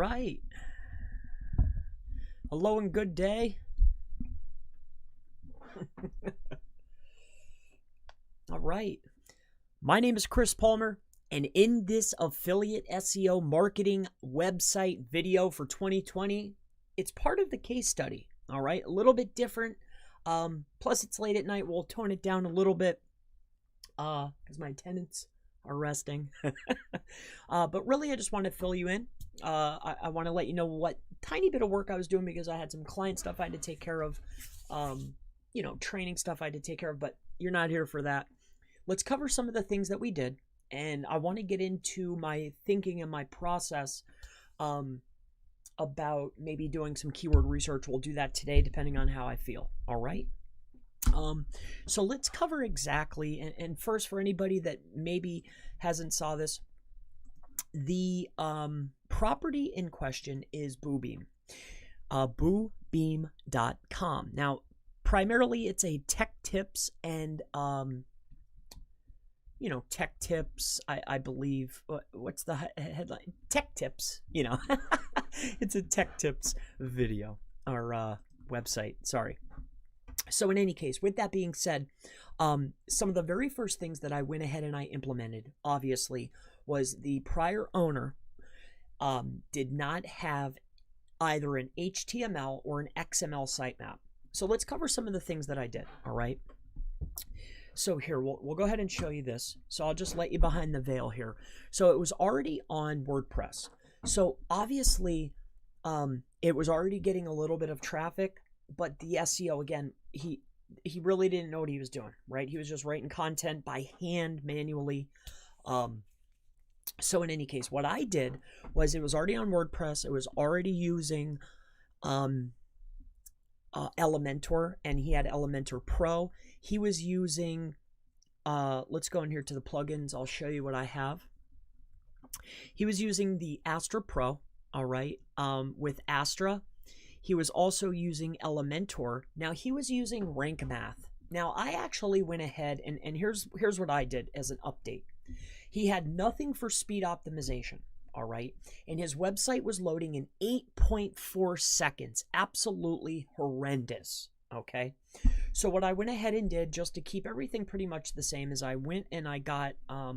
right. Hello and good day. All right. My name is Chris Palmer, and in this affiliate SEO marketing website video for 2020, it's part of the case study. All right. A little bit different. Plus, it's late at night. We'll tone it down a little bit because my tenants are resting. But really, I just want to fill you in. I want to let you know what tiny bit of work I was doing because I had some client stuff I had to take care of, training stuff I had to take care of, but you're not here for that. Let's cover some of the things that we did, and I want to get into my thinking and my process about maybe doing some keyword research. We'll do that today depending on how I feel. All right. So let's cover exactly, and first, for anybody that maybe hasn't saw this, the property in question is BooBeam, BooBeam.com. Now, primarily it's a tech tips and tech tips, I believe. What's the headline? Tech tips, it's a tech tips video or website, sorry. So in any case, with that being said, some of the very first things that I went ahead and I implemented, obviously, was the prior owner did not have either an HTML or an XML sitemap. So let's cover some of the things that I did, all right? So here, we'll go ahead and show you this. So I'll just let you behind the veil here. So it was already on WordPress. So obviously, it was already getting a little bit of traffic, but the SEO, again, he really didn't know what he was doing, right? He was just writing content by hand, manually. So in any case, what I did was it was already on WordPress. It was already using Elementor, and he had Elementor Pro. He was using, let's go in here to the plugins. I'll show you what I have. He was using the Astra Pro, all right, with Astra. He was also using Elementor. Now, he was using Rank Math. Now, I actually went ahead, and here's what I did as an update. He had nothing for speed optimization, all right? And his website was loading in 8.4 seconds. Absolutely horrendous, okay? So what I went ahead and did, just to keep everything pretty much the same, is I went and I got, I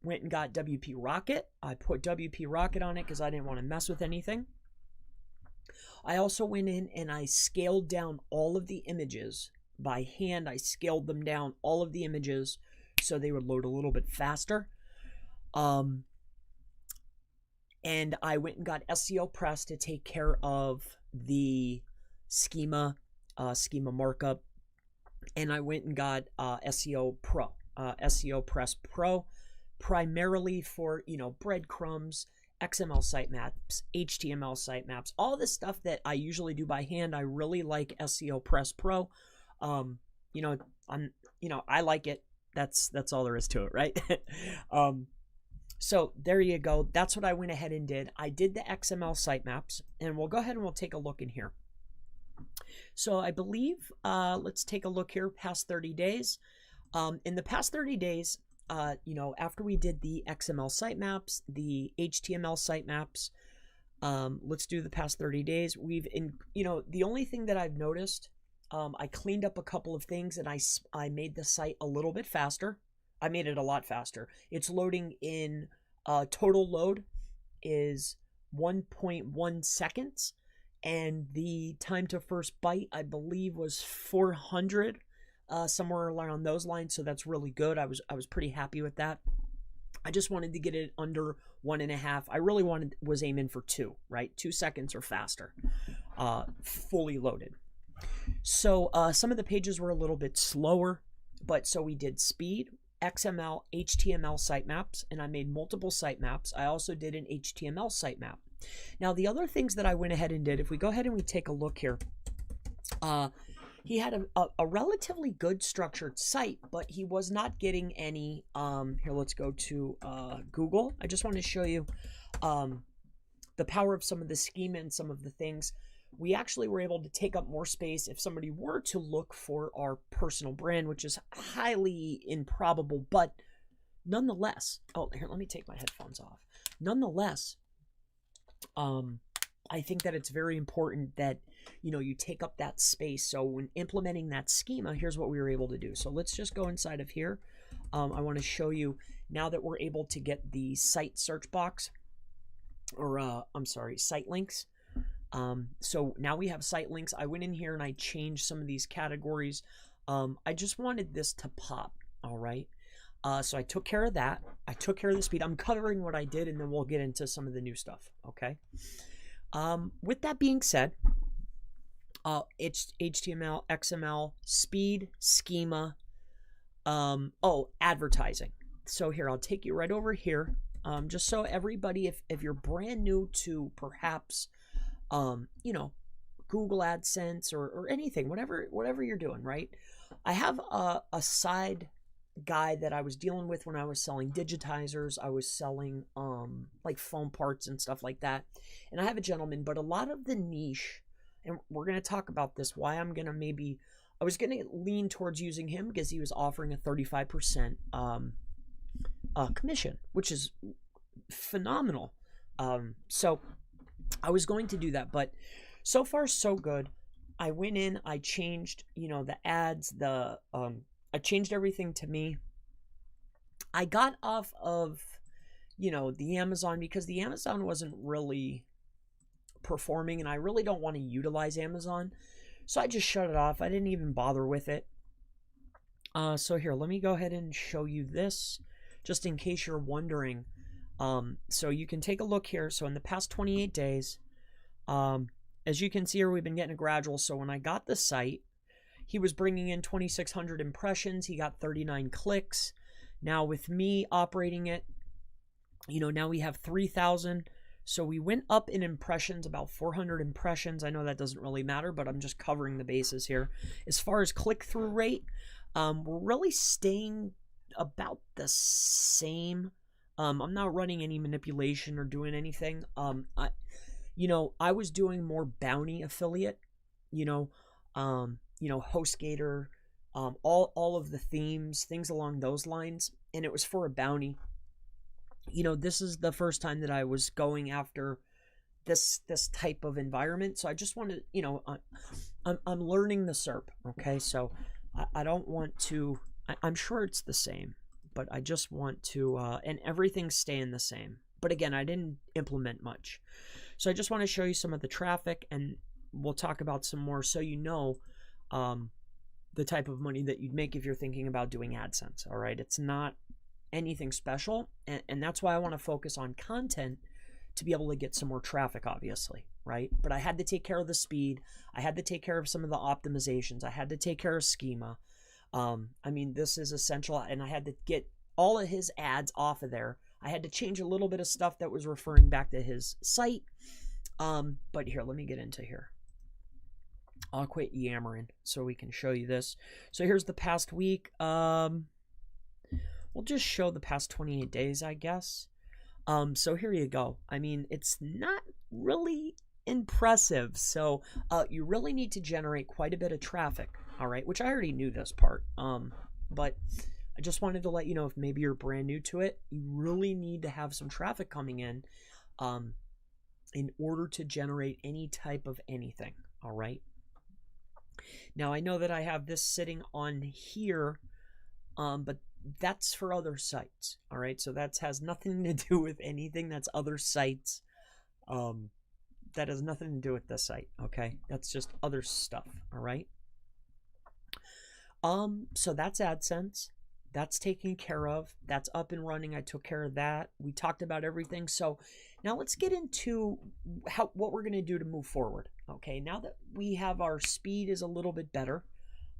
went and got WP Rocket. I put WP Rocket on it because I didn't want to mess with anything. I also went in and I scaled down all of the images by hand. I scaled them down, all of the images, so they would load a little bit faster. And I went and got SEO Press to take care of the schema markup. And I went and got SEO Pro. SEO Press Pro, primarily for, breadcrumbs, XML sitemaps, HTML sitemaps, all the stuff that I usually do by hand. I really like SEO Press Pro. I like it. That's all there is to it, right? So there you go. That's what I went ahead and did. I did the XML sitemaps, and we'll go ahead and we'll take a look in here. So I believe, let's take a look here, past 30 days. In the past 30 days, after we did the XML sitemaps, the HTML sitemaps, let's do the past 30 days. The only thing that I've noticed, I cleaned up a couple of things, and I made the site a little bit faster. I made it a lot faster. It's loading in, total load is 1.1 seconds, and the time to first byte, I believe, was 400. Somewhere around those lines, so that's really good. I was pretty happy with that. I just wanted to get it under 1.5. I really was aiming for 2, right? 2 seconds or faster, fully loaded. So some of the pages were a little bit slower, but so we did speed, XML, HTML sitemaps, and I made multiple sitemaps. I also did an HTML sitemap. Now, the other things that I went ahead and did, if we go ahead and we take a look here, he had a relatively good structured site, but he was not getting any, here, let's go to Google. I just want to show you the power of some of the schema and some of the things. We actually were able to take up more space if somebody were to look for our personal brand, which is highly improbable, but nonetheless, oh, here, let me take my headphones off. nonetheless, I think that it's very important that, you know, you take up that space. So when implementing that schema, here's what we were able to do. So let's just go inside of here. I want to show you now that we're able to get the site search box, or I'm sorry, site links. So now we have site links. I went in here and I changed some of these categories. I just wanted this to pop. All right. So I took care of that. I took care of the speed. I'm covering what I did, and then we'll get into some of the new stuff. Okay. With that being said, it's HTML, XML, speed, schema, advertising. So here, I'll take you right over here. Just so everybody, if you're brand new to perhaps, you know, Google AdSense or anything, whatever you're doing, right? I have a side guy that I was dealing with when I was selling digitizers. I was selling like phone parts and stuff like that. And I have a gentleman, but a lot of the niche, and we're going to talk about this, why I'm going to I was going to lean towards using him because he was offering a 35% commission, which is phenomenal. So I was going to do that, but so far so good. I went in, I changed, you know, the ads, I changed everything to me. I got off of, you know, the Amazon because the Amazon wasn't really performing, and I really don't want to utilize Amazon. So I just shut it off. I didn't even bother with it. So here, let me go ahead and show you this just in case you're wondering. So you can take a look here. So in the past 28 days, as you can see here, we've been getting a gradual. So when I got the site, he was bringing in 2,600 impressions. He got 39 clicks. Now with me operating it, you know, now we have 3,000. So we went up in impressions, about 400 impressions. I know that doesn't really matter, but I'm just covering the bases here. As far as click-through rate, we're really staying about the same. I'm not running any manipulation or doing anything. I was doing more bounty affiliate, HostGator, all of the themes, things along those lines, and it was for a bounty. You know, this is the first time that I was going after this type of environment, so I just wanted, I'm learning the SERP, okay? So I don't want to. I'm sure it's the same, but I just want to, and everything's staying the same. But again, I didn't implement much, so I just want to show you some of the traffic, and we'll talk about some more, so you know, the type of money that you'd make if you're thinking about doing AdSense. All right, it's not anything special, and that's why I want to focus on content to be able to get some more traffic, obviously, right? But I had to take care of the speed. I had to take care of some of the optimizations. I had to take care of schema. This is essential, and I had to get all of his ads off of there. I had to change a little bit of stuff that was referring back to his site. But here, let me get into here. I'll quit yammering so we can show you this. So here's the past week. We'll just show the past 28 days, I guess. So here you go. I mean, it's not really impressive. So you really need to generate quite a bit of traffic, all right? Which I already knew this part. But I just wanted to let you know, if maybe you're brand new to it, you really need to have some traffic coming in order to generate any type of anything, all right? Now, I know that I have this sitting on here, but that's for other sites, all right? So that has nothing to do with anything. That's other sites. That has nothing to do with this site, okay? That's just other stuff, all right? So that's AdSense. That's taken care of. That's up and running. I took care of that. We talked about everything. So now let's get into what we're going to do to move forward. Okay, now that we have our speed is a little bit better,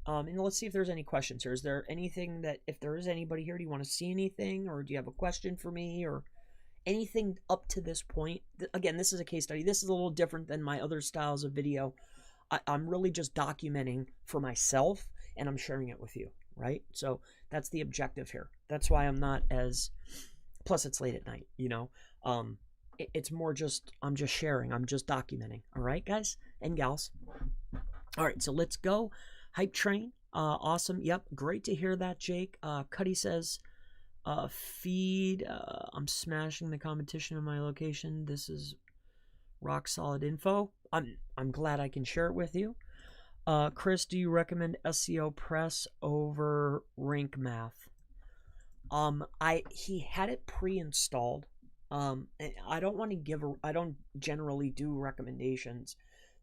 and let's see if there's any questions here. Is there anything that, if there is anybody here, do you want to see anything, or do you have a question for me, or anything up to this point? Again, this is a case study. This is a little different than my other styles of video. I'm really just documenting for myself, and I'm sharing it with you, right? So that's the objective here. That's why I'm not as, plus it's late at night, it's more just, I'm just sharing, I'm just documenting. All right, guys and gals. All right, so let's go. Hype train. Awesome. Yep, great to hear that, Jake. Cuddy says, Feed. I'm smashing the competition in my location. This is rock solid info. I'm glad I can share it with you. Chris, do you recommend SEO Press over Rank Math? He had it pre-installed. And I don't want to I don't generally do recommendations.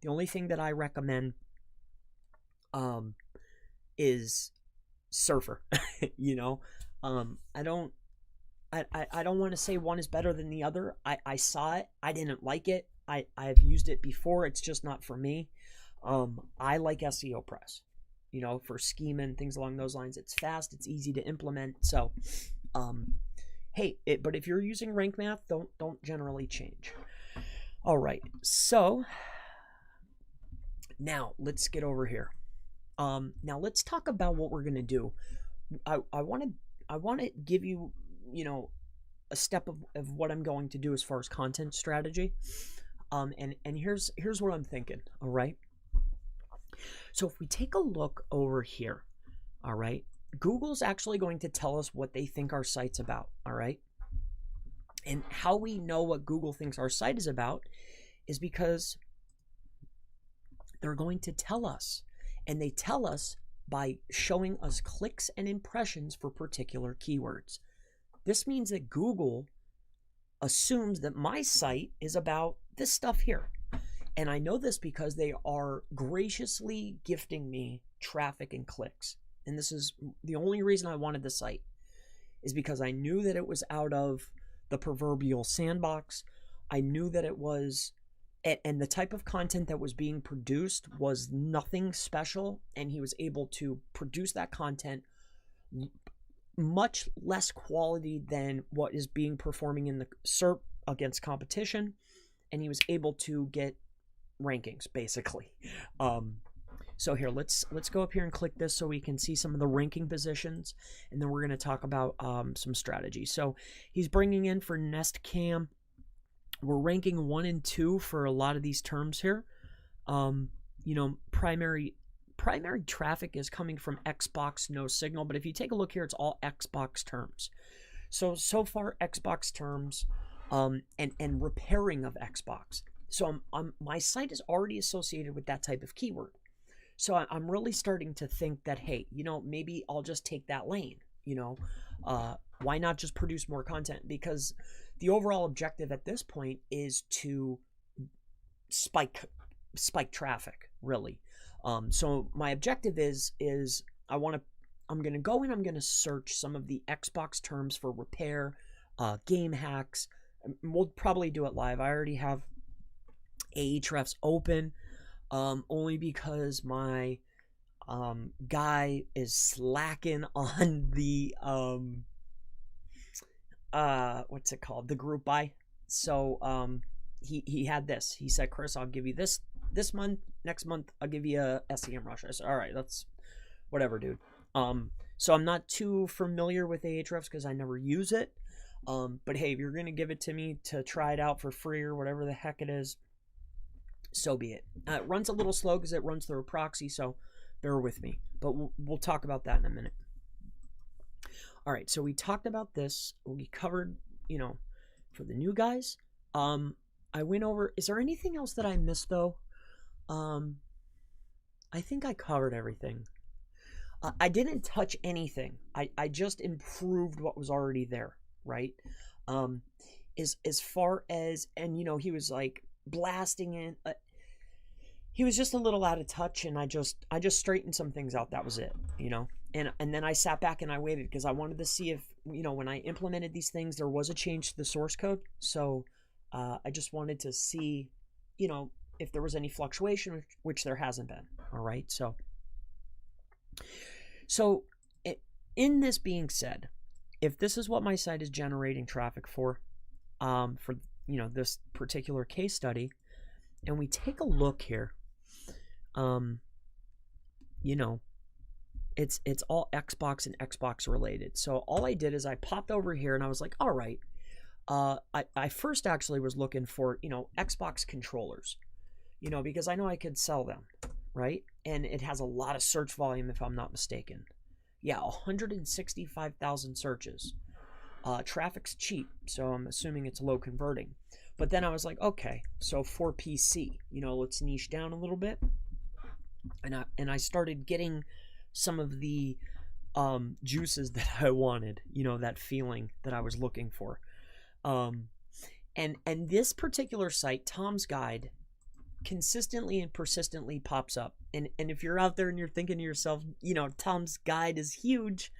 The only thing that I recommend is Surfer. You know, I don't want to say one is better than the other. I saw it. I didn't like it. I've used it before. It's just not for me. I like SEO Press, you know, for schema and things along those lines. It's fast. It's easy to implement. So, hey, but if you're using Rank Math, don't generally change. All right. So now let's get over here. Now let's talk about what we're gonna do. I want to give you, you know, a step of what I'm going to do as far as content strategy. And here's what I'm thinking. All right. So if we take a look over here, all right, Google's actually going to tell us what they think our site's about. All right. And how we know what Google thinks our site is about is because they're going to tell us, and they tell us by showing us clicks and impressions for particular keywords. This means that Google assumes that my site is about this stuff here. And I know this because they are graciously gifting me traffic and clicks. And this is the only reason I wanted the site, is because I knew that it was out of the proverbial sandbox. I knew that it was, and the type of content that was being produced was nothing special. And he was able to produce that content much less quality than what is being performing in the SERP against competition. And he was able to get rankings, basically. So here, let's go up here and click this so we can see some of the ranking positions, and then we're going to talk about some strategy. So he's bringing in for Nest Cam. We're ranking 1 and 2 for a lot of these terms here. You know, primary traffic is coming from Xbox no signal, but if you take a look here, it's all Xbox terms. So far Xbox terms, and repairing of Xbox. So my site is already associated with that type of keyword. So I'm really starting to think that, hey, you know, maybe I'll just take that lane. You know, why not just produce more content? Because the overall objective at this point is to spike traffic, really. So my objective is I'm going to go and I'm going to search some of the Xbox terms for repair, game hacks. We'll probably do it live. I already have Ahrefs open, only because my guy is slacking on the what's it called, the group buy. So he had this. He said, Chris, I'll give you this month. Next month I'll give you a SEM rush. I said, all right, that's whatever, dude. So I'm not too familiar with Ahrefs because I never use it. But hey, if you're gonna give it to me to try it out for free or whatever the heck it is, so be it. It runs a little slow because it runs through a proxy, so bear with me. But we'll talk about that in a minute. All right, so we talked about this. We covered, you know, for the new guys. I went over. Is there anything else that I missed though? I think I covered everything. I didn't touch anything. I just improved what was already there, right? As far as, and you know, he was like blasting in. He was just a little out of touch, and I just straightened some things out. That was it, you know. And then I sat back and I waited because I wanted to see if, you know, when I implemented these things, there was a change to the source code. So I just wanted to see, you know, if there was any fluctuation, which there hasn't been. All right. So in this being said, if this is what my site is generating traffic for you know, this particular case study, and we take a look here, you know, it's all Xbox and Xbox related. So all I did is I popped over here and I was like, all right, I first actually was looking for, you know, Xbox controllers, you know, because I know I could sell them, right? And it has a lot of search volume if I'm not mistaken. Yeah, 165,000 searches. Traffic's cheap, so I'm assuming it's low converting. But then I was like, okay, so for PC, let's niche down a little bit. And I started getting some of the juices that I wanted, that feeling that I was looking for. And this particular site, Tom's Guide, consistently and persistently pops up. And if you're out there and you're thinking to yourself, Tom's Guide is huge,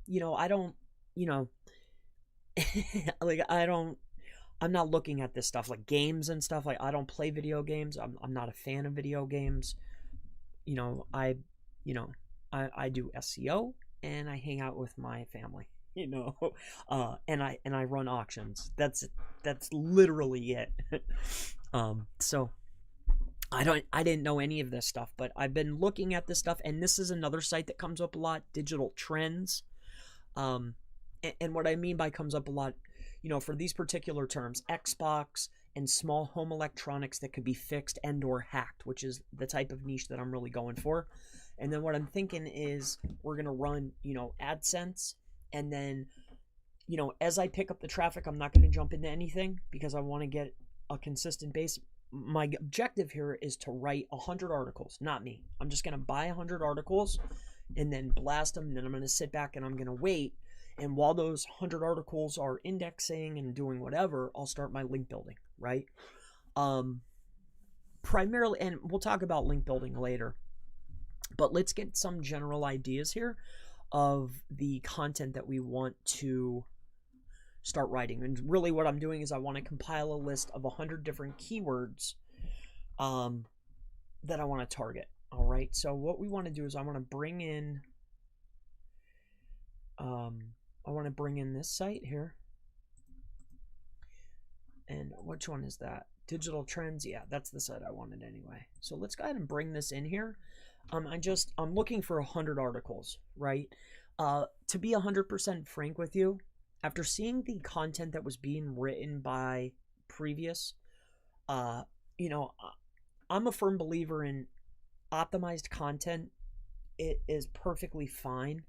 I don't, like I'm not looking at this stuff like games and stuff. Like, I don't play video games. I'm not a fan of video games. I do SEO and I hang out with my family, and I run auctions. That's literally it. So I didn't know any of this stuff, but I've been looking at this stuff, and this is another site that comes up a lot, Digital Trends. And what I mean by comes up a lot, for these particular terms, Xbox and small home electronics that could be fixed and or hacked, which is the type of niche that I'm really going for. And then what I'm thinking is we're going to run, AdSense, and then, as I pick up the traffic, I'm not going to jump into anything because I want to get a consistent base. My objective here is to write 100 articles, not me. I'm just going to buy 100 articles and then blast them. And then I'm going to sit back and I'm going to wait. And while those 100 articles are indexing and doing whatever, I'll start my link building, right? Primarily, and we'll talk about link building later, but let's get some general ideas here of the content that we want to start writing. And really what I'm doing is I want to compile a list of 100 different keywords that I want to target. All right. So what we want to do is I want to bring in this site here. And which one is that? Digital Trends. Yeah, that's the site I wanted anyway. So let's go ahead and bring this in here. I'm looking for 100 articles, right? To be 100% frank with you, after seeing the content that was being written by previous, I'm a firm believer in optimized content. It is perfectly fine.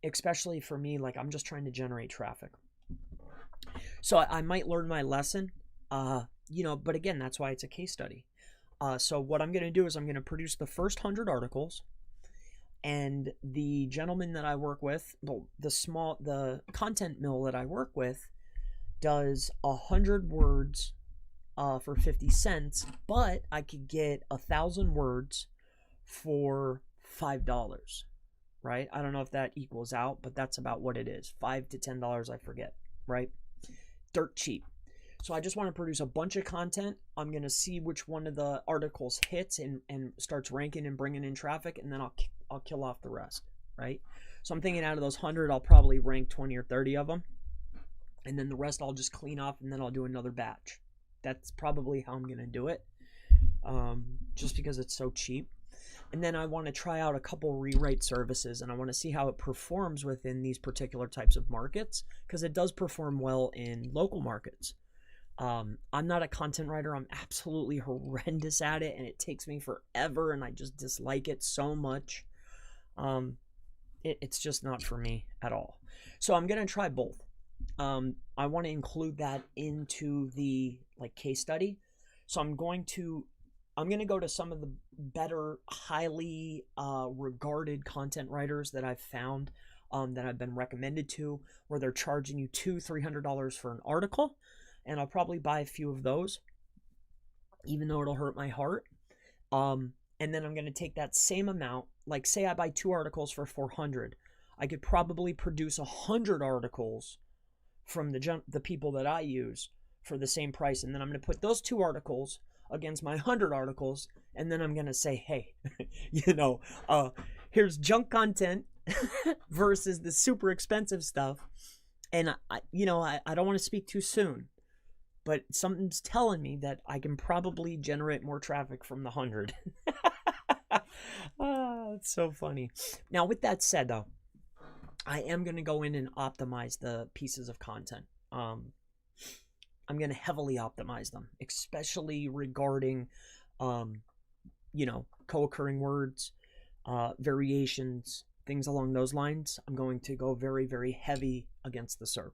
Especially for me, like I'm just trying to generate traffic. So I might learn my lesson, but again, that's why it's a case study. So what I'm going to do is I'm going to produce the first 100 articles, and the gentleman that I work with, the content mill that I work with, does 100 words for 50 cents, but I could get 1,000 words for $5. Right? I don't know if that equals out, but that's about what it is. $5 to $10, I forget, right? Dirt cheap. So I just want to produce a bunch of content. I'm going to see which one of the articles hits and starts ranking and bringing in traffic, and then I'll kill off the rest, right? So I'm thinking out of those 100, I'll probably rank 20 or 30 of them, and then the rest I'll just clean off, and then I'll do another batch. That's probably how I'm going to do it, just because it's so cheap. And then I want to try out a couple rewrite services, and I want to see how it performs within these particular types of markets, because it does perform well in local markets. I'm not a content writer. I'm absolutely horrendous at it, and it takes me forever, and I just dislike it so much. It's just not for me at all. So I'm going to try both. I want to include that into the case study. So I'm going to go to some of the better, highly regarded content writers that I've found, that I've been recommended to, where they're charging you $200-$300 for an article, and I'll probably buy a few of those, even though it'll hurt my heart. And then I'm going to take that same amount, like say I buy 2 articles for $400, I could probably produce 100 articles from the people that I use for the same price, and then I'm going to put those 2 articles against my 100 articles, and then I'm going to say, hey, here's junk content versus the super expensive stuff. And I don't want to speak too soon, but something's telling me that I can probably generate more traffic from the 100. It's so funny. Now, with that said, though, I am going to go in and optimize the pieces of content. I'm going to heavily optimize them, especially regarding, co-occurring words, variations, things along those lines, I'm going to go very, very heavy against the SERP.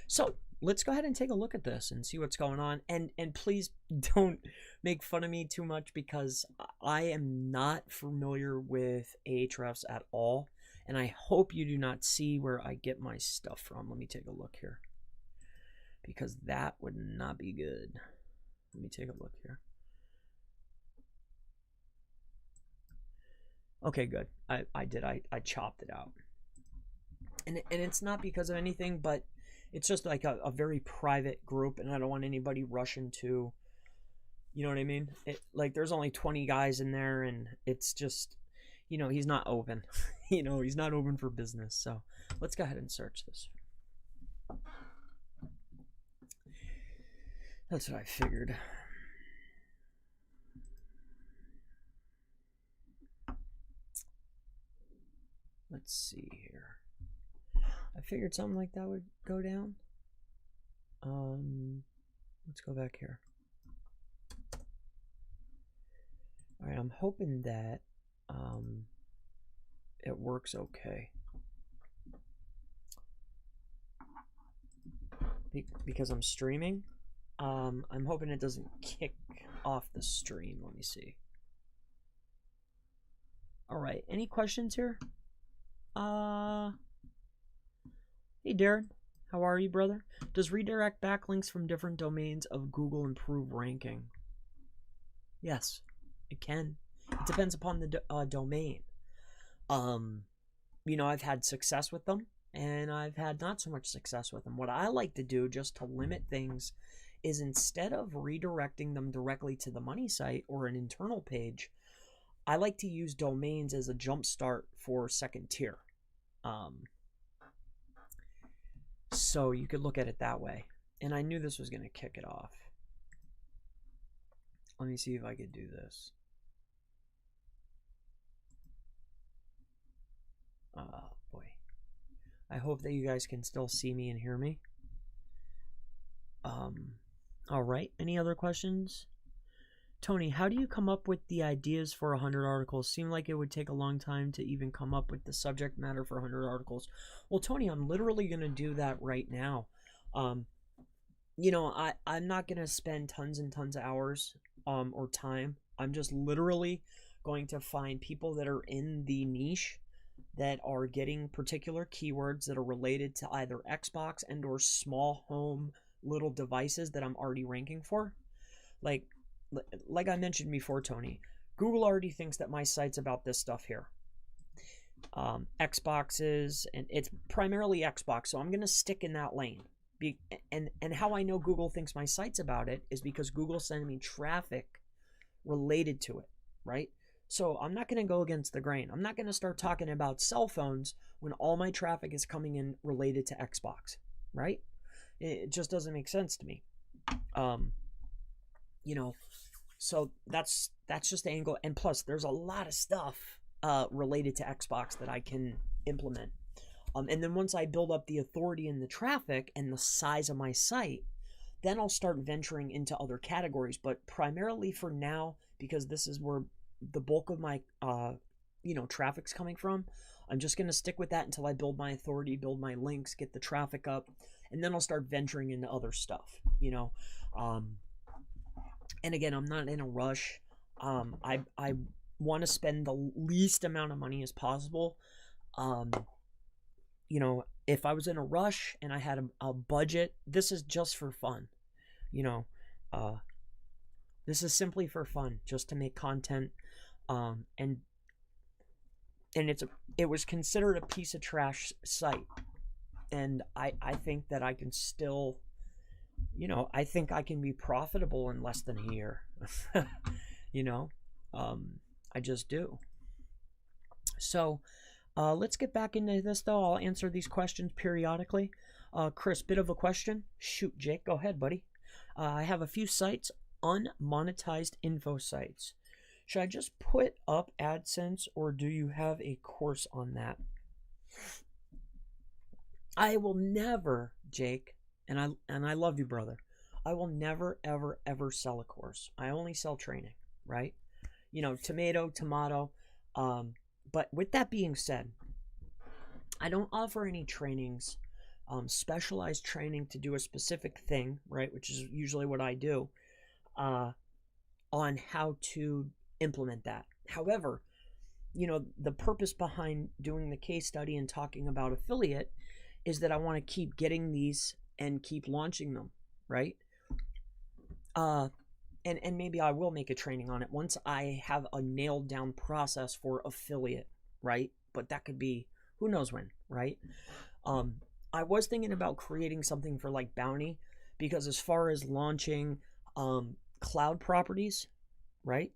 So let's go ahead and take a look at this and see what's going on. And please don't make fun of me too much, because I am not familiar with Ahrefs at all. And I hope you do not see where I get my stuff from. Let me take a look here, because that would not be good. Let me take a look here. Okay, good. I did. I chopped it out. And it's not because of anything, but it's just like a very private group, and I don't want anybody rushing to, you know what I mean? Like, there's only 20 guys in there, and it's just, you know, he's not open. You know, he's not open for business. So let's go ahead and search this. That's what I figured. Let's see here. I figured something like that would go down. Let's go back here. All right, I'm hoping that it works okay. Because I'm streaming, I'm hoping it doesn't kick off the stream. Let me see. All right, any questions here? Hey Darren, how are you, brother? Does redirect backlinks from different domains of Google improve ranking? Yes, it can. It depends upon the domain. You know, I've had success with them, and I've had not so much success with them. What I like to do, just to limit things, is instead of redirecting them directly to the money site or an internal page, I like to use domains as a jump start for second tier. So you could look at it that way. And I knew this was going to kick it off. Let me see if I could do this. Oh boy. I hope that you guys can still see me and hear me. All right. Any other questions? Tony, how do you come up with the ideas for 100 articles? Seemed like it would take a long time to even come up with the subject matter for 100 articles. Well, Tony, I'm literally going to do that right now. You know, I'm not going to spend tons and tons of hours or time. I'm just literally going to find people that are in the niche that are getting particular keywords that are related to either Xbox and or small home little devices that I'm already ranking for. Like I mentioned before, Tony, Google already thinks that my site's about this stuff here. Xboxes, and it's primarily Xbox, so I'm going to stick in that lane. And how I know Google thinks my site's about it is because Google's sending me traffic related to it, right? So I'm not going to go against the grain. I'm not going to start talking about cell phones when all my traffic is coming in related to Xbox, right? It just doesn't make sense to me. You know, so that's just the angle. And plus, there's a lot of stuff related to Xbox that I can implement. And then once I build up the authority and the traffic and the size of my site, then I'll start venturing into other categories. But primarily for now, because this is where the bulk of my traffic's coming from, I'm just going to stick with that until I build my authority, build my links, get the traffic up, and then I'll start venturing into other stuff, you know. And again, I'm not in a rush. I want to spend the least amount of money as possible. You know, if I was in a rush and I had a budget, this is just for fun. You know, this is simply for fun, just to make content. And it was considered a piece of trash site. And I think that I can still, you know, I think I can be profitable in less than a year. You know, I just do. So let's get back into this, though. I'll answer these questions periodically. Chris, bit of a question. Shoot, Jake, go ahead, buddy. I have a few sites, unmonetized info sites. Should I just put up AdSense, or do you have a course on that? I will never, Jake, and I love you, brother. I will never, ever, ever sell a course. I only sell training, right? You know, tomato. But with that being said, I don't offer any trainings, specialized training to do a specific thing, right? Which is usually what I do, on how to implement that. However, the purpose behind doing the case study and talking about affiliate is that I want to keep getting these and keep launching them, right? And maybe I will make a training on it once I have a nailed down process for affiliate, right? But that could be who knows when, right? I was thinking about creating something for like Bounty, because as far as launching cloud properties, right?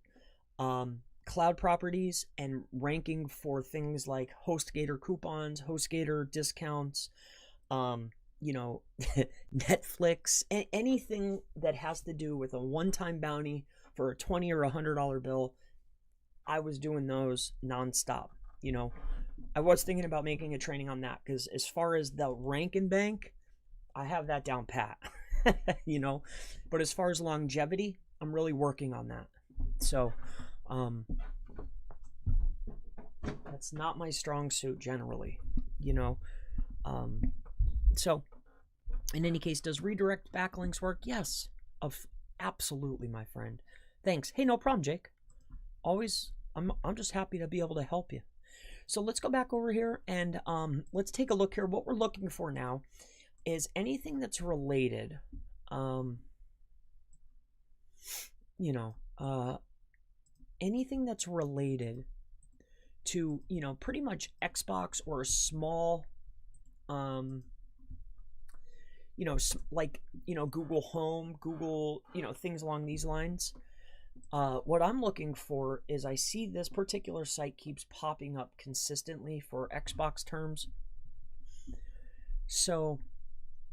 Cloud properties and ranking for things like HostGator coupons, HostGator discounts, Netflix, anything that has to do with a one-time bounty for a $20 or $100 bill. I was doing those nonstop. I was thinking about making a training on that, because as far as the rank and bank, I have that down pat. But as far as longevity, I'm really working on that. So that's not my strong suit generally, so in any case, does redirect backlinks work? Yes, absolutely, my friend. Thanks. Hey, no problem, Jake. Always, I'm just happy to be able to help you. So let's go back over here and let's take a look here. What we're looking for now is anything that's related, anything that's related to, pretty much Xbox or a small, Google Home, Google, things along these lines. What I'm looking for is, I see this particular site keeps popping up consistently for Xbox terms. So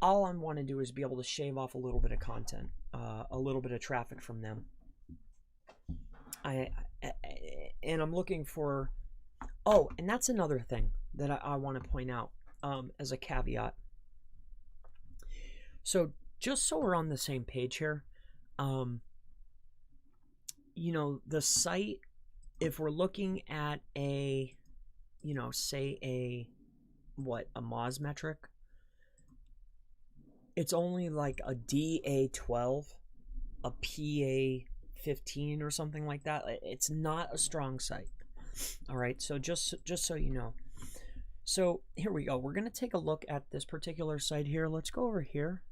all I want to do is be able to shave off a little bit of content, a little bit of traffic from them. And I'm looking for, and that's another thing that I want to point out as a caveat. So just so we're on the same page here, the site, if we're looking at a, say a Moz metric, it's only like a DA12, a PA15 or something like that. It's not a strong site. All right, so just so you know. So here we go. We're going to take a look at this particular site here. Let's go over here.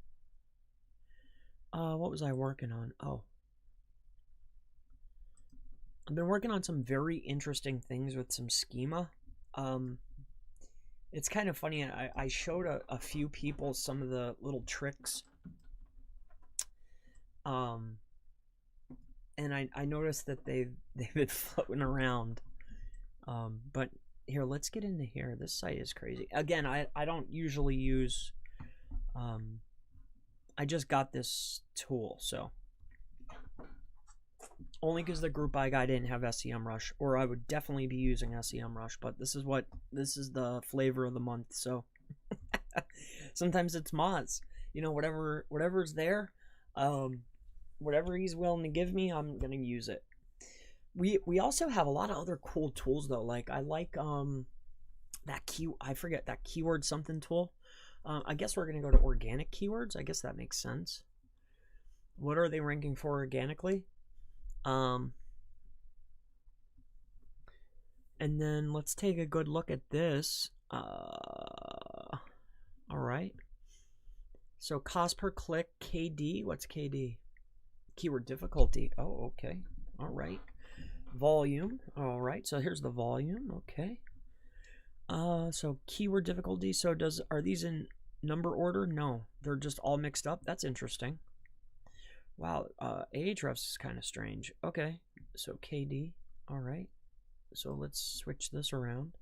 What was I working on? I've been working on some very interesting things with some schema. It's kind of funny. I showed a few people some of the little tricks. And I noticed that they've been floating around. But here, let's get into here. This site is crazy. Again, I don't usually use, I just got this tool, so only because the group I got didn't have SEMrush, or I would definitely be using SEMrush, but this is the flavor of the month. So sometimes it's Moz, whatever's there, whatever he's willing to give me, I'm gonna use it. We also have a lot of other cool tools though. Like I like I forget that keyword something tool. I guess we're gonna go to organic keywords. I guess that makes sense. What are they ranking for organically? And then let's take a good look at this. All right. So cost per click, KD. What's KD? Keyword difficulty. Oh, okay. All right. Volume. All right. So here's the volume. Okay. So keyword difficulty. So are these in number order? No, they're just all mixed up. That's interesting. Wow. Ahrefs is kind of strange. Okay. So KD. All right. So let's switch this around.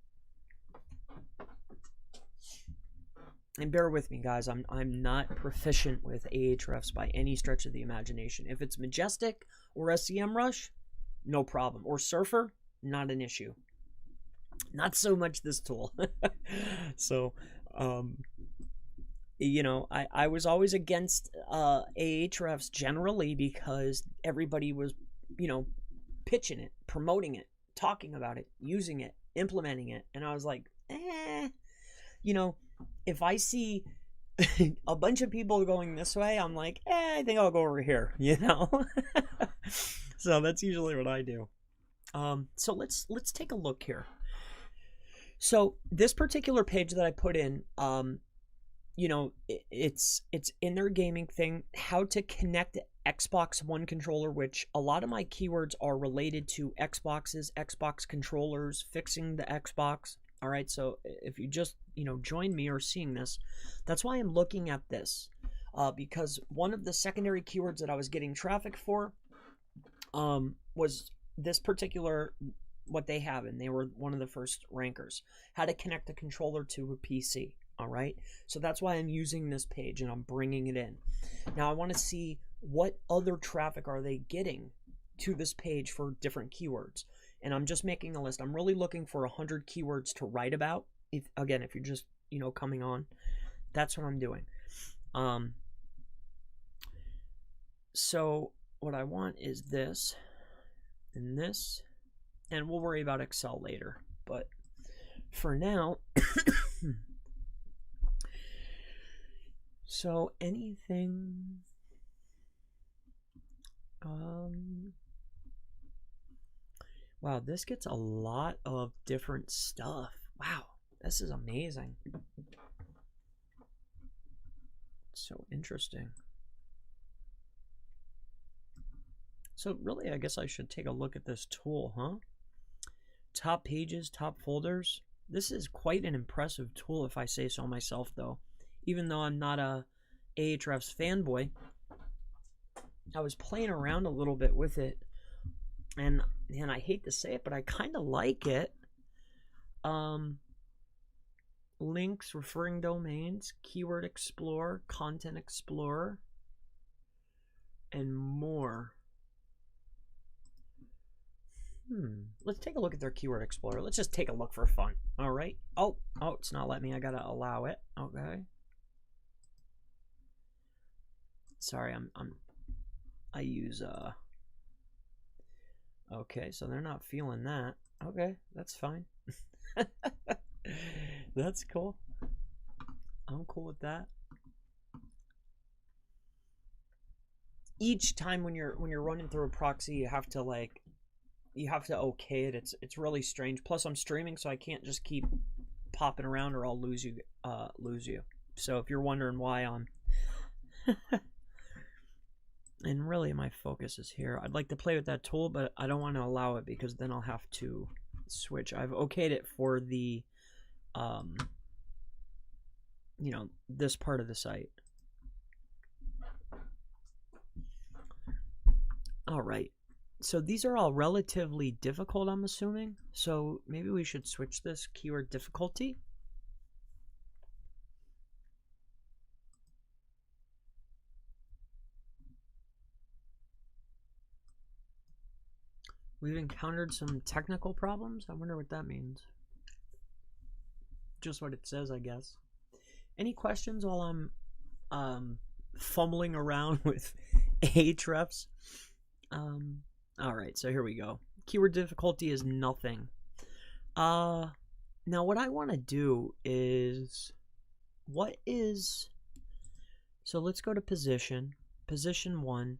And bear with me, guys. I'm not proficient with Ahrefs by any stretch of the imagination. If it's Majestic or SEMrush, no problem. Or Surfer, not an issue. Not so much this tool. So, I was always against Ahrefs generally because everybody was, pitching it, promoting it, talking about it, using it, implementing it. And I was like, you know, if I see a bunch of people going this way, I'm like, I think I'll go over here, you know? So that's usually what I do. So let's take a look here. So this particular page that I put in, you know, it's in their gaming thing, how to connect Xbox One controller, which a lot of my keywords are related to Xboxes, Xbox controllers, fixing the Xbox. All right, so if you just, you know, join me or seeing this, that's why I'm looking at this, because one of the secondary keywords that I was getting traffic for was this particular, what they have, and they were one of the first rankers, how to connect a controller to a PC. All right, so that's why I'm using this page and I'm bringing it in. Now I want to see what other traffic are they getting to this page for different keywords, and I'm just making a list. I'm really looking for 100 keywords to write about. If you're just, you know, coming on, that's what I'm doing. So what I want is this and this, and we'll worry about Excel later, but for now so anything, wow, this gets a lot of different stuff. Wow, this is amazing. So interesting. So really, I guess I should take a look at this tool, huh? Top pages, top folders. This is quite an impressive tool, if I say so myself, though. Even though I'm not a Ahrefs fanboy, I was playing around a little bit with it, and I hate to say it, but I kind of like it. Links, referring domains, keyword explorer, content explorer, and more. Let's take a look at their keyword explorer. Let's just take a look for fun. All right. Oh, it's not letting me. I gotta allow it. Okay. Sorry, I use okay, so they're not feeling that. Okay, that's fine. That's cool. I'm cool with that. Each time when you're running through a proxy, you have to okay it. It's really strange. Plus I'm streaming, so I can't just keep popping around or I'll lose you. So if you're wondering why I'm and really my focus is here. I'd like to play with that tool, but I don't want to allow it because then I'll have to switch. I've okayed it for the you know, this part of the site. All right. So these are all relatively difficult, I'm assuming. So maybe we should switch this keyword difficulty. We've encountered some technical problems. I wonder what that means. Just what it says, I guess. Any questions while I'm fumbling around with Ahrefs? All right, so here we go. Keyword difficulty is nothing. Now what I want to do is, so let's go to position 1.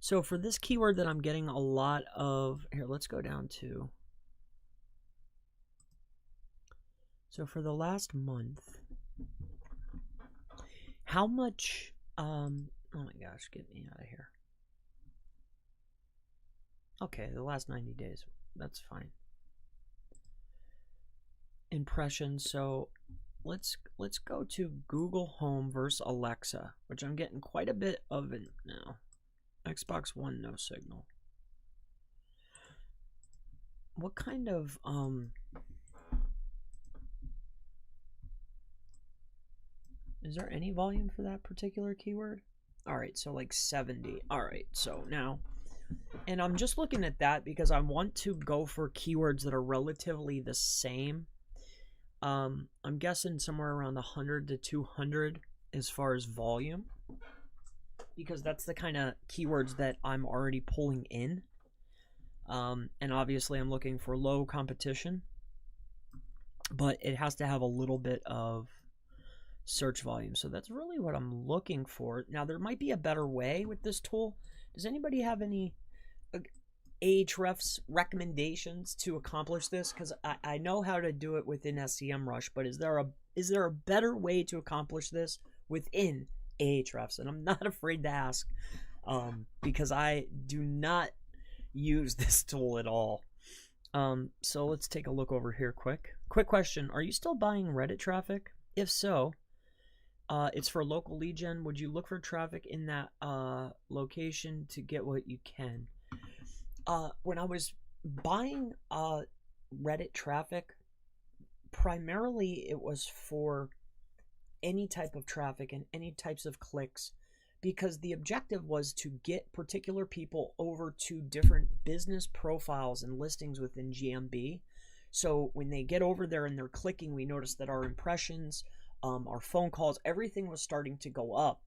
So for this keyword that I'm getting a lot of, here, let's go down to, so for the last month, how much, oh my gosh, get me out of here. Okay, the last 90 days, that's fine. Impressions, so let's go to Google Home versus Alexa, which I'm getting quite a bit of it now. Xbox One, no signal. What kind of is there any volume for that particular keyword? All right, so like 70. All right, so now, and I'm just looking at that because I want to go for keywords that are relatively the same. I'm guessing somewhere around 100 to 200 as far as volume, because that's the kind of keywords that I'm already pulling in. And obviously I'm looking for low competition, but it has to have a little bit of search volume. So that's really what I'm looking for. Now, there might be a better way with this tool. Does anybody have any Ahrefs recommendations to accomplish this? Because I know how to do it within SEMrush, but is there a better way to accomplish this within Ahrefs? And I'm not afraid to ask, because I do not use this tool at all. So let's take a look over here quick question. Are you still buying Reddit traffic? If so, it's for local lead gen. Would you look for traffic in that location to get what you can? When I was buying Reddit traffic, primarily it was for any type of traffic and any types of clicks, because the objective was to get particular people over to different business profiles and listings within GMB. So when they get over there and they're clicking, we noticed that our impressions, our phone calls, everything was starting to go up,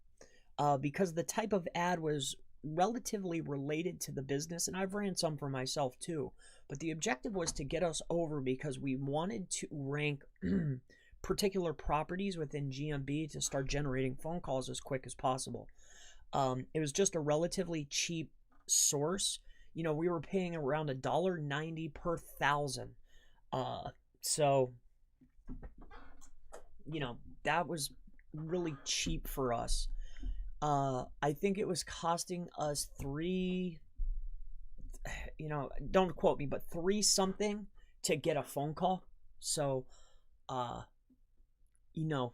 because the type of ad was relatively related to the business, and I've ran some for myself too. But the objective was to get us over because we wanted to rank particular properties within GMB to start generating phone calls as quick as possible. It was just a relatively cheap source. You know, we were paying around $1.90 per thousand. So, you know, that was really cheap for us. I think it was costing us $3, you know, don't quote me, but $3 something to get a phone call. So, you know,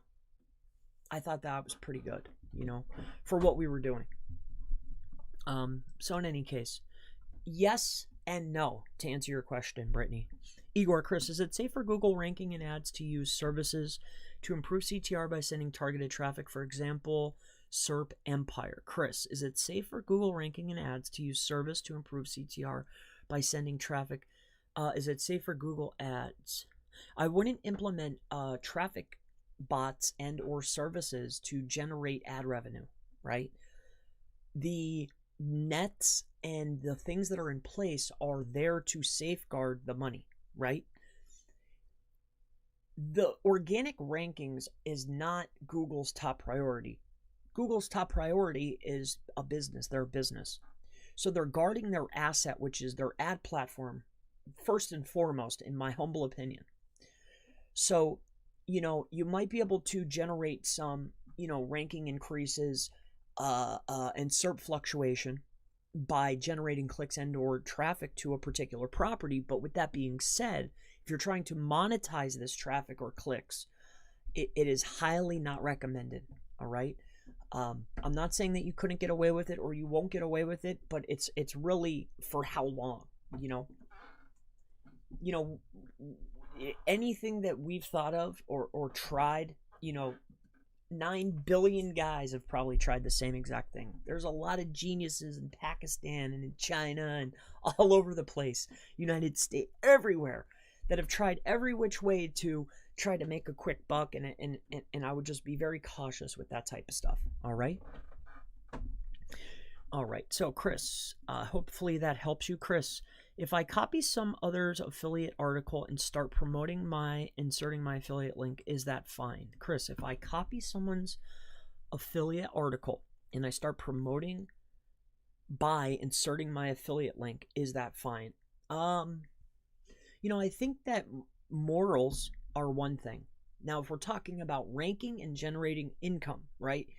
I thought that was pretty good, you know, for what we were doing. So in any case, yes and no to answer your question, Brittany. Igor, Chris, is it safe for Google ranking and ads to use services to improve CTR by sending targeted traffic? For example, SERP Empire. Chris, is it safe for Google ranking and ads to use service to improve CTR by sending traffic? Is it safe for Google ads? I wouldn't implement traffic bots and or services to generate ad revenue, right? The nets and the things that are in place are there to safeguard the money, right? The organic rankings is not Google's top priority. Google's top priority is a business. They're a business. So they're guarding their asset, which is their ad platform, first and foremost, in my humble opinion. So, you know, you might be able to generate some, you know, ranking increases and SERP fluctuation by generating clicks and or traffic to a particular property. But with that being said, if you're trying to monetize this traffic or clicks, it is highly not recommended. All right. I'm not saying that you couldn't get away with it or you won't get away with it, but it's really for how long, you know, anything that we've thought of or tried, you know, 9 billion guys have probably tried the same exact thing. There's a lot of geniuses in Pakistan and in China and all over the place, United States, everywhere, that have tried every which way to try to make a quick buck, and I would just be very cautious with that type of stuff. All right. So Chris, hopefully that helps you. Chris, if I copy some other's affiliate article and start inserting my affiliate link, is that fine? Chris, if I copy someone's affiliate article and I start promoting by inserting my affiliate link, is that fine? You know, I think that morals are one thing. Now, if we're talking about ranking and generating income, right?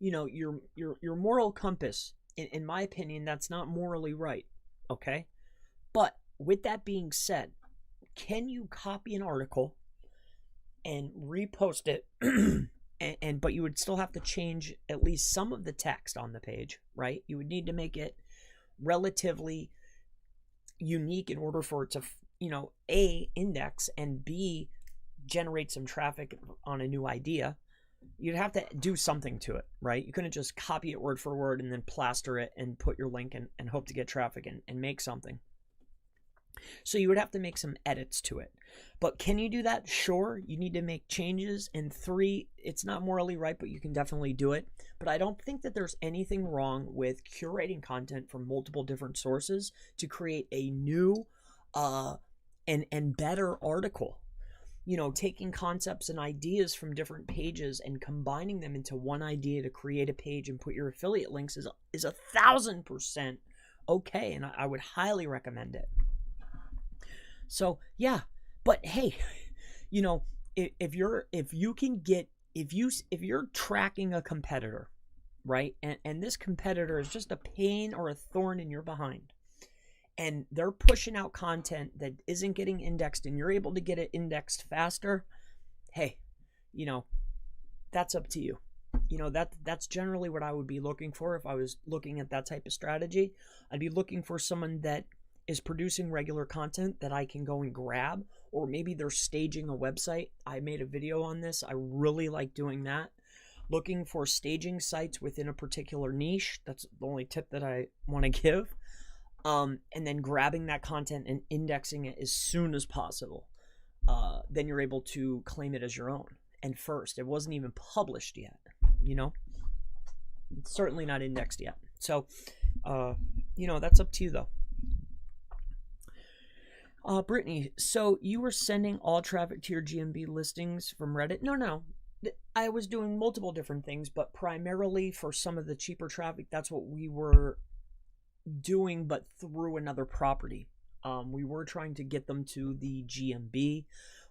You know, your moral compass, in my opinion, that's not morally right. Okay. But with that being said, can you copy an article and repost it? But you would still have to change at least some of the text on the page, right? You would need to make it relatively unique in order for it to, you know, A, index, and B, generate some traffic on a new idea. You'd have to do something to it, right? You couldn't just copy it word for word and then plaster it and put your link and hope to get traffic and make something. So you would have to make some edits to it. But can you do that? Sure. You need to make changes. And 3, it's not morally right, but you can definitely do it. But I don't think that there's anything wrong with curating content from multiple different sources to create a new and better article. You know, taking concepts and ideas from different pages and combining them into one idea to create a page and put your affiliate links is 1,000% okay. And I would highly recommend it. So yeah, but hey, you know, if you're tracking a competitor, right, and this competitor is just a pain or a thorn in your behind, and they're pushing out content that isn't getting indexed, and you're able to get it indexed faster, hey, you know, that's up to you. You know, that's generally what I would be looking for if I was looking at that type of strategy. I'd be looking for someone that is producing regular content that I can go and grab, or maybe they're staging a website. I made a video on this. I really like doing that. Looking for staging sites within a particular niche. That's the only tip that I want to give. And then grabbing that content and indexing it as soon as possible. Then you're able to claim it as your own. And first, it wasn't even published yet, you know? It's certainly not indexed yet. So, you know, that's up to you though. Brittany, so you were sending all traffic to your GMB listings from Reddit? No. I was doing multiple different things, but primarily for some of the cheaper traffic, that's what we were doing, but through another property. We were trying to get them to the GMB.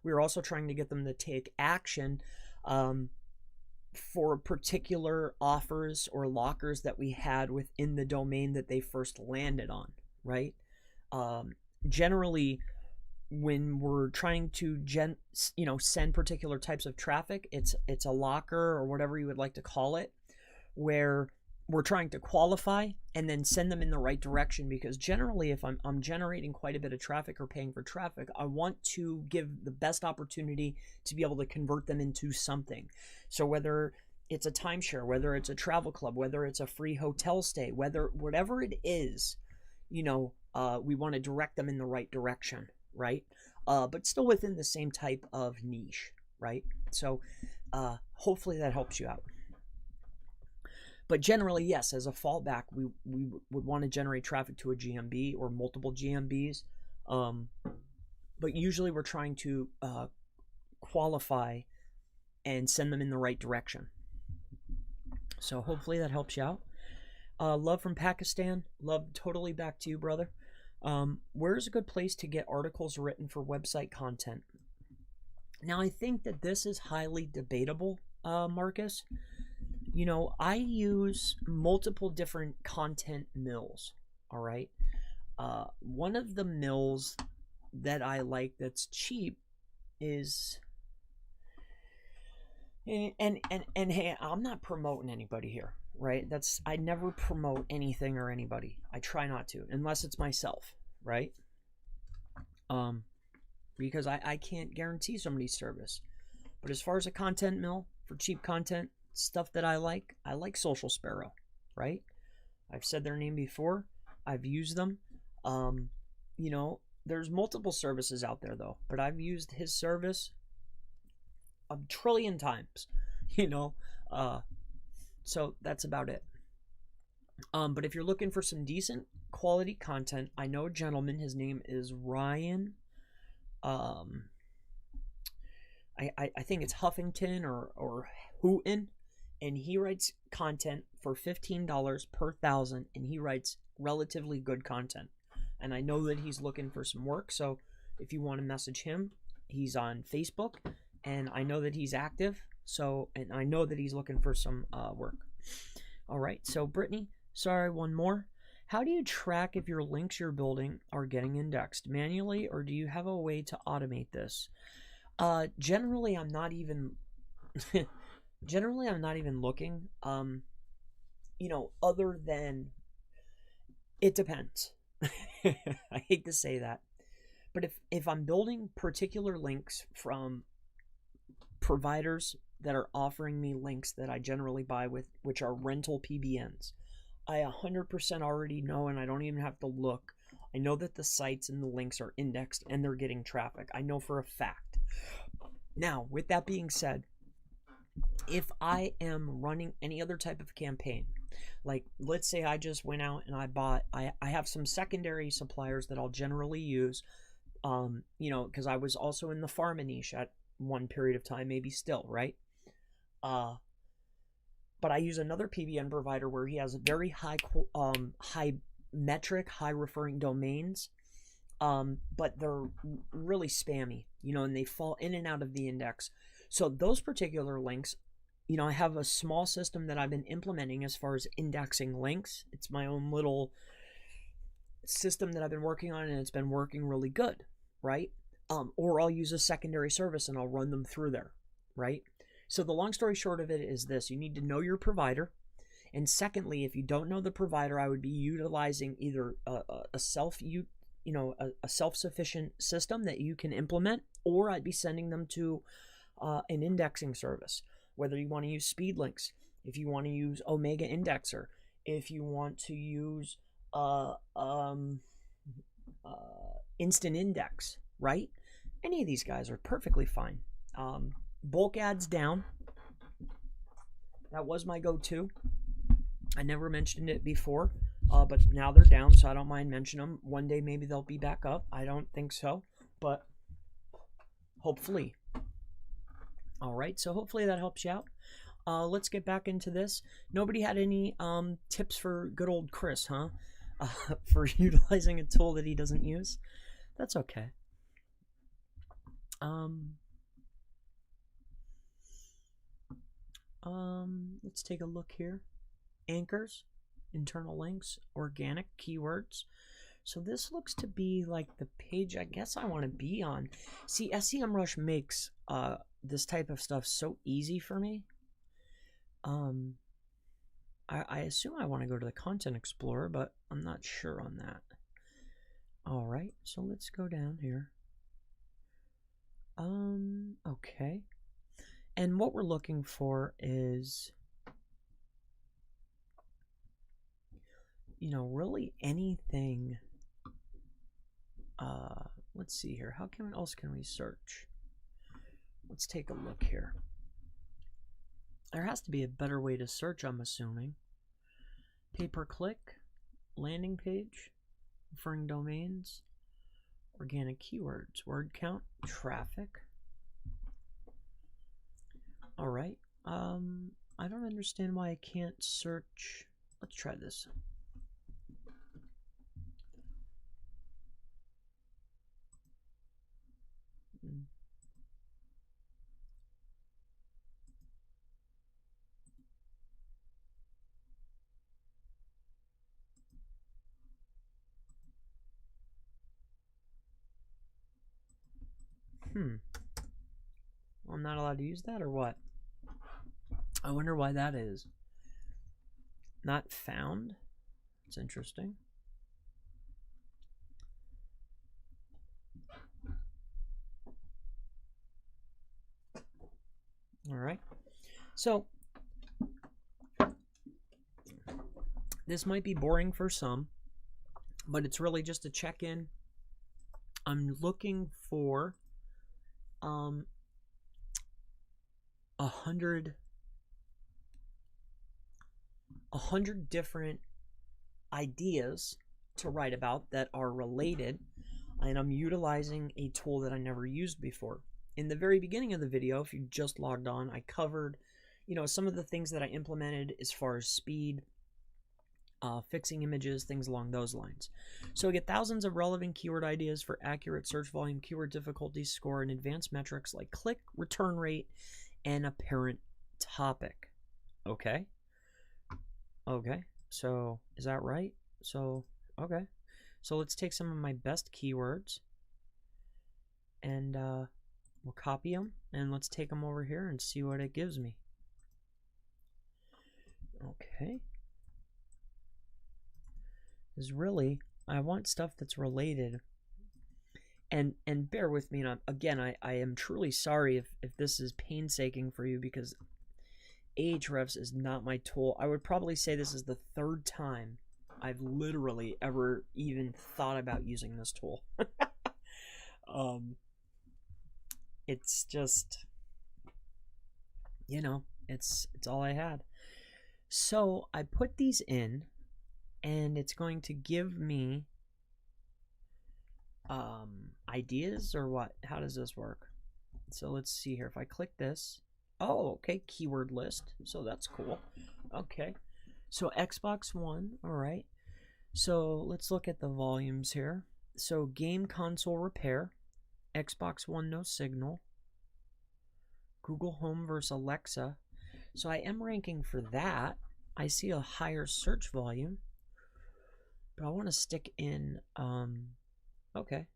We were also trying to get them to take action for particular offers or lockers that we had within the domain that they first landed on, right? Generally, when we're trying to send particular types of traffic, it's a locker or whatever you would like to call it, where we're trying to qualify and then send them in the right direction, because generally if I'm generating quite a bit of traffic or paying for traffic, I want to give the best opportunity to be able to convert them into something. So whether it's a timeshare, whether it's a travel club, whether it's a free hotel stay, whatever it is, you know, we want to direct them in the right direction, right? But still within the same type of niche, right? So hopefully that helps you out. But generally, yes, as a fallback, we would want to generate traffic to a GMB or multiple GMBs. But usually we're trying to qualify and send them in the right direction. So hopefully that helps you out. Love from Pakistan. Love totally back to you, brother. Where's a good place to get articles written for website content? Now, I think that this is highly debatable, Marcus. You know, I use multiple different content mills, all right? One of the mills that I like that's cheap is... And hey, I'm not promoting anybody here, right? I never promote anything or anybody. I try not to, unless it's myself, right? Because I can't guarantee somebody's service. But as far as a content mill for cheap content, stuff that I like Social Sparrow, right? I've said their name before. I've used them. You know, there's multiple services out there though, but I've used his service a trillion times, you know. So that's about it. But if you're looking for some decent quality content, I know a gentleman, his name is Ryan. I think it's Huffington or Hooten, and he writes content for $15 per 1,000, and he writes relatively good content. And I know that he's looking for some work, so if you want to message him, he's on Facebook, and I know that he's active, and I know that he's looking for some work. All right, so Brittany, sorry, one more. How do you track if your links you're building are getting indexed manually, or do you have a way to automate this? Generally, I'm not even looking, you know, other than it depends. I hate to say that, but if I'm building particular links from providers that are offering me links that I generally buy with, which are rental PBNs, I 100% already know, and I don't even have to look I know that the sites and the links are indexed and they're getting traffic. I know for a fact. Now, with that being said, if I am running any other type of campaign, like let's say I just went out and I have some secondary suppliers that I'll generally use, because I was also in the pharma niche at one period of time, maybe still, right? But I use another PBN provider where he has very high metric, high referring domains, but they're really spammy, and they fall in and out of the index. So those particular links, I have a small system that I've been implementing as far as indexing links. It's my own little system that I've been working on, and it's been working really good, right? Or I'll use a secondary service and I'll run them through there, right? So the long story short of it is this: you need to know your provider. And secondly, if you don't know the provider, I would be utilizing either a self-sufficient system that you can implement, or I'd be sending them to an indexing service. Whether you want to use Speedlinks, if you want to use Omega Indexer, if you want to use Instant Index, right? Any of these guys are perfectly fine. Bulk ads down. That was my go-to. I never mentioned it before, but now they're down, so I don't mind mentioning them. One day maybe they'll be back up. I don't think so, but hopefully. All right, so hopefully that helps you out. Let's get back into this. Nobody had any tips for good old Chris, huh? For utilizing a tool that he doesn't use? That's okay. Let's take a look here. Anchors, internal links, organic keywords. So this looks to be like the page I guess I want to be on. See, SEMrush makes this type of stuff so easy for me. I assume I want to go to the Content Explorer, but I'm not sure on that. All right, so let's go down here. Okay. And what we're looking for is, really anything. Let's see here. How else can we search? Let's take a look here. There has to be a better way to search, I'm assuming. Pay-per-click, landing page, referring domains, organic keywords, word count, traffic. All right. I don't understand why I can't search. Let's try this. I'm not allowed to use that, or what? I wonder why that is. Not found? It's interesting. All right. So this might be boring for some, but it's really just a check-in. I'm looking for 100 different ideas to write about that are related, and I'm utilizing a tool that I never used before. In the very beginning of the video, if you just logged on, I covered some of the things that I implemented as far as speed, fixing images, things along those lines. So we get thousands of relevant keyword ideas for accurate search volume, keyword difficulty score, and advanced metrics like click, return rate, and apparent topic. Okay. So is that right? So let's take some of my best keywords and we'll copy them, and let's take them over here and see what it gives me. Okay. Is really, I want stuff that's related. And bear with me, and again, I am truly sorry if this is painstaking for you, because Ahrefs is not my tool. I would probably say this is the third time I've literally ever even thought about using this tool. It's just, it's all I had. So I put these in, and it's going to give me ideas, or what? How does this work? So let's see here. If I click this, oh, okay, keyword list. So that's cool. Okay, so Xbox One. All right. So let's look at the volumes here. So game console repair, Xbox One no signal, Google Home versus Alexa. So I am ranking for that. I see a higher search volume, but I want to stick in, okay.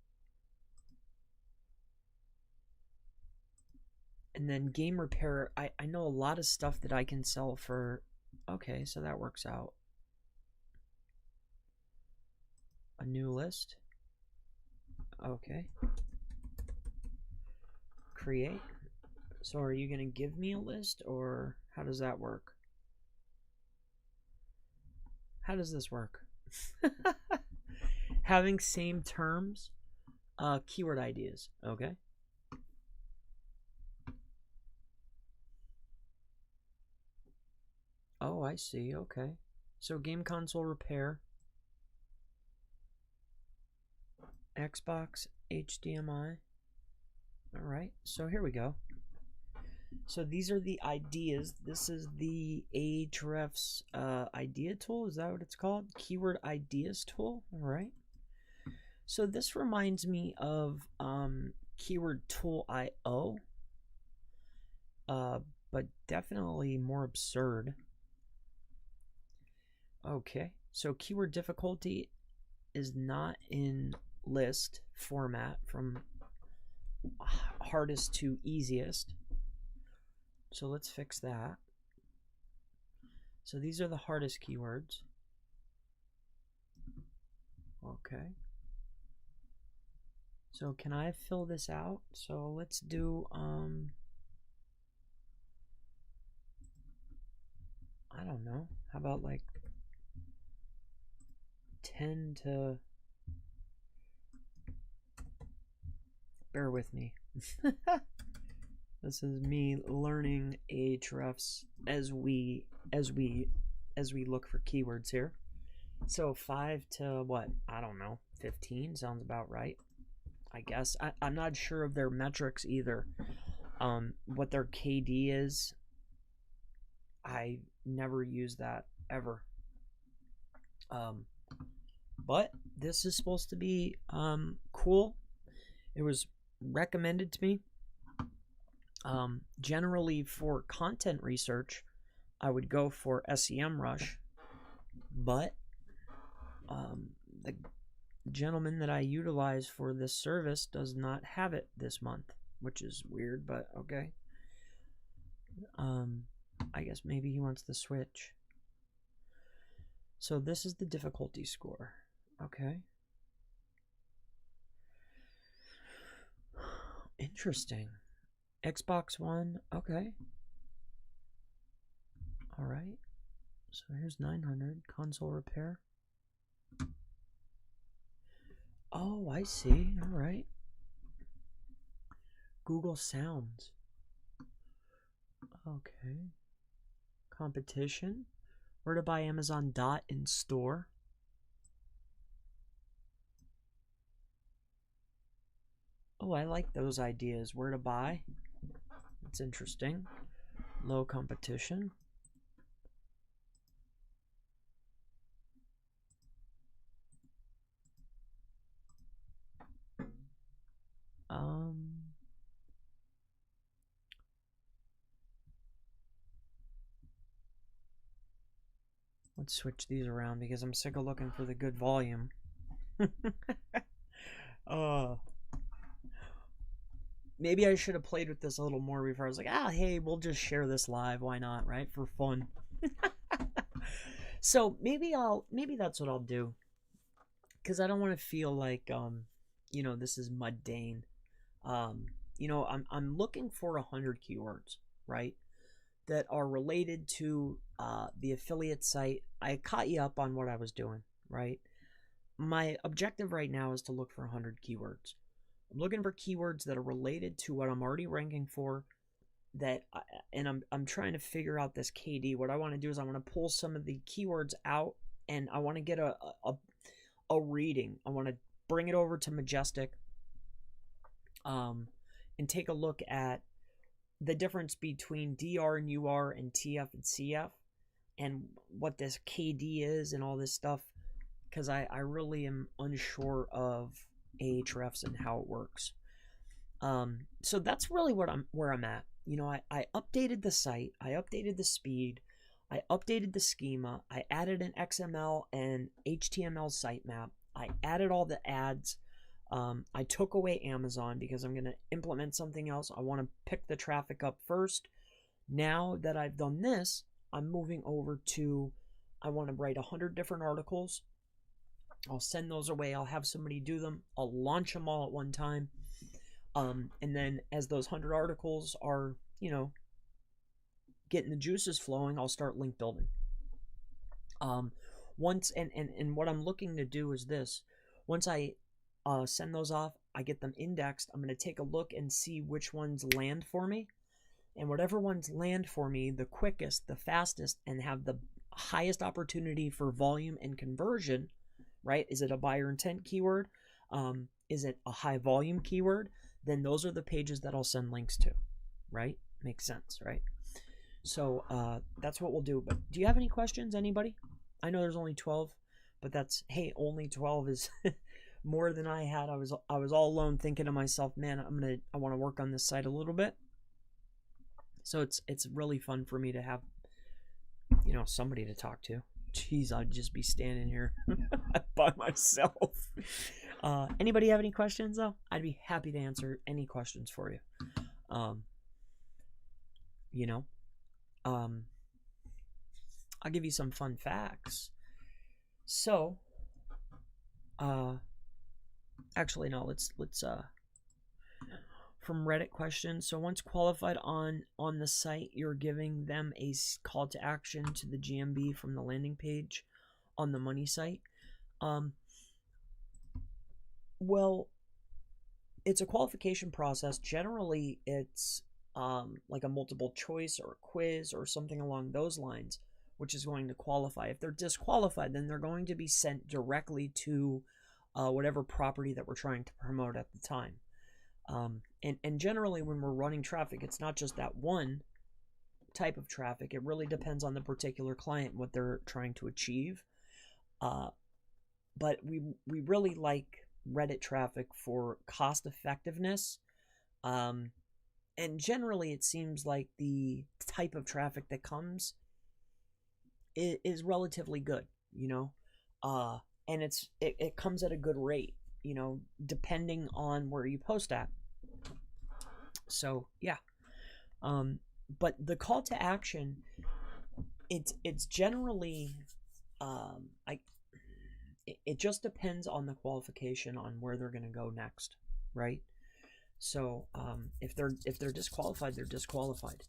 And then game repair, I know a lot of stuff that I can sell for, okay, so that works out. A new list. Okay. Create. So are you going to give me a list, or how does that work? How does this work? Having same terms, keyword ideas. Okay. Oh, I see. Okay. So game console repair, Xbox, HDMI. All right. So here we go. So these are the ideas. This is the Ahrefs idea tool. Is that what it's called? Keyword ideas tool. All right. So this reminds me of keyword tool IO, but definitely more absurd. Okay. So keyword difficulty is not in list format from hardest to easiest. So let's fix that. So these are the hardest keywords. Okay. So can I fill this out? So let's do, I don't know. How about like 10 to, bear with me. This is me learning Ahrefs as we look for keywords here. So 5 to what? I don't know. 15 sounds about right, I guess. I'm not sure of their metrics either. What their KD is. I never use that ever. But this is supposed to be cool. It was recommended to me. Generally for content research, I would go for SEMrush, but the gentleman that I utilize for this service does not have it this month, which is weird, but okay. I guess maybe he wants to switch. So this is the difficulty score. Okay. Interesting. Xbox One, okay. All right. So here's 900 console repair. Oh, I see. All right. Google Sounds. Okay. Competition. Where to buy Amazon Dot in store. Oh, I like those ideas. Where to buy. That's interesting. Low competition. Let's switch these around because I'm sick of looking for the good volume. Maybe I should have played with this a little more before. I was like, hey, we'll just share this live. Why not, right? For fun. So maybe that's what I'll do. Because I don't want to feel like, this is mundane. I'm looking for 100 keywords, right? That are related to the affiliate site. I caught you up on what I was doing, right? My objective right now is to look for 100 keywords. I'm looking for keywords that are related to what I'm already ranking for, and I'm trying to figure out this KD. What I want to do is I want to pull some of the keywords out, and I want to get a reading. I want to bring it over to Majestic, and take a look at the difference between DR and UR and TF and CF, and what this KD is and all this stuff, because I really am unsure of Ahrefs and how it works. So that's really where I'm at. You know, I updated the site, I updated the speed, I updated the schema, I added an XML and HTML sitemap, I added all the ads. I took away Amazon because I'm going to implement something else. I want to pick the traffic up first. Now that I've done this, I'm moving over to, I want to write 100 different articles. I'll send those away. I'll have somebody do them. I'll launch them all at one time. And then as those 100 articles are, you know, getting the juices flowing, I'll start link building. Once, and what I'm looking to do is this. Once I send those off, I get them indexed. I'm going to take a look and see which ones land for me. And whatever ones land for me the quickest, the fastest, and have the highest opportunity for volume and conversion, right? Is it a buyer intent keyword? Is it a high volume keyword? Then those are the pages that I'll send links to, right? Makes sense, right? So that's what we'll do. But do you have any questions, anybody? I know there's only 12, but that's, hey, only 12 is more than I had. I was all alone thinking to myself, man, I want to work on this site a little bit. So it's really fun for me to have, you know, somebody to talk to. Jeez, I'd just be standing here by myself. Anybody have any questions, though? I'd be happy to answer any questions for you. You know, I'll give you some fun facts. So, actually, no, let's from Reddit questions. So once qualified on the site, you're giving them a call to action to the GMB from the landing page on the money site. Well, it's a qualification process. Generally, it's like a multiple choice or a quiz or something along those lines, which is going to qualify. If they're disqualified, then they're going to be sent directly to whatever property that we're trying to promote at the time. And generally, when we're running traffic, it's not just that one type of traffic. It really depends on the particular client and what they're trying to achieve. But we really like Reddit traffic for cost effectiveness. And generally, it seems like the type of traffic that comes is relatively good, you know, and it comes at a good rate, you know, depending on where you post at. So yeah, but the call to action, it's generally, it just depends on the qualification on where they're going to go next, right? So if they're disqualified, they're disqualified.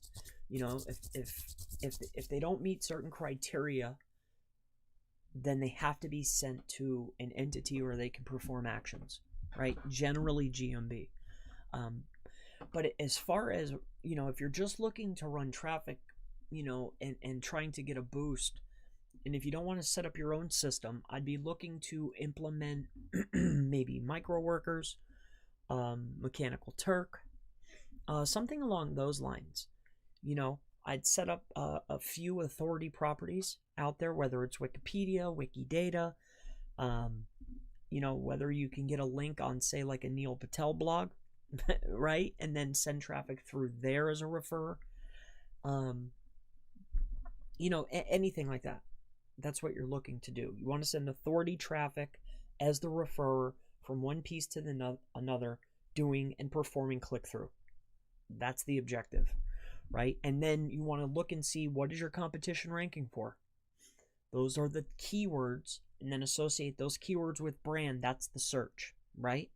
You know, if they don't meet certain criteria, then they have to be sent to an entity where they can perform actions, right? Generally GMB. But as far as, you know, if you're just looking to run traffic, you know, and trying to get a boost, and if you don't want to set up your own system, I'd be looking to implement maybe micro workers, Mechanical Turk, something along those lines. You know, I'd set up a few authority properties out there, whether it's Wikipedia, Wikidata, you know, whether you can get a link on, say, like a Neil Patel blog, right? And then send traffic through there as a referrer. You know, anything like that. That's what you're looking to do. You want to send authority traffic as the referrer from one piece to another, doing and performing click-through. That's the objective, right? And then you want to look and see, what is your competition ranking for? Those are the keywords, and then associate those keywords with brand. That's the search, right?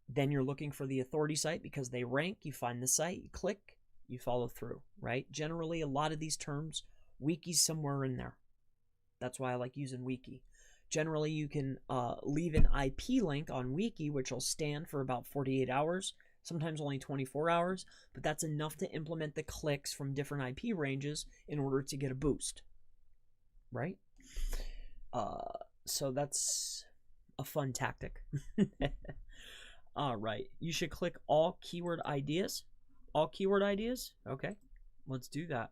Then you're looking for the authority site because they rank. You find the site, you click, you follow through, right? Generally, a lot of these terms, wiki's somewhere in there. That's why I like using wiki. Generally, you can leave an IP link on Wiki, which will stand for about 48 hours, sometimes only 24 hours, but that's enough to implement the clicks from different IP ranges in order to get a boost, right? So that's a fun tactic. All right, you should click all keyword ideas. All keyword ideas? Okay, let's do that.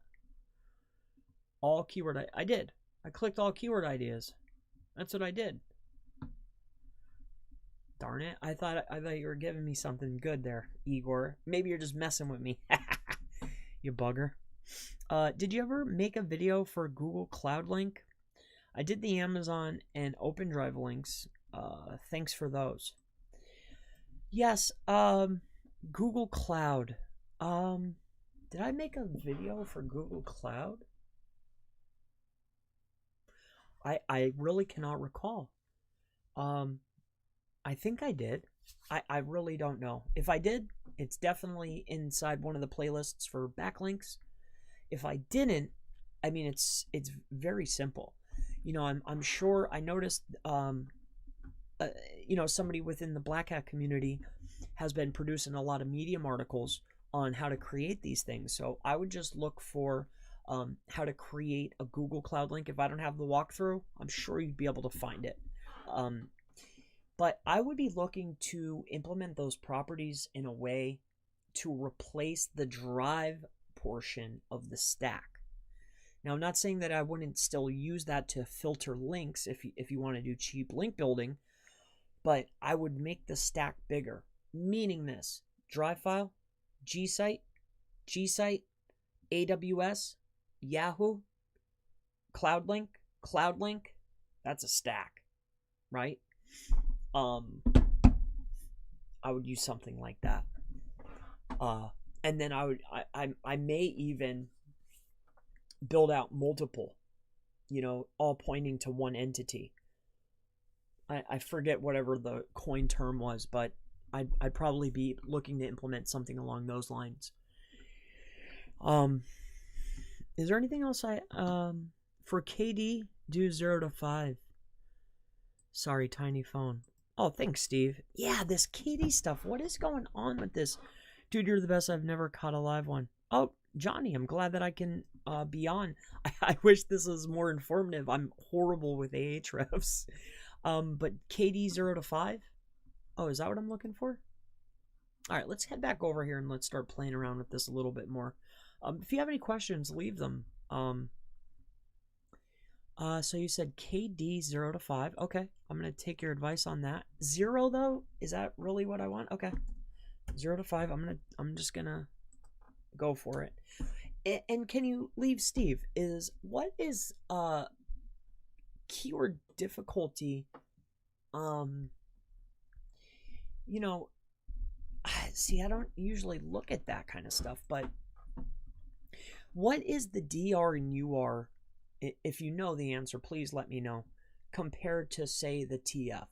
All keyword, I did. I clicked all keyword ideas. That's what I did. Darn it. I thought you were giving me something good there, Igor. Maybe you're just messing with me. You bugger. Did you ever make a video for Google Cloud Link? I did the Amazon and OpenDrive links. Thanks for those. Yes, Google Cloud. Did I make a video for Google Cloud? I really cannot recall. I think I did. I really don't know. If I did, it's definitely inside one of the playlists for backlinks. If I didn't, I mean, it's very simple. You know, I'm sure I noticed, you know, somebody within the Black Hat community has been producing a lot of Medium articles on how to create these things. So I would just look for how to create a Google Cloud link. If I don't have the walkthrough, I'm sure you'd be able to find it. But I would be looking to implement those properties in a way to replace the drive portion of the stack. Now, I'm not saying that I wouldn't still use that to filter links if you want to do cheap link building, but I would make the stack bigger. Meaning this: drive file, G-Site, AWS, Yahoo, CloudLink, that's a stack, right? I would use something like that. And then I may even build out multiple, you know, all pointing to one entity. I forget whatever the coin term was, but I'd probably be looking to implement something along those lines. Is there anything else for KD, do 0 to 5. Sorry, tiny phone. Oh, thanks, Steve. Yeah, this KD stuff. What is going on with this? Dude, you're the best. I've never caught a live one. Oh, Johnny, I'm glad that I can be on. I wish this was more informative. I'm horrible with Ahrefs. But KD 0 to 5? Oh, is that what I'm looking for? All right, let's head back over here and let's start playing around with this a little bit more. If you have any questions, leave them. So you said KD 0 to 5. Okay, I'm going to take your advice on that. 0, though? Is that really what I want? Okay. 0 to 5. I'm just going to go for it. And can you leave, Steve, what is keyword difficulty? You know, see, I don't usually look at that kind of stuff, but what is the DR and UR? If you know the answer, please let me know. Compared to, say, the TF,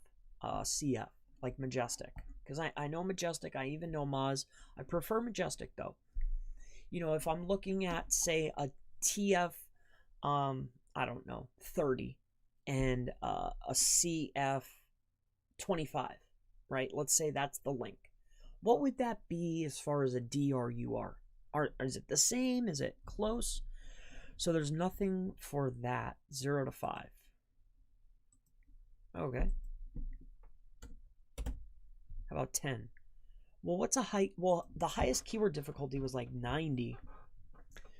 CF, like Majestic. Because I know Majestic, I even know Moz. I prefer Majestic, though. You know, if I'm looking at, say, a TF, I don't know, 30, and a CF 25, right? Let's say that's the link. What would that be as far as a DRUR? Is it the same? Is it close? So there's nothing for that. 0 to 5. Okay. How about 10? Well, what's a height? Well, the highest keyword difficulty was like 90.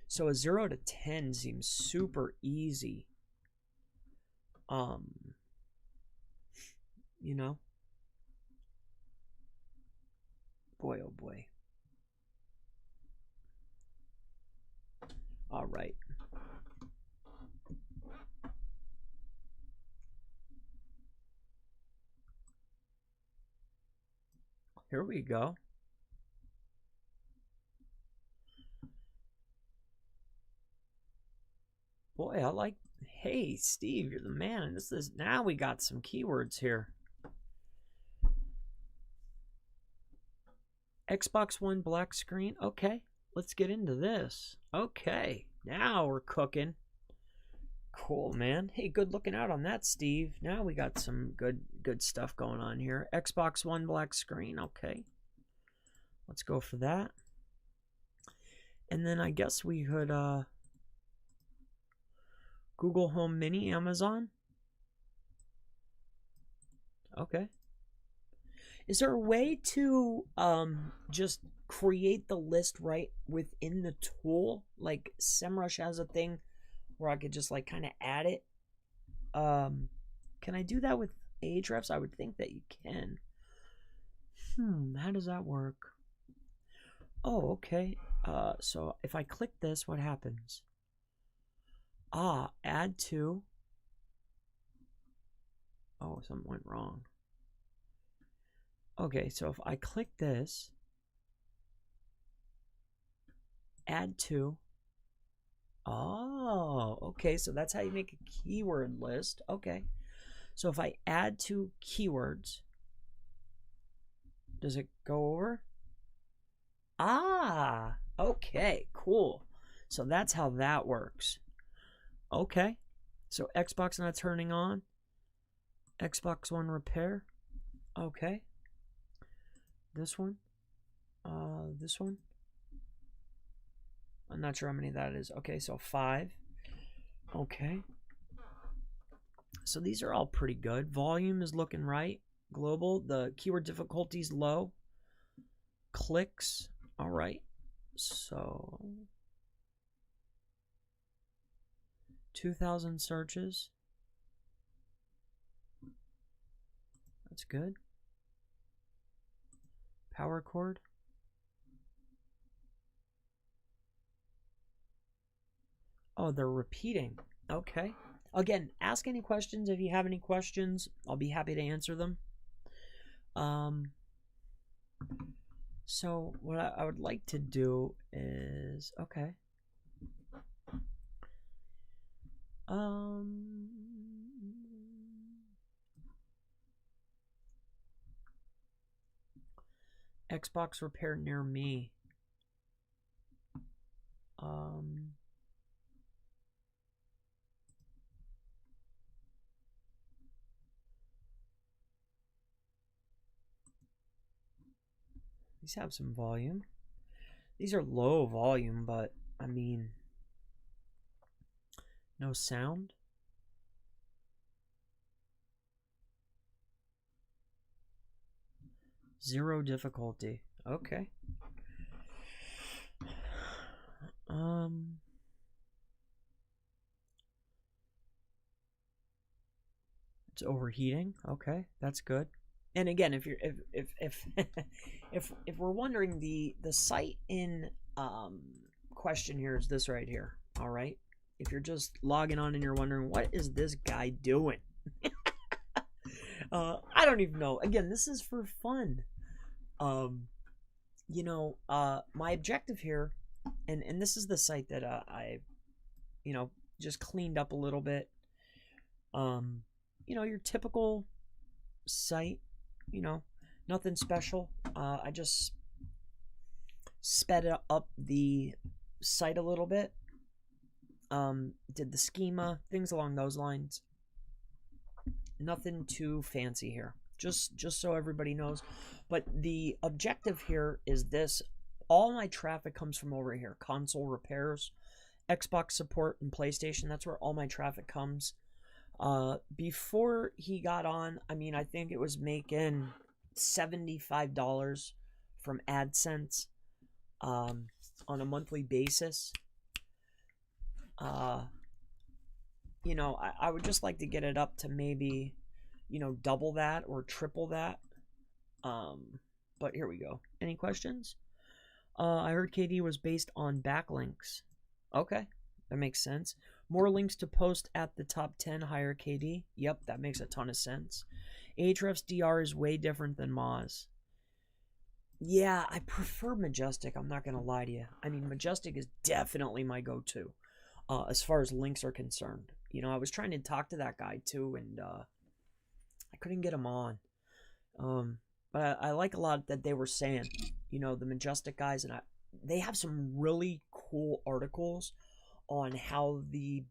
So a 0 to 10 seems super easy. You know? Boy, oh boy. All right. Here we go. Boy, I like... Hey, Steve, you're the man. Now we got some keywords here. Xbox One black screen. Okay, let's get into this. Okay, now we're cooking. Cool, man. Hey, good looking out on that, Steve. Now we got some good stuff going on here. Xbox One black screen. Okay. Let's go for that. And then I guess we could Google Home Mini, Amazon. Okay. Is there a way to just create the list right within the tool? Like SEMrush has a thing where I could just like kind of add it. Can I do that with Ahrefs? I would think that you can. How does that work? Oh, okay. So if I click this, what happens? Add to. Oh, something went wrong. Okay, so if I click this, add to. Oh, okay, so that's how you make a keyword list. Okay, so if I add to keywords, does it go over? Okay, cool. So that's how that works. Okay, so Xbox not turning on. Xbox One repair. Okay. This one. This one. I'm not sure how many that is. Okay, so 5. Okay. So these are all pretty good. Volume is looking right. Global. The keyword difficulty is low. Clicks. All right. So 2,000 searches. That's good. Power cord. Oh, they're repeating. Okay. Again, ask any questions if you have any questions. I'll be happy to answer them. So what I would like to do is, okay. Xbox repair near me. These have some volume. These are low volume, but I mean, no sound. Zero difficulty. Okay. It's overheating. Okay, that's good. And again, if you're if we're wondering, the site in question here is this right here. All right. If you're just logging on and you're wondering what is this guy doing, I don't even know. Again, this is for fun. You know, my objective here, and this is the site that I, you know, just cleaned up a little bit. You know, your typical site, you know, nothing special. I just sped up the site a little bit. Did the schema, things along those lines. Nothing too fancy here. Just so everybody knows. But the objective here is this. All my traffic comes from over here. Console repairs, Xbox support, and PlayStation. That's where all my traffic comes. Before he got on, I mean, I think it was making $75 from AdSense on a monthly basis. You know, I would just like to get it up to maybe, you know, double that or triple that. But here we go. Any questions? I heard KD was based on backlinks. Okay, that makes sense. More links to post at the top 10, higher KD. Yep, that makes a ton of sense. Ahrefs DR is way different than Moz. Yeah, I prefer Majestic. I'm not going to lie to you. I mean, Majestic is definitely my go-to as far as links are concerned. You know, I was trying to talk to that guy too, and I couldn't get him on. But I like a lot that they were saying. You know, the Majestic guys, and they have some really cool articles on how the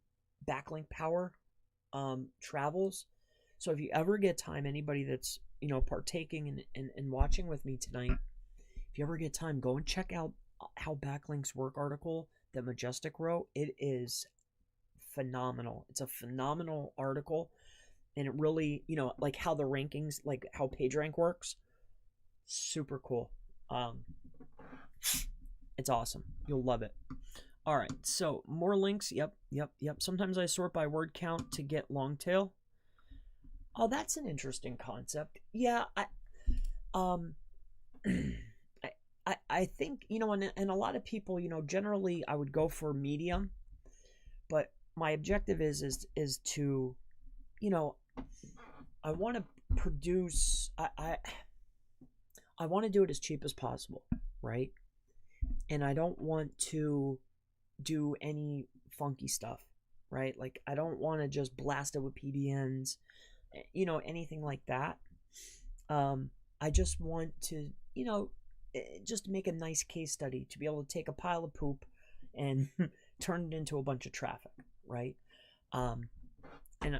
backlink power travels. So if you ever get time, anybody that's, you know, partaking and watching with me tonight, if you ever get time, go and check out How Backlinks Work article that Majestic wrote. It is phenomenal. It's a phenomenal article, and it really, you know, like how the rankings, like how PageRank works, super cool. It's awesome. You'll love it. All right, so more links. Yep. Sometimes I sort by word count to get long tail. Oh, that's an interesting concept. Yeah, I think, you know, and a lot of people, you know, generally I would go for medium, but my objective is to, you know, I want to produce, I want to do it as cheap as possible, right? And I don't want to do any funky stuff, right? Like, I don't want to just blast it with PBNs, you know, anything like that. I just want to, you know, just make a nice case study to be able to take a pile of poop and turn it into a bunch of traffic, right? And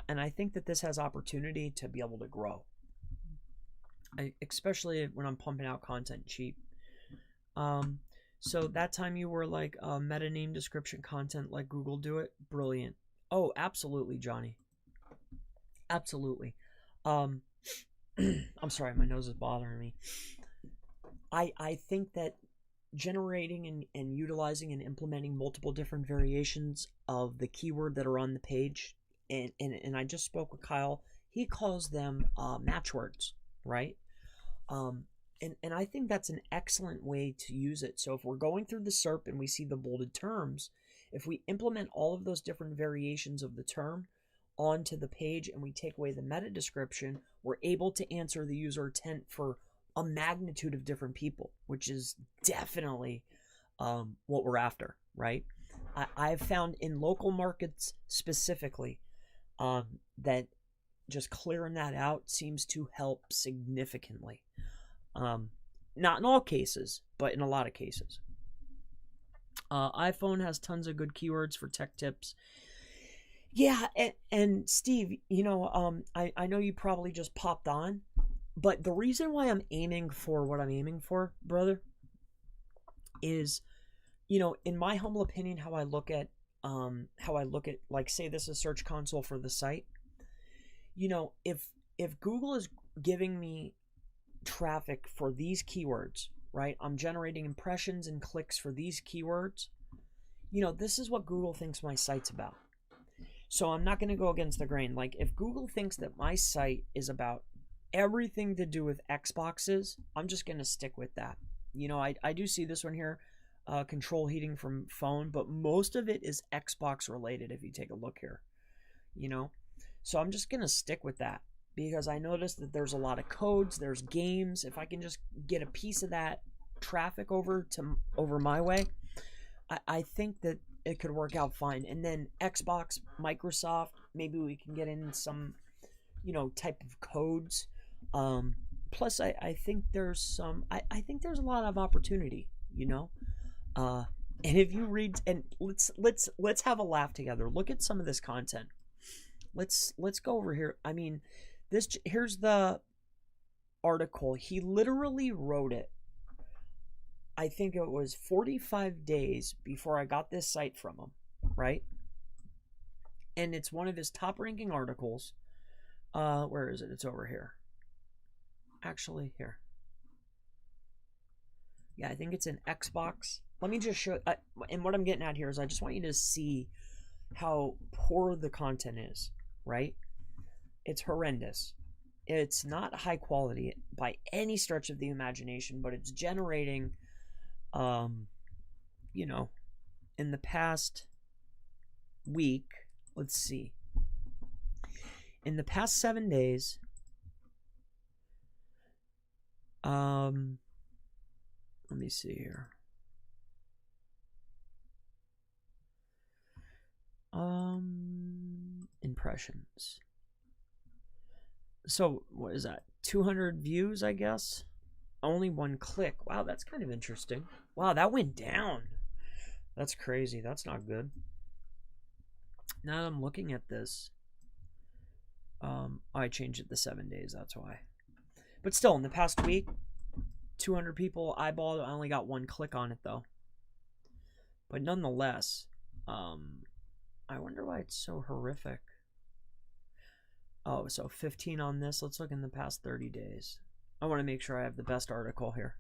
I think that this has opportunity to be able to grow, especially when I'm pumping out content cheap. So that time you were like, meta name description content, like Google do it. Brilliant. Oh, absolutely, Johnny. Absolutely. I'm sorry, my nose is bothering me. I think that generating and utilizing and implementing multiple different variations of the keyword that are on the page, and I just spoke with Kyle, he calls them matchwords, right? And I think that's an excellent way to use it. So if we're going through the SERP and we see the bolded terms, if we implement all of those different variations of the term onto the page and we take away the meta description, we're able to answer the user intent for a magnitude of different people, which is definitely what we're after, right? I've found in local markets specifically that just clearing that out seems to help significantly. Not in all cases, but in a lot of cases. iPhone has tons of good keywords for tech tips. Yeah, and Steve, you know, I know you probably just popped on, but the reason why I'm aiming for what I'm aiming for, brother, is, you know, in my humble opinion, how I look at, like, say this is Search Console for the site. You know, if Google is giving me traffic for these keywords, right? I'm generating impressions and clicks for these keywords. You know, this is what Google thinks my site's about. So I'm not going to go against the grain. Like, if Google thinks that my site is about everything to do with Xboxes, I'm just going to stick with that. You know, I do see this one here, control heating from phone, but most of it is Xbox related if you take a look here, you know? So I'm just going to stick with that because I noticed that there's a lot of codes, there's games. If I can just get a piece of that traffic over my way, I think that it could work out fine. And then Xbox, Microsoft, maybe we can get in some, you know, type of codes. Plus I think there's some, I think there's a lot of opportunity, you know. And if you read, and let's have a laugh together. Look at some of this content. Let's go over here. I mean, here's the article. He literally wrote it. I think it was 45 days before I got this site from him, right? And it's one of his top ranking articles. Where is it? It's over here. Actually, here. Yeah, I think it's an Xbox. Let me just show, and what I'm getting at here is I just want you to see how poor the content is, right? It's horrendous. It's not high quality by any stretch of the imagination, but it's generating, you know, in the past week, let's see. In the past 7 days, let me see here. Impressions. So what is that? 200 views, I guess. Only 1 click. Wow, that's kind of interesting. Wow, that went down. That's crazy. That's not good. Now I'm looking at this. I changed it to 7 days, that's why. But still, in the past week, 200 people eyeballed. I only got 1 click on it, though. But nonetheless, I wonder why it's so horrific. Oh, so 15 on this. Let's look in the past 30 days. I want to make sure I have the best article here.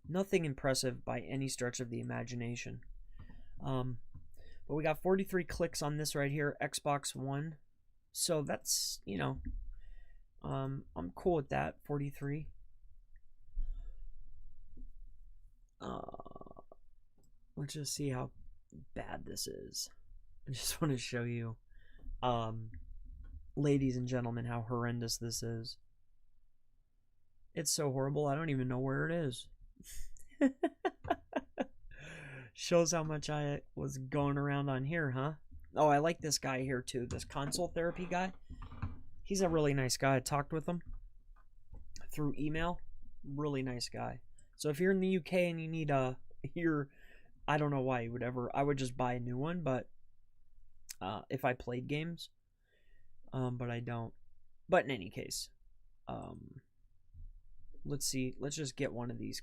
Nothing impressive by any stretch of the imagination. But we got 43 clicks on this right here, Xbox One. So that's, you know, I'm cool with that, 43. Let's just see how bad this is. I just want to show you, ladies and gentlemen, how horrendous this is. It's so horrible, I don't even know where it is. Shows how much I was going around on here, huh? Oh, I like this guy here too, this console therapy guy. He's a really nice guy. I talked with him through email. Really nice guy. So if you're in the UK and you need I don't know why you would ever, I would just buy a new one, but if I played games, but I don't. But in any case, let's see. Let's just get one of these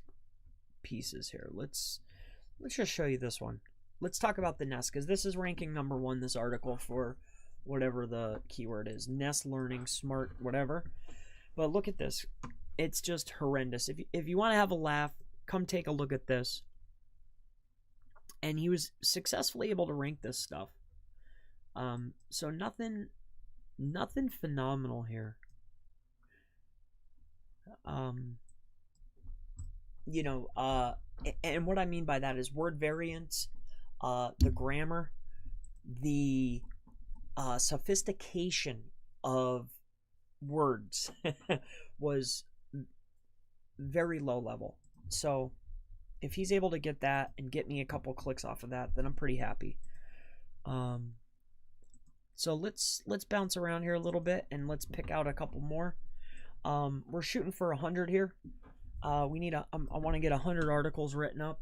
pieces here. Let's just show you this one. Let's talk about the Nest, because this is ranking #1, this article, for whatever the keyword is. Nest Learning, Smart, whatever. But look at this. It's just horrendous. If you want to have a laugh, come take a look at this. And he was successfully able to rank this stuff. So nothing phenomenal here. You know, and what I mean by that is word variants, the grammar, the sophistication of words was very low level. So if he's able to get that and get me a couple clicks off of that, then I'm pretty happy. So let's bounce around here a little bit and let's pick out a couple more. We're shooting for 100 here. We need I want to get 100 articles written up.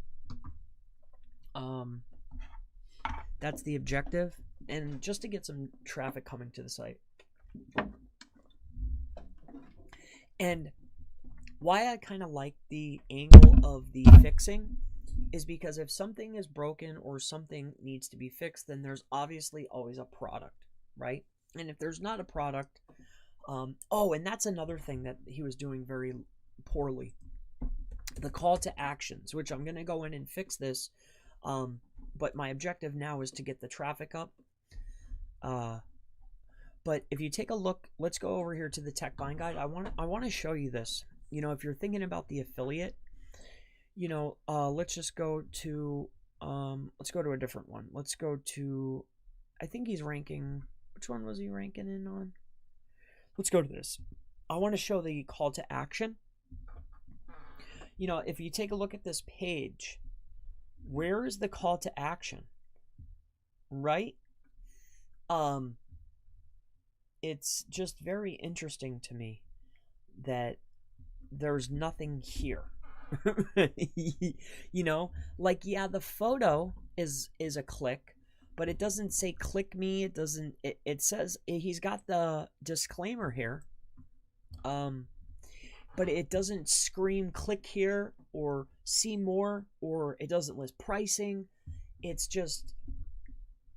That's the objective, and just to get some traffic coming to the site. And why I kind of like the angle of the fixing is because if something is broken or something needs to be fixed, then there's obviously always a product, right? And if there's not a product, and that's another thing that he was doing very poorly. The call to actions, which I'm going to go in and fix this, but my objective now is to get the traffic up. But if you take a look, let's go over here to the Tech Buying Guide. I want to show you this. You know, if you're thinking about the affiliate, you know, let's just go to a different one. Let's go to, I think he's ranking, which one was he ranking in on? Let's go to this. I want to show the call to action. You know, if you take a look at this page, where is the call to action? Right? It's just very interesting to me that there's nothing here. You know, like, yeah, the photo is a click, but it doesn't say click me. It doesn't, it says he's got the disclaimer here. But it doesn't scream click here or see more, or it doesn't list pricing. It's just,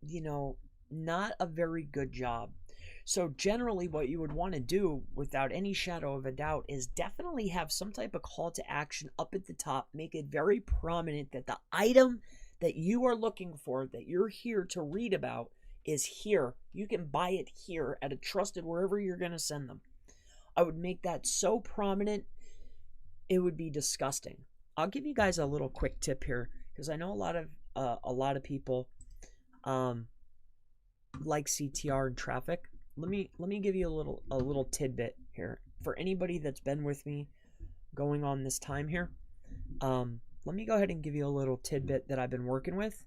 you know, not a very good job. So generally what you would want to do, without any shadow of a doubt, is definitely have some type of call to action up at the top. Make it very prominent that the item that you are looking for, that you're here to read about, is here. You can buy it here at a trusted wherever you're going to send them. I would make that so prominent, it would be disgusting. I'll give you guys a little quick tip here, because I know a lot of people like CTR and traffic. Let me give you a little tidbit here for anybody that's been with me going on this time here. Let me go ahead and give you a little tidbit that I've been working with,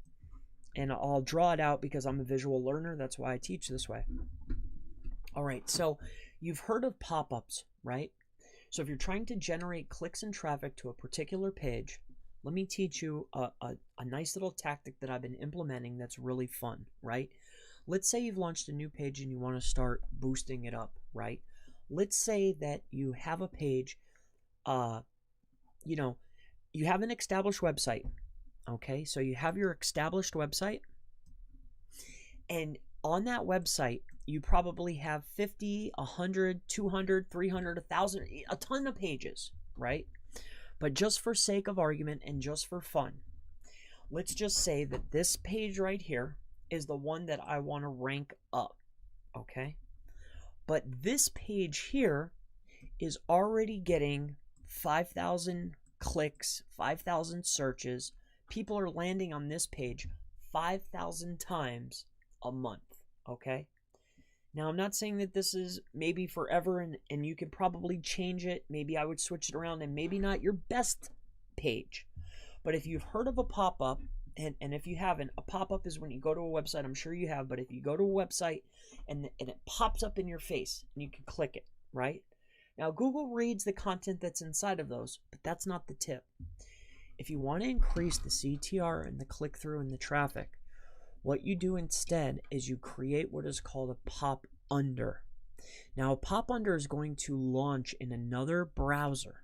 and I'll draw it out because I'm a visual learner. That's why I teach this way. All right, so you've heard of pop-ups, right? So if you're trying to generate clicks and traffic to a particular page, let me teach you a nice little tactic that I've been implementing that's really fun, right? Let's say you've launched a new page and you want to start boosting it up, right? Let's say that you have a page, you know, you have an established website, okay? So you have your established website, and on that website, you probably have 50, 100, 200, 300, 1,000, a ton of pages, right? But just for sake of argument and just for fun, let's just say that this page right here is the one that I want to rank up, okay? But this page here is already getting 5,000 clicks, 5,000 searches. People are landing on this page 5,000 times a month, okay? Now, I'm not saying that this is maybe forever and you could probably change it. Maybe I would switch it around and maybe not your best page. But if you've heard of a pop-up, and if you haven't, a pop-up is when you go to a website. I'm sure you have, but if you go to a website and it pops up in your face and you can click it, right? Now, Google reads the content that's inside of those, but that's not the tip. If you want to increase the CTR and the click-through and the traffic, what you do instead is you create what is called a pop-under. Now, a pop-under is going to launch in another browser,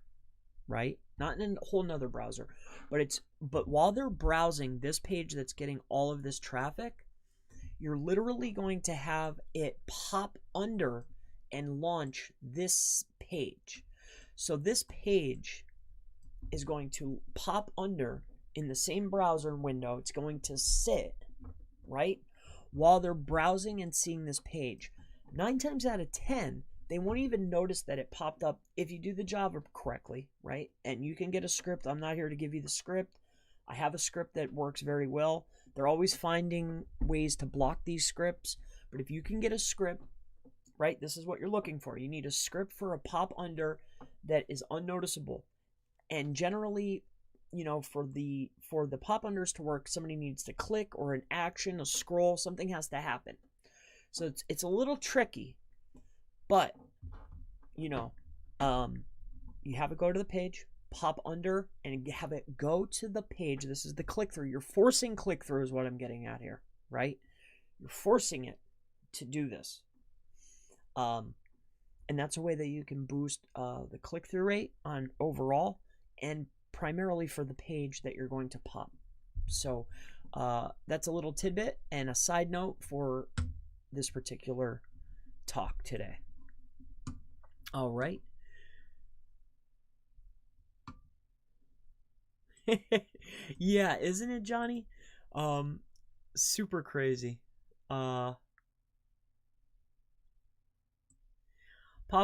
right? Not in a whole nother browser, but while they're browsing this page that's getting all of this traffic, you're literally going to have it pop under and launch this page. So this page is going to pop under in the same browser window. It's going to sit, right, while they're browsing and seeing this page. 9 times out of 10, they won't even notice that it popped up if you do the job correctly, right? And you can get a script. I'm not here to give you the script. I have a script that works very well. They're always finding ways to block these scripts. But if you can get a script, right, this is what you're looking for. You need a script for a pop under that is unnoticeable. And generally, you know, for the pop unders to work, somebody needs to click or an action, a scroll, something has to happen. So it's a little tricky, but you know, you have it go to the page, pop under, and have it go to the page. This is the click through. You're forcing click through is what I'm getting at here, right? You're forcing it to do this. And that's a way that you can boost the click through rate on overall and primarily for the page that you're going to pop. So that's a little tidbit and a side note for this particular talk today. All right. Yeah, isn't it, Johnny? Super crazy. Pop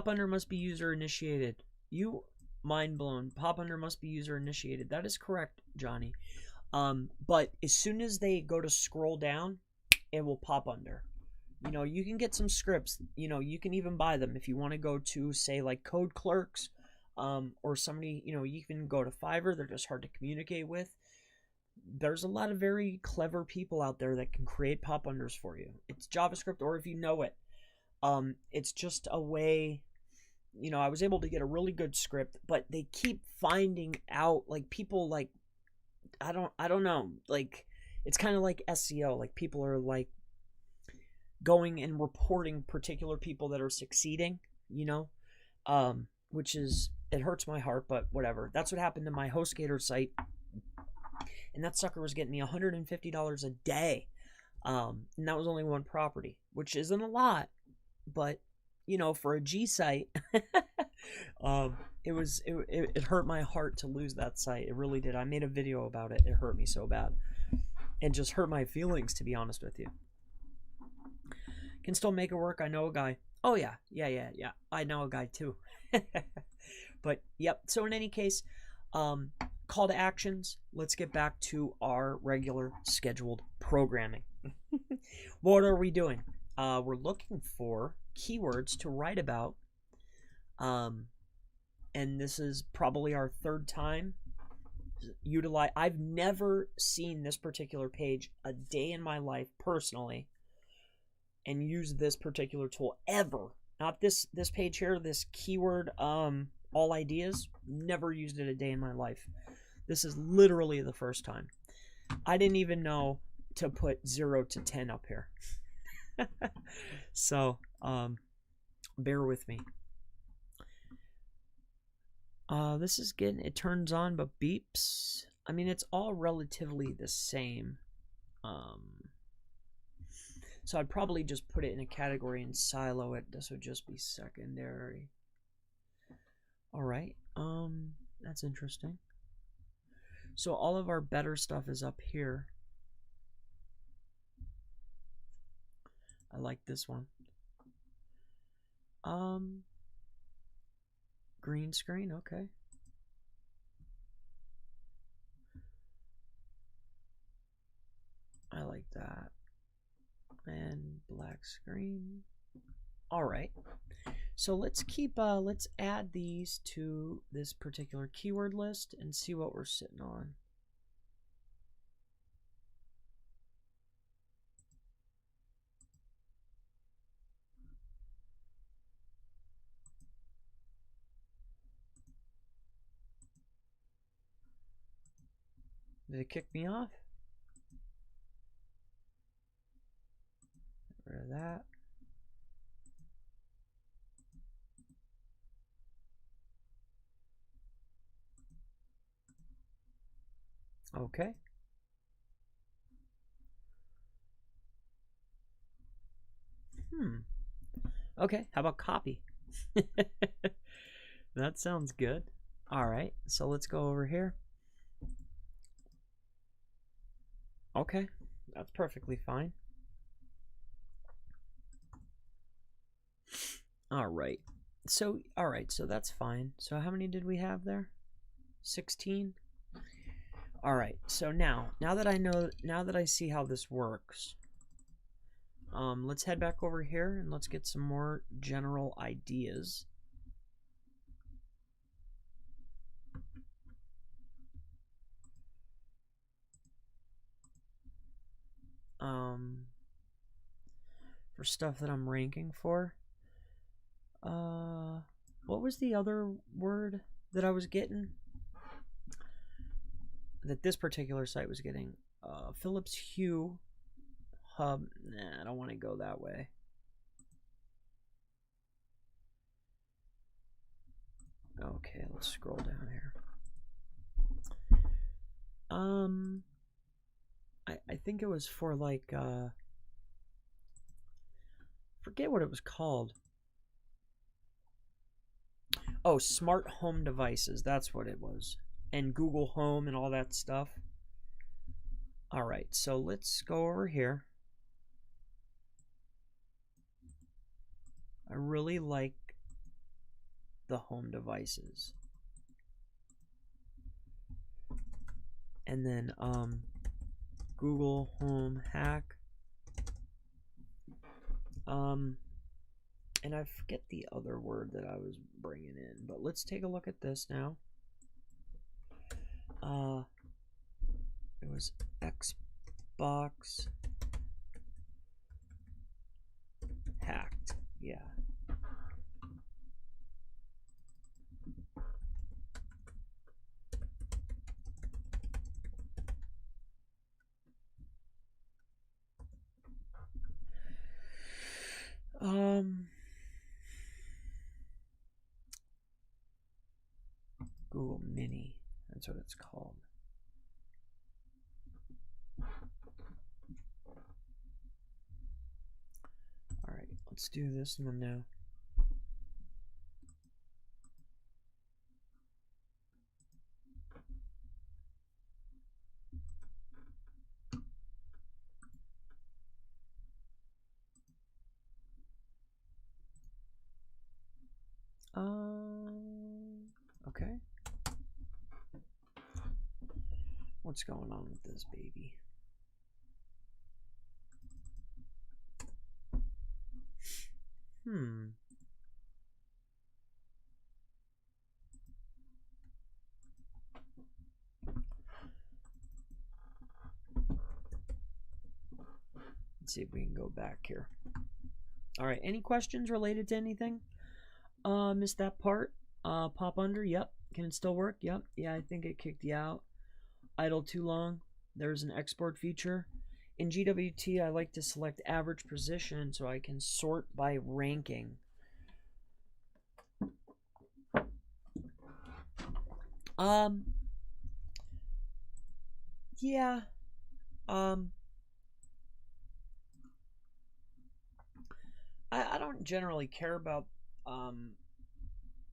under must be user initiated. You mind blown. Pop under must be user initiated. That is correct, Johnny. But as soon as they go to scroll down, it will pop under. You know, you can get some scripts. You know, you can even buy them if you want to go to, say, like Code Clerks, or somebody, you know, you can go to Fiverr. They're just hard to communicate with. There's a lot of very clever people out there that can create pop unders for you. It's JavaScript, or if you know it, it's just a way. You know, I was able to get a really good script, but they keep finding out, like, people, like, I don't know, like, it's kind of like SEO. Like, people are like going and reporting particular people that are succeeding, you know, which is, it hurts my heart, but whatever. That's what happened to my HostGator site, and that sucker was getting me $150 a day, and that was only one property, which isn't a lot, but you know, for a G site, it hurt my heart to lose that site. It really did. I made a video about it. It hurt me so bad, and just hurt my feelings, to be honest with you. Can still make it work. I know a guy. Oh yeah. I know a guy too. But yep. So in any case, call to actions. Let's get back to our regular scheduled programming. What are we doing? We're looking for keywords to write about. And this is probably our third time utilize. I've never seen this particular page a day in my life personally and use this particular tool ever. Not this page here, this keyword all ideas. Never used it a day in my life. This is literally the first time. I didn't even know to put 0 to 10 up here. So, bear with me. This is getting, it turns on but beeps. I mean, it's all relatively the same. So I'd probably just put it in a category and silo it. This would just be secondary. All right. That's interesting. So all of our better stuff is up here. I like this one. Green screen, okay. I like that. And black screen. All right. So let's add these to this particular keyword list and see what we're sitting on. Did it kick me off? Get rid of that. Okay. Okay, how about copy? That sounds good. All right, so let's go over here. Okay, that's perfectly fine. All right, so that's fine. So how many did we have there? 16. All right, so now that I see how this works, let's head back over here and let's get some more general ideas. For stuff that I'm ranking for. What was the other word that I was getting? That this particular site was getting? Philips Hue Hub. Nah, I don't want to go that way. Okay, let's scroll down here. I think it was for like forget what it was called. Oh, smart home devices. That's what it was. And Google Home and all that stuff. All right, so let's go over here. I really like the home devices. And then Google Home Hack. And I forget the other word that I was bringing in, but let's take a look at this now. It was Xbox hacked. Yeah. Google Mini. That's what it's called. All right, let's do this one now. Okay. What's going on with this baby? Let's see if we can go back here. All right, any questions related to anything? Missed that part. Pop under, yep. Can it still work? Yep. Yeah, I think it kicked you out. Idle too long. There's an export feature. In GWT, I like to select average position so I can sort by ranking. Yeah. I don't generally care about,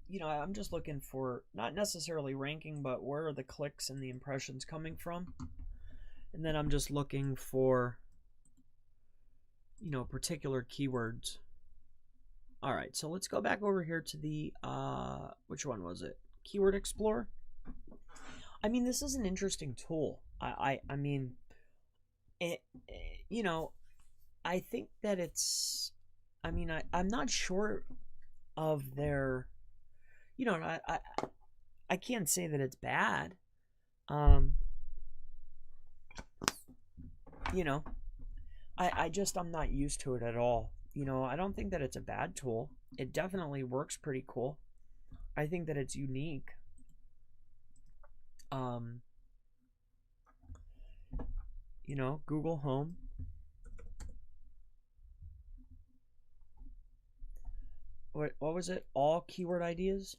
you know, I'm just looking for not necessarily ranking, but where are the clicks and the impressions coming from? And then I'm just looking for, you know, particular keywords. All right, so let's go back over here to the, which one was it? Keyword Explorer. I mean, this is an interesting tool. I mean, you know, I think that it's, I mean, I'm not sure of their, you know, I can't say that it's bad. You know, I'm not used to it at all. You know, I don't think that it's a bad tool. It definitely works pretty cool. I think that it's unique. You know, Google Home. What was it? All keyword ideas?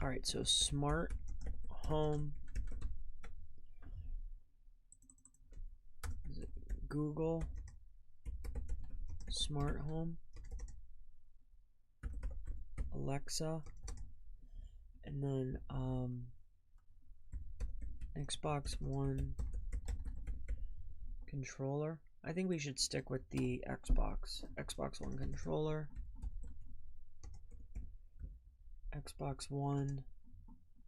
All right, so smart home. Is it Google smart home? Alexa, and then Xbox One controller. I think we should stick with the Xbox One controller. Xbox One.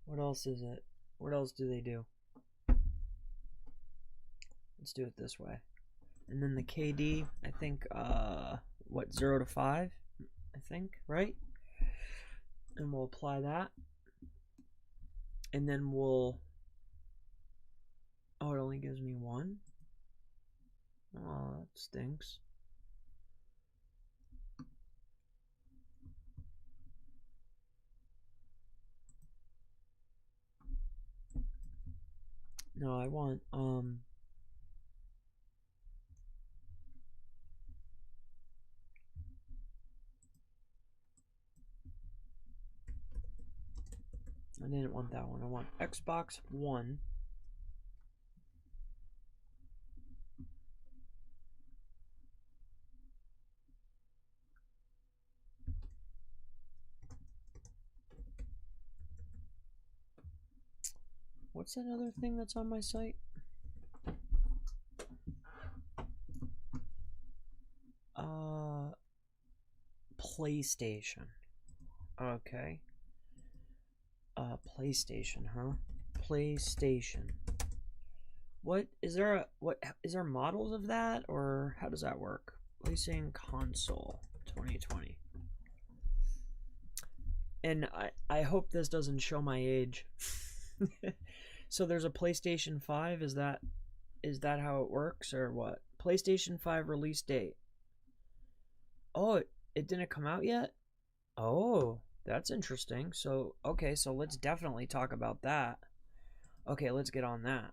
What else is it? What else do they do? Let's do it this way. And then the KD, I think, what, 0 to 5? I think, right? And we'll apply that. And then we'll, oh, it only gives me 1? Oh, that stinks. No, I want, I didn't want that one. I want Xbox One. What's that other thing that's on my site? PlayStation. Okay. PlayStation, huh? PlayStation. What is there models of that, or how does that work? PlayStation console 2020. And I hope this doesn't show my age. So there's a PlayStation 5, is that how it works or what? PlayStation 5 release date. Oh, it didn't come out yet? Oh, that's interesting. So, okay, so let's definitely talk about that. Okay, let's get on that.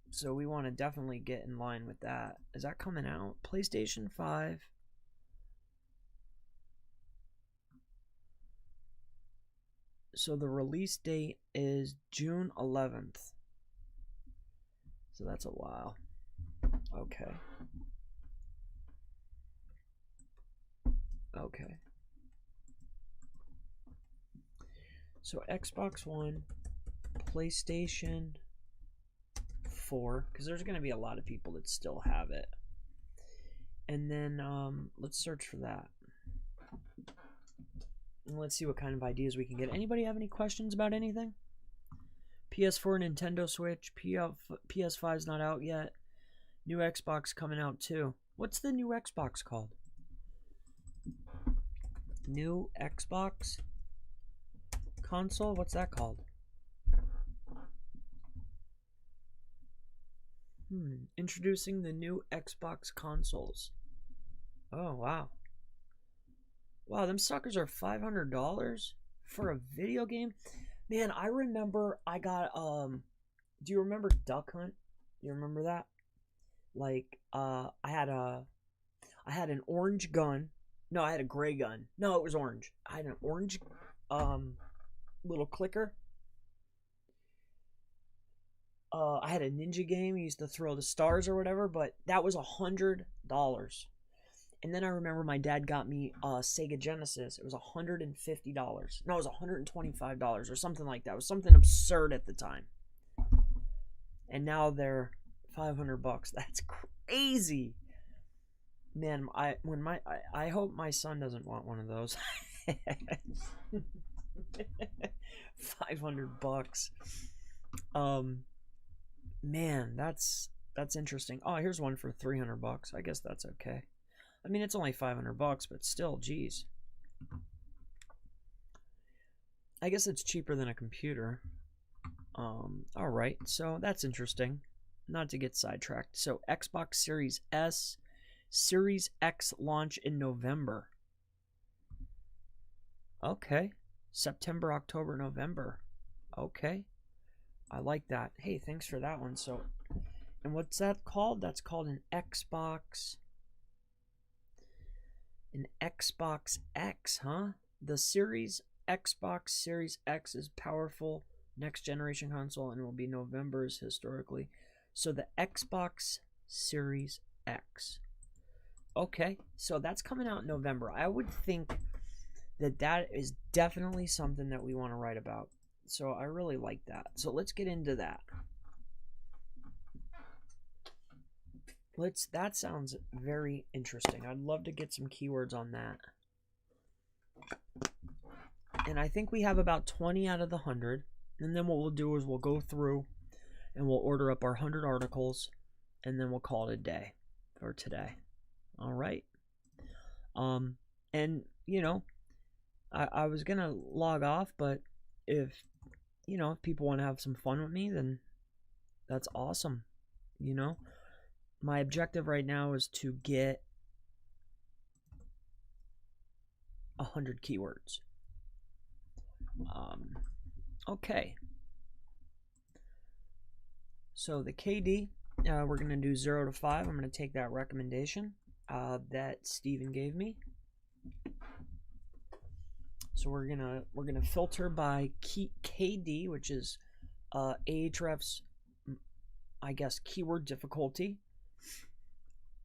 So we want to definitely get in line with that. Is that coming out? PlayStation 5. So the release date is June 11th. So that's a while. Okay. Okay. So Xbox One, PlayStation 4, because there's going to be a lot of people that still have it. And then let's search for that. And let's see what kind of ideas we can get. Anybody have any questions about anything? PS4, Nintendo Switch, PS5's not out yet. New Xbox coming out too. What's the new Xbox called? New Xbox console? What's that called? Introducing the new Xbox consoles. Oh, wow. Wow, them suckers are $500 for a video game? Man, I remember I got, do you remember Duck Hunt? You remember that? Like, I had an orange gun. No, I had a gray gun. No, it was orange. I had an orange, little clicker. I had a ninja game. I used to throw the stars or whatever, but that was $100. And then I remember my dad got me a Sega Genesis. It was $150. No, it was $125 or something like that. It was something absurd at the time. And now they're $500. That's crazy. Man, I hope my son doesn't want one of those. $500. Man, that's interesting. Oh, here's one for $300. I guess that's okay. I mean, it's only $500, but still, geez. I guess it's cheaper than a computer. All right, so that's interesting. Not to get sidetracked. So Xbox Series S, Series X launch in November. Okay, September, October, November. Okay, I like that. Hey, thanks for that one. So, and what's that called? That's called an Xbox X, huh? The Xbox Series X is powerful next generation console and will be November's historically. So the Xbox Series X. Okay, so that's coming out in November. I would think that is definitely something that we want to write about. So I really like that. So let's get into that. That sounds very interesting. I'd love to get some keywords on that. And I think we have about 20 out of the 100. And then what we'll do is we'll go through and we'll order up our 100 articles, and then we'll call it a day for today. All right. And you know, I was gonna log off, but if people want to have some fun with me, then that's awesome. My objective right now is to get 100 keywords. Okay. So the KD, we're going to do 0 to 5. I'm going to take that recommendation that Steven gave me. So we're gonna filter by KD, which is Ahrefs, I guess, keyword difficulty.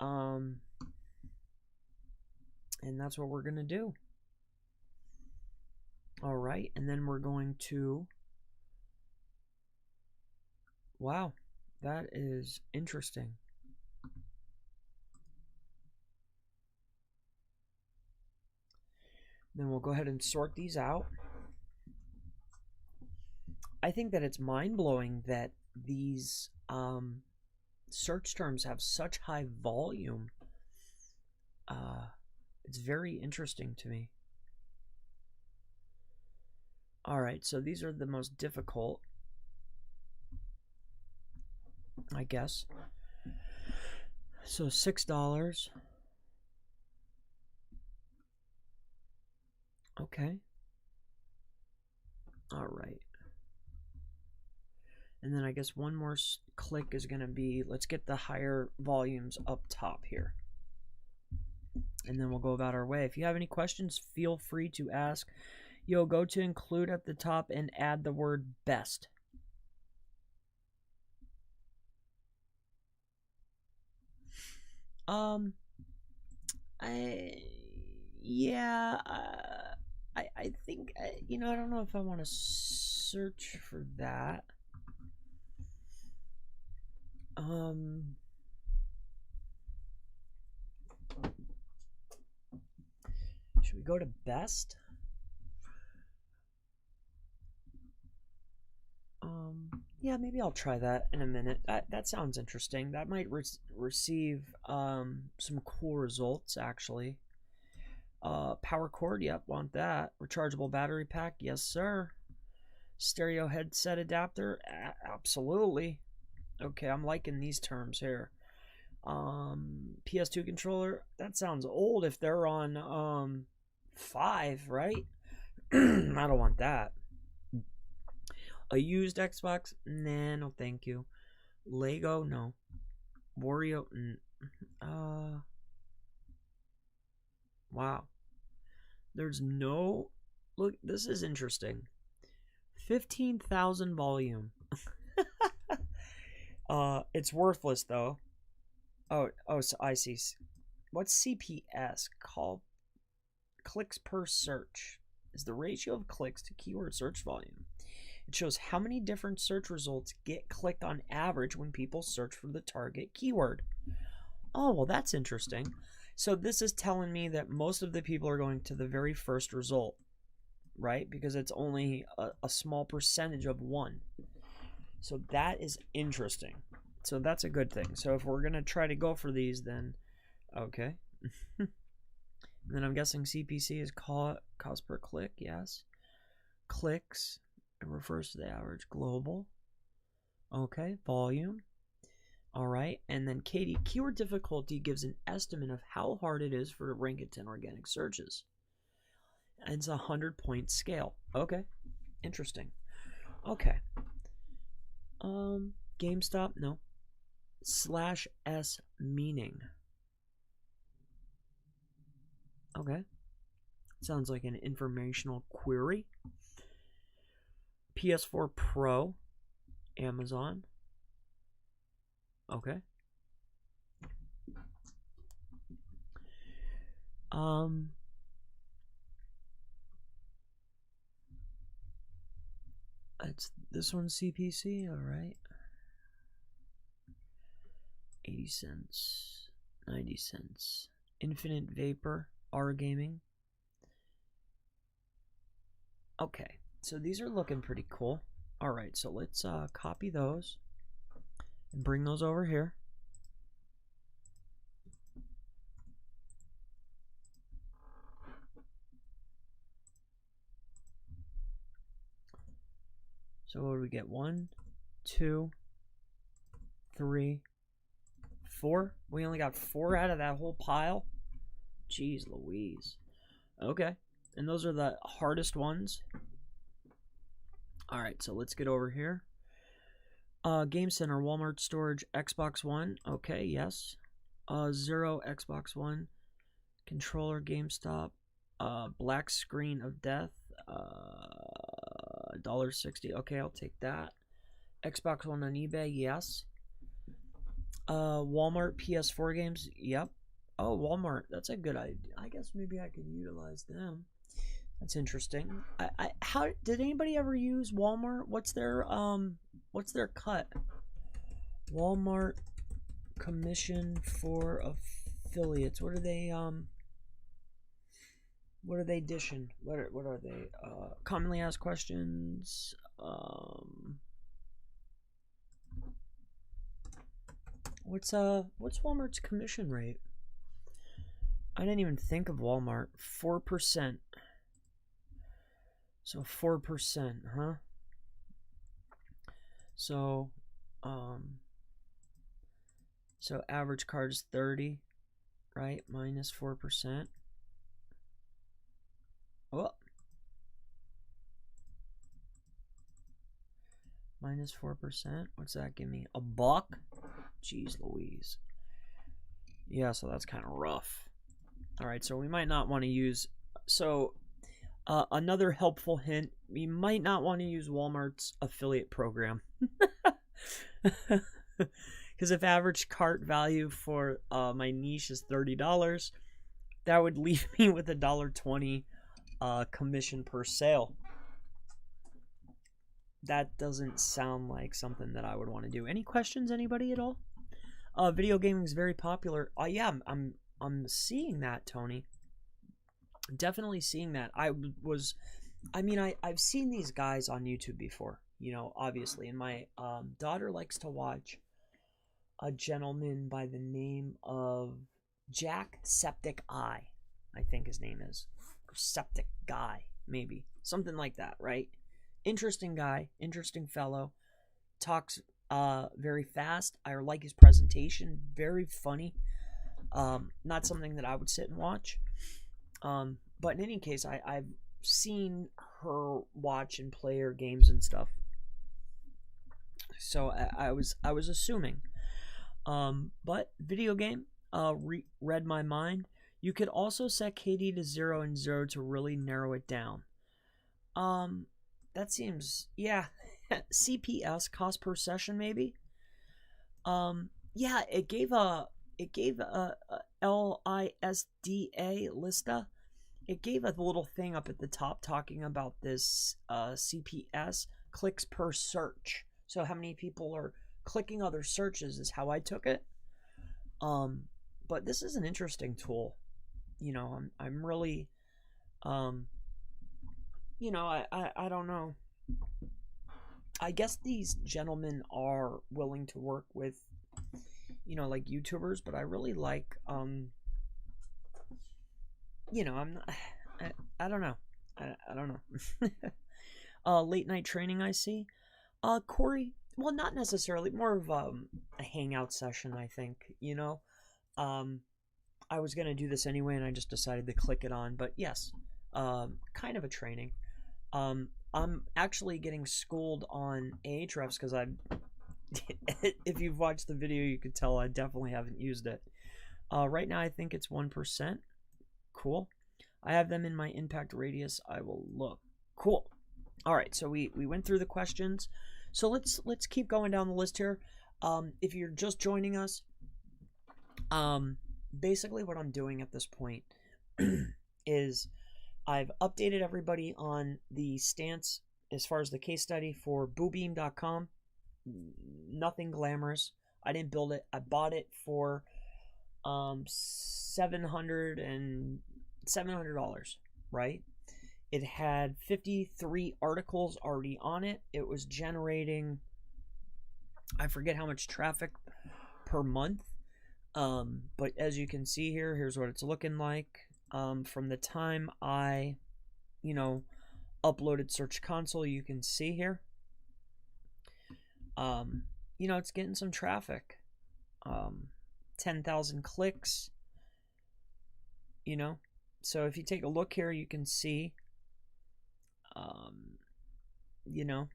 And that's what we're gonna do. All right, and then we're going to. Wow, that is interesting. Then we'll go ahead and sort these out. I think that it's mind-blowing that these search terms have such high volume. It's very interesting to me. All right, so these are the most difficult, I guess. So $6. Okay. All right. And then I guess one more click is going to be, let's get the higher volumes up top here. And then we'll go about our way. If you have any questions, feel free to ask. Yo, go to include at the top and add the word best. I think, I don't know if I want to search for that. Should we go to best? Yeah, maybe I'll try that in a minute. That sounds interesting. That might receive some cool results, actually. Power cord, yep, want that. Rechargeable battery pack, yes sir. Stereo headset adapter, absolutely. Okay, I'm liking these terms here. PS2 controller, that sounds old if they're on 5, right? I don't want that. A used Xbox? Nah, no thank you. Lego? No. Wario? Wow. There's no... Look, this is interesting. 15,000 volume. It's worthless, though. Oh, so I see. What's CPS? Clicks per search. Is the ratio of clicks to keyword search volume. It shows how many different search results get clicked on average when people search for the target keyword. Oh, well, that's interesting. So this is telling me that most of the people are going to the very first result, right? Because it's only a small percentage of one. So that is interesting. So that's a good thing. So if we're going to try to go for these, then okay. Then I'm guessing CPC is cost per click, yes. Clicks, it refers to the average global. Okay, volume. All right, and then Katie, keyword difficulty gives an estimate of how hard it is for to rank it in organic searches. And it's a 100-point scale. Okay, interesting. Okay. GameStop, no. /S meaning. Okay. Sounds like an informational query. PS4 Pro, Amazon. Okay. It's this one's CPC, all right. 80 cents, 90 cents. Infinite Vapor, R Gaming. Okay, so these are looking pretty cool. All right, so let's copy those and bring those over here. So what do we get? 1, 2, 3, 4. We only got 4 out of that whole pile. Jeez Louise. Okay, and those are the hardest ones. All right, so let's get over here. Game Center, Walmart Storage, Xbox One. Okay, yes. 0, Xbox One. Controller, GameStop. Black Screen of Death. $1.60. Okay, I'll take that. Xbox One on eBay, yes. Walmart PS4 games, yep. Oh, Walmart, that's a good idea. I guess maybe I could utilize them. That's interesting. How did anybody ever use Walmart? What's their cut? Walmart commission for affiliates. What are they dishing? What are they? Commonly asked questions. What's Walmart's commission rate? I didn't even think of Walmart. 4%. So 4%, huh? So so average card is 30, right? Minus 4%. Oh. Minus 4%. What's that give me? $1? Jeez Louise. Yeah, so that's kind of rough. All right, so we might not want to use... So, another helpful hint, we might not want to use Walmart's affiliate program. Because if average cart value for my niche is $30, that would leave me with $1.20 commission per sale. That doesn't sound like something that I would want to do. Any questions, anybody at all? Video gaming is very popular. Yeah, I'm seeing that, Tony. Definitely seeing that. I've seen these guys on YouTube before, you know, obviously. And my daughter likes to watch a gentleman by the name of Jacksepticeye, I think his name is. Or Septic Guy, maybe. Something like that, right? Interesting guy, interesting fellow. Talks very fast. I like his presentation, very funny. Not something that I would sit and watch. But in any case, I've seen her watch and play her games and stuff. So I was assuming. But video game read my mind. You could also set KD to 0 and 0 to really narrow it down. That seems, yeah. CPS, cost per session, maybe. Yeah, it gave a Lista. It gave a little thing up at the top talking about this CPS, clicks per search. So how many people are clicking other searches is how I took it. But this is an interesting tool. You know, I'm really, you know, I don't know. I guess these gentlemen are willing to work with, you know, like YouTubers, but I really like, you know, I'm not, I don't know. I don't know. Late night training, I see. Corey, well, not necessarily, more of a hangout session, I think, you know. I was going to do this anyway, and I just decided to click it on, but yes, kind of a training. I'm actually getting schooled on Ahrefs because if you've watched the video, you could tell I definitely haven't used it. Right now, I think it's 1%. Cool. I have them in my impact radius. I will look. Cool. All right, so we went through the questions. So let's keep going down the list here. If you're just joining us, basically what I'm doing at this point is I've updated everybody on the stance as far as the case study for boobeam.com. Nothing glamorous. I didn't build it. I bought it for $700, right? It had 53 articles already on it. It was generating, I forget how much traffic per month. But as you can see here, here's what it's looking like. From the time I, you know, uploaded Search Console, you can see here. You know, it's getting some traffic. 10,000 clicks. You know, so if you take a look here, you can see, you know,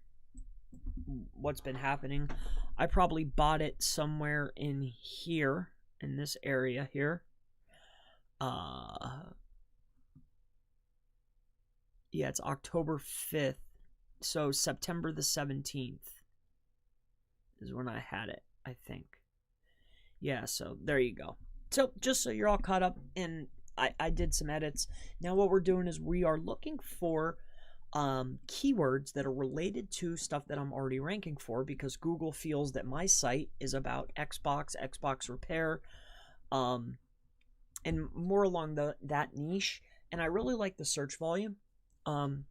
what's been happening. I probably bought it somewhere in here, in this area here. Yeah, it's October 5th. So September the 17th is when I had it, I think. Yeah, so there you go. So just so you're all caught up, and I did some edits. Now what we're doing is we are looking for keywords that are related to stuff that I'm already ranking for, because Google feels that my site is about Xbox repair, and more along that niche. And I really like the search volume, and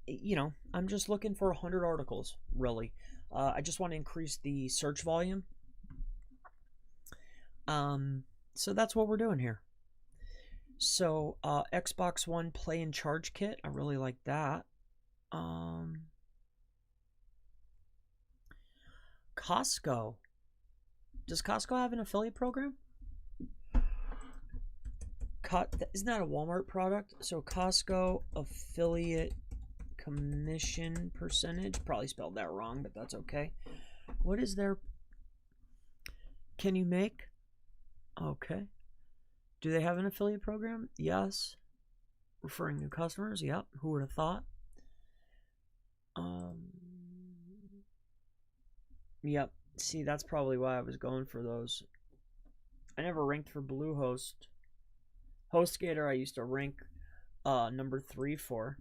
you know, I'm just looking for 100 articles, really. I just want to increase the search volume. So that's what we're doing here. So Xbox One Play and Charge Kit, I really like that. Costco. Does Costco have an affiliate program? Isn't that a Walmart product? So Costco affiliate commission percentage. Probably spelled that wrong, but that's okay. What is their... Can you make... Okay. Do they have an affiliate program? Yes. Referring new customers? Yep. Who would have thought? Yep. See, that's probably why I was going for those. I never ranked for Bluehost. HostGator I used to rank number 3 for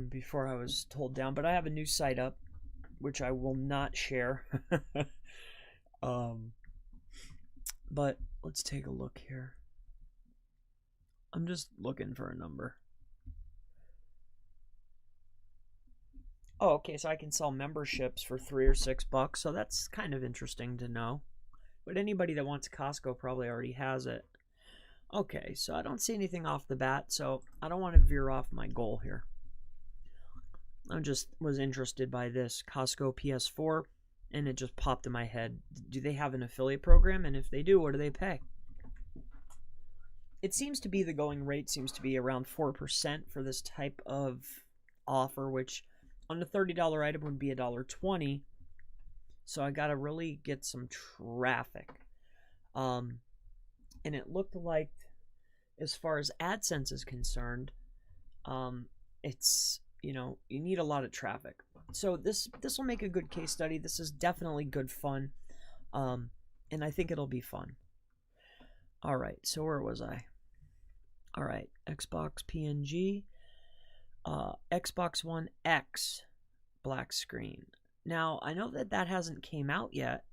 before I was told down. But I have a new site up, which I will not share. But let's take a look here. I'm just looking for a number. Oh, okay, so I can sell memberships for $3 or $6, so that's kind of interesting to know. But anybody that wants Costco probably already has it. Okay, so I don't see anything off the bat, so I don't want to veer off my goal here. I just was interested by this Costco PS4, and it just popped in my head. Do they have an affiliate program? And if they do, what do they pay? It seems to be the going rate seems to be around 4% for this type of offer, which on a $30 item would be $1.20. So I got to really get some traffic. And it looked like, as far as AdSense is concerned, it's, you need a lot of traffic. So this will make a good case study. This is definitely good fun. And I think it'll be fun. All right, so where was I? All right, Xbox PNG, Xbox One X, black screen. Now, I know that hasn't came out yet.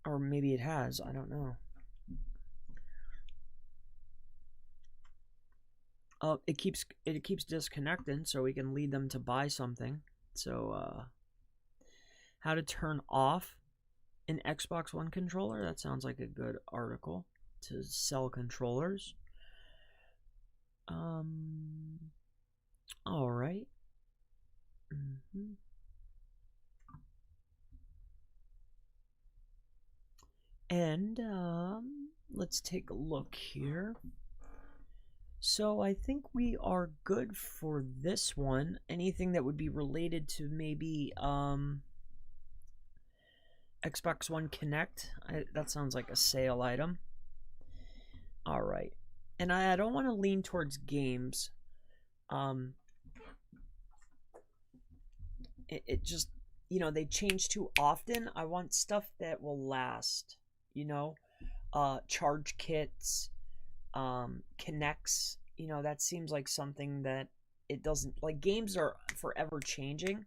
Or maybe it has, I don't know. It keeps disconnecting, so we can lead them to buy something. So, how to turn off an Xbox One controller. That sounds like a good article to sell controllers. All right. And let's take a look here. So I think we are good for this one. Anything that would be related to maybe Xbox One Connect. That sounds like a sale item. All right. And I don't want to lean towards games. It just, they change too often. I want stuff that will last, charge kits, connects, that seems like something that it doesn't, like, games are forever changing.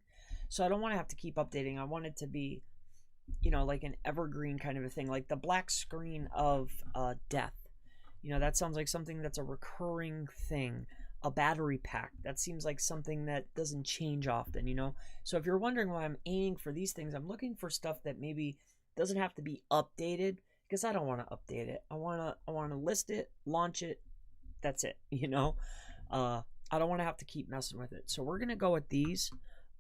So I don't want to have to keep updating. I want it to be, like an evergreen kind of a thing, like the black screen of death. That sounds like something that's a recurring thing. A battery pack, that seems like something that doesn't change often, So if you're wondering why I'm aiming for these things, I'm looking for stuff that maybe doesn't have to be updated, because I don't want to update it. I want to list it, launch it. That's it, I don't want to have to keep messing with it. So we're going to go with these.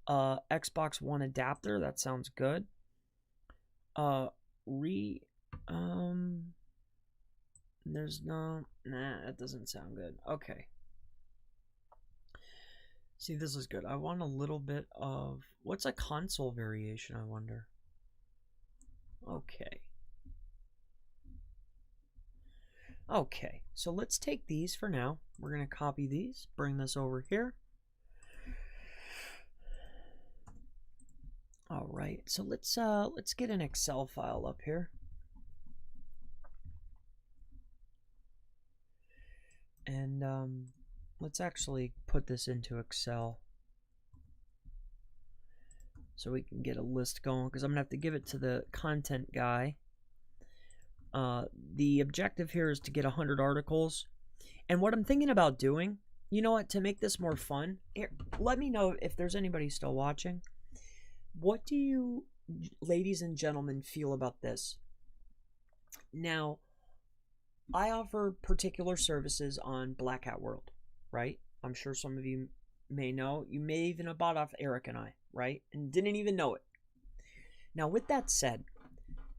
Xbox One adapter, that sounds good. There's that doesn't sound good. Okay. See, this is good. I want a little bit of, what's a console variation, I wonder? Okay. Okay, so let's take these for now. We're going to copy these, bring this over here. All right, so let's get an Excel file up here. And let's actually put this into Excel so we can get a list going, because I'm going to have to give it to the content guy. The objective here is to get 100 articles. And what I'm thinking about doing, to make this more fun, here, let me know if there's anybody still watching. What do you, ladies and gentlemen, feel about this? Now, I offer particular services on Black Hat World, right? I'm sure some of you may know. You may even have bought off Eric and I, right? And didn't even know it. Now, with that said,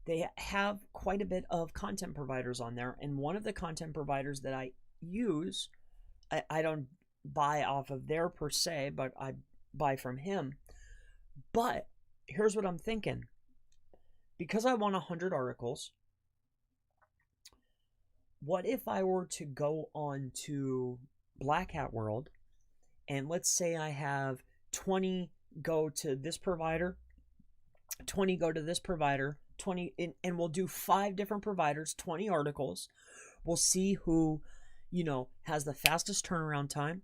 they have quite a bit of content providers on there. And one of the content providers that I use, I don't buy off of there per se, but I buy from him. But here's what I'm thinking. Because I want 100 articles, what if I were to go on to Black Hat World, and let's say I have 20 go to this provider, 20 go to this provider, 20, and we'll do 5 different providers, 20 articles. We'll see who, has the fastest turnaround time.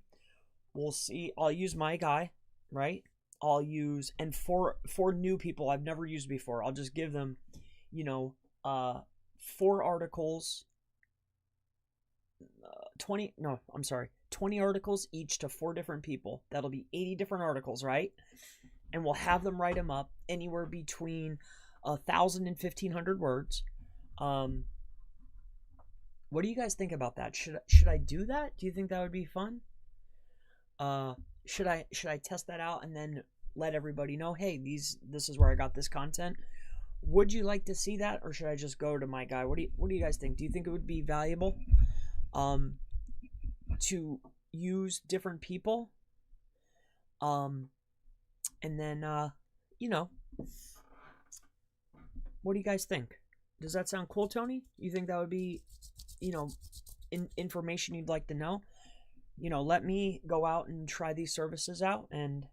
We'll see. I'll use my guy, right? I'll use, and for new people I've never used before, I'll just give them, 4 articles, 20 articles each to 4 different people. That'll be 80 different articles, right? And we'll have them write them up anywhere between 1,000 and 1,500 words. What do you guys think about that? Should I do that? Do you think that would be fun? Should I test that out and then let everybody know, hey, this is where I got this content? Would you like to see that, or should I just go to my guy? What do you guys think? Do you think it would be valuable to use different people? And then you know, what do you guys think? Does that sound cool, Tony? You think that would be, information you'd like to know? Let me go out and try these services out and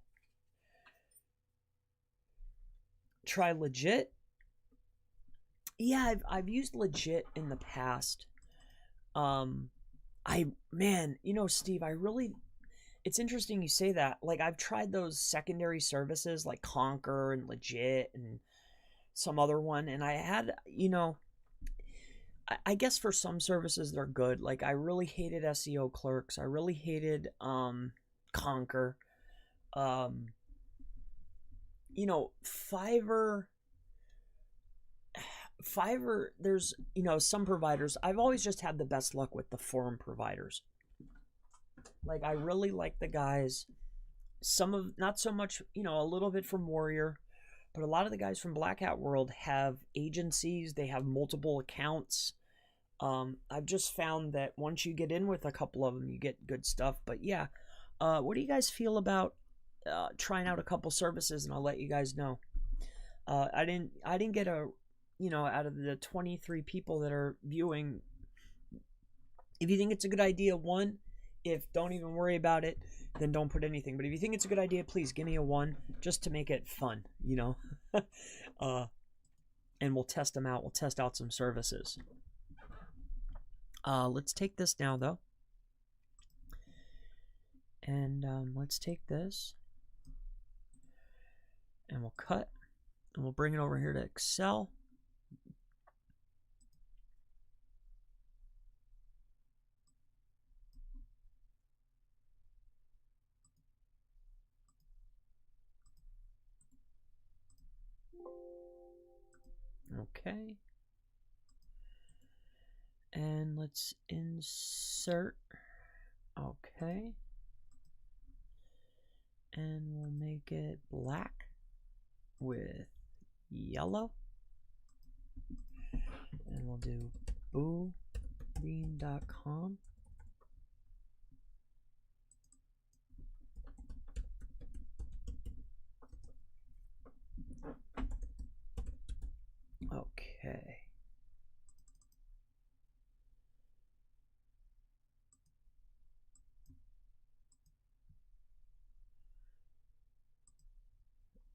try Legit. Yeah, I've used Legit in the past. Steve, it's interesting you say that. Like, I've tried those secondary services like Conquer and Legit and some other one, and I had, I guess for some services they're good. Like, I really hated SEO Clerks. I really hated Conquer. Fiverr, there's, some providers. I've always just had the best luck with the forum providers. Like, I really like the guys. Some of, not so much, a little bit from Warrior, but a lot of the guys from Black Hat World have agencies. They have multiple accounts. I've just found that once you get in with a couple of them, you get good stuff. But yeah, what do you guys feel about trying out a couple services? And I'll let you guys know. I didn't get out of the 23 people that are viewing. If you think it's a good idea, one. If don't even worry about it, then don't put anything. But if you think it's a good idea, please give me a 1 just to make it fun, and we'll test them out. We'll test out some services. Let's take this now, though. And let's take this. And we'll cut. And we'll bring it over here to Excel. Okay. And let's insert. Okay. And we'll make it black with yellow. And we'll do boobeam.com. Okay.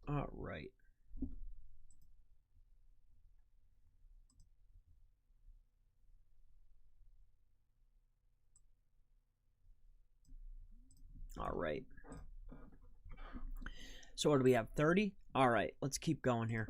All right. All right. So what do we have? 30? All right, let's keep going here.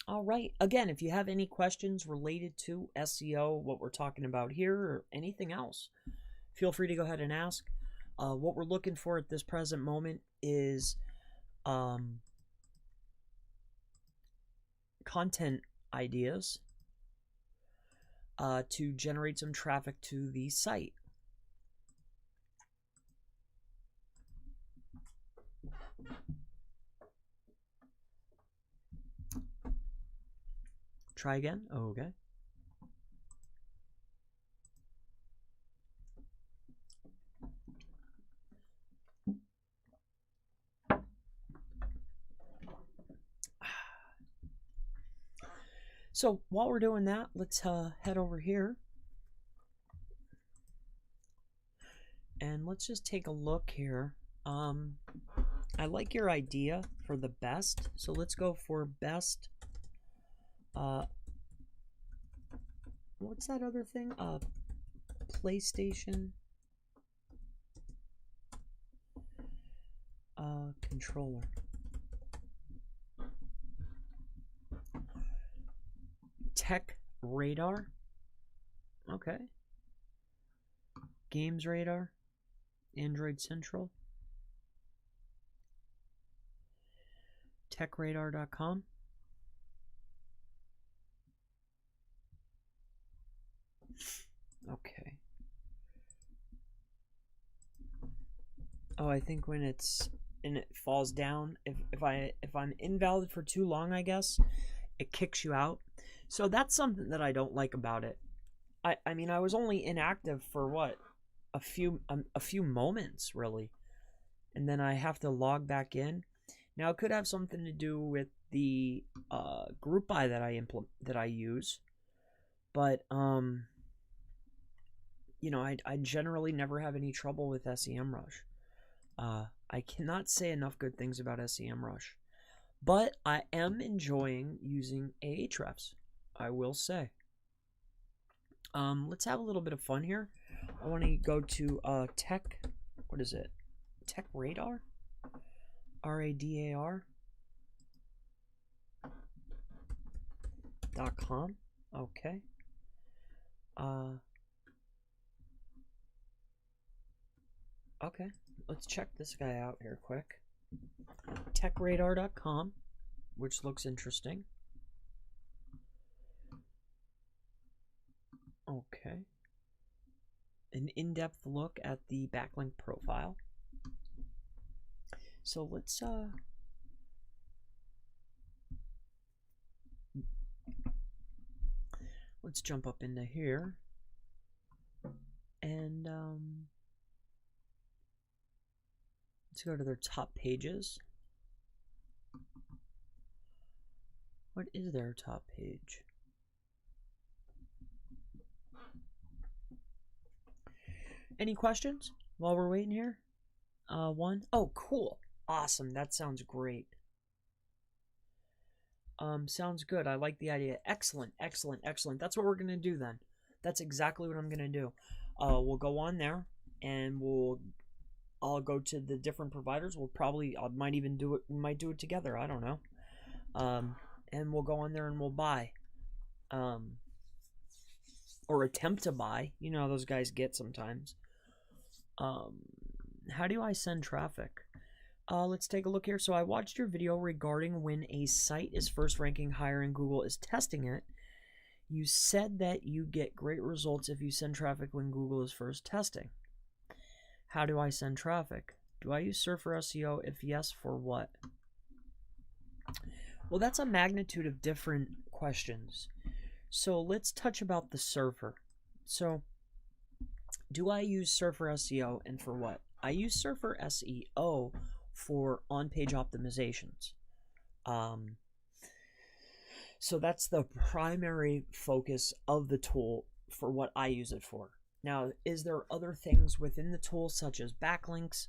All right. Again, if you have any questions related to SEO, what we're talking about here, or anything else, feel free to go ahead and ask. What we're looking for at this present moment is content ideas to generate some traffic to the site. Try again. Okay. So while we're doing that, let's head over here. And let's just take a look here. I like your idea for the best. So let's go for best. What's that other thing? PlayStation controller. Tech Radar. Okay. Games Radar. Android Central. TechRadar.com. Oh, I think when it's and it falls down, if I'm invalid for too long, I guess it kicks you out. So that's something that I don't like about it. I mean, I was only inactive for what, a few moments really, and then I have to log back in. Now it could have something to do with the group by that I use, but you know, I generally never have any trouble with SEMrush. I cannot say enough good things about SEMrush, but I am enjoying using Ahrefs, I will say. Let's have a little bit of fun here. I want to go to what is it? Tech Radar? radar.com. Okay. Okay. Let's check this guy out here quick. techradar.com, which looks interesting. Okay. An in-depth look at the backlink profile. So let's jump up into here and let's go to their top pages. What is their top page? Any questions while we're waiting here? One. Oh, cool. Awesome. That sounds great. Sounds good. I like the idea. Excellent, excellent, excellent. That's what we're going to do then. That's exactly what I'm going to do. We'll go on there and I'll go to the different providers. I might even do it. We might do it together. I don't know. And we'll go on there and we'll buy. Or attempt to buy. You know how those guys get sometimes. How do I send traffic? Let's take a look here. So I watched your video regarding when a site is first ranking higher and Google is testing it. You said that you get great results if you send traffic when Google is first testing. How do I send traffic? Do I use Surfer SEO? If yes, for what? Well, that's a magnitude of different questions. So let's touch about the Surfer. So do I use Surfer SEO and for what? I use Surfer SEO for on-page optimizations. So that's the primary focus of the tool for what I use it for. Now, is there other things within the tool such as backlinks,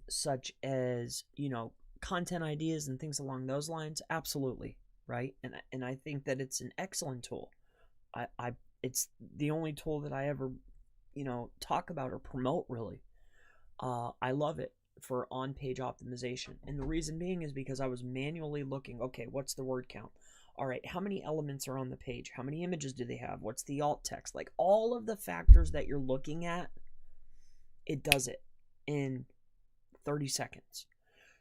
such as, you know, content ideas and things along those lines? Absolutely, right? And I think that it's an excellent tool. It's the only tool that I ever, you know, talk about or promote really. I love it for on-page optimization. And the reason being is because I was manually looking, okay, what's the word count? All right, how many elements are on the page? How many images do they have? What's the alt text? Like all of the factors that you're looking at, it does it in 30 seconds.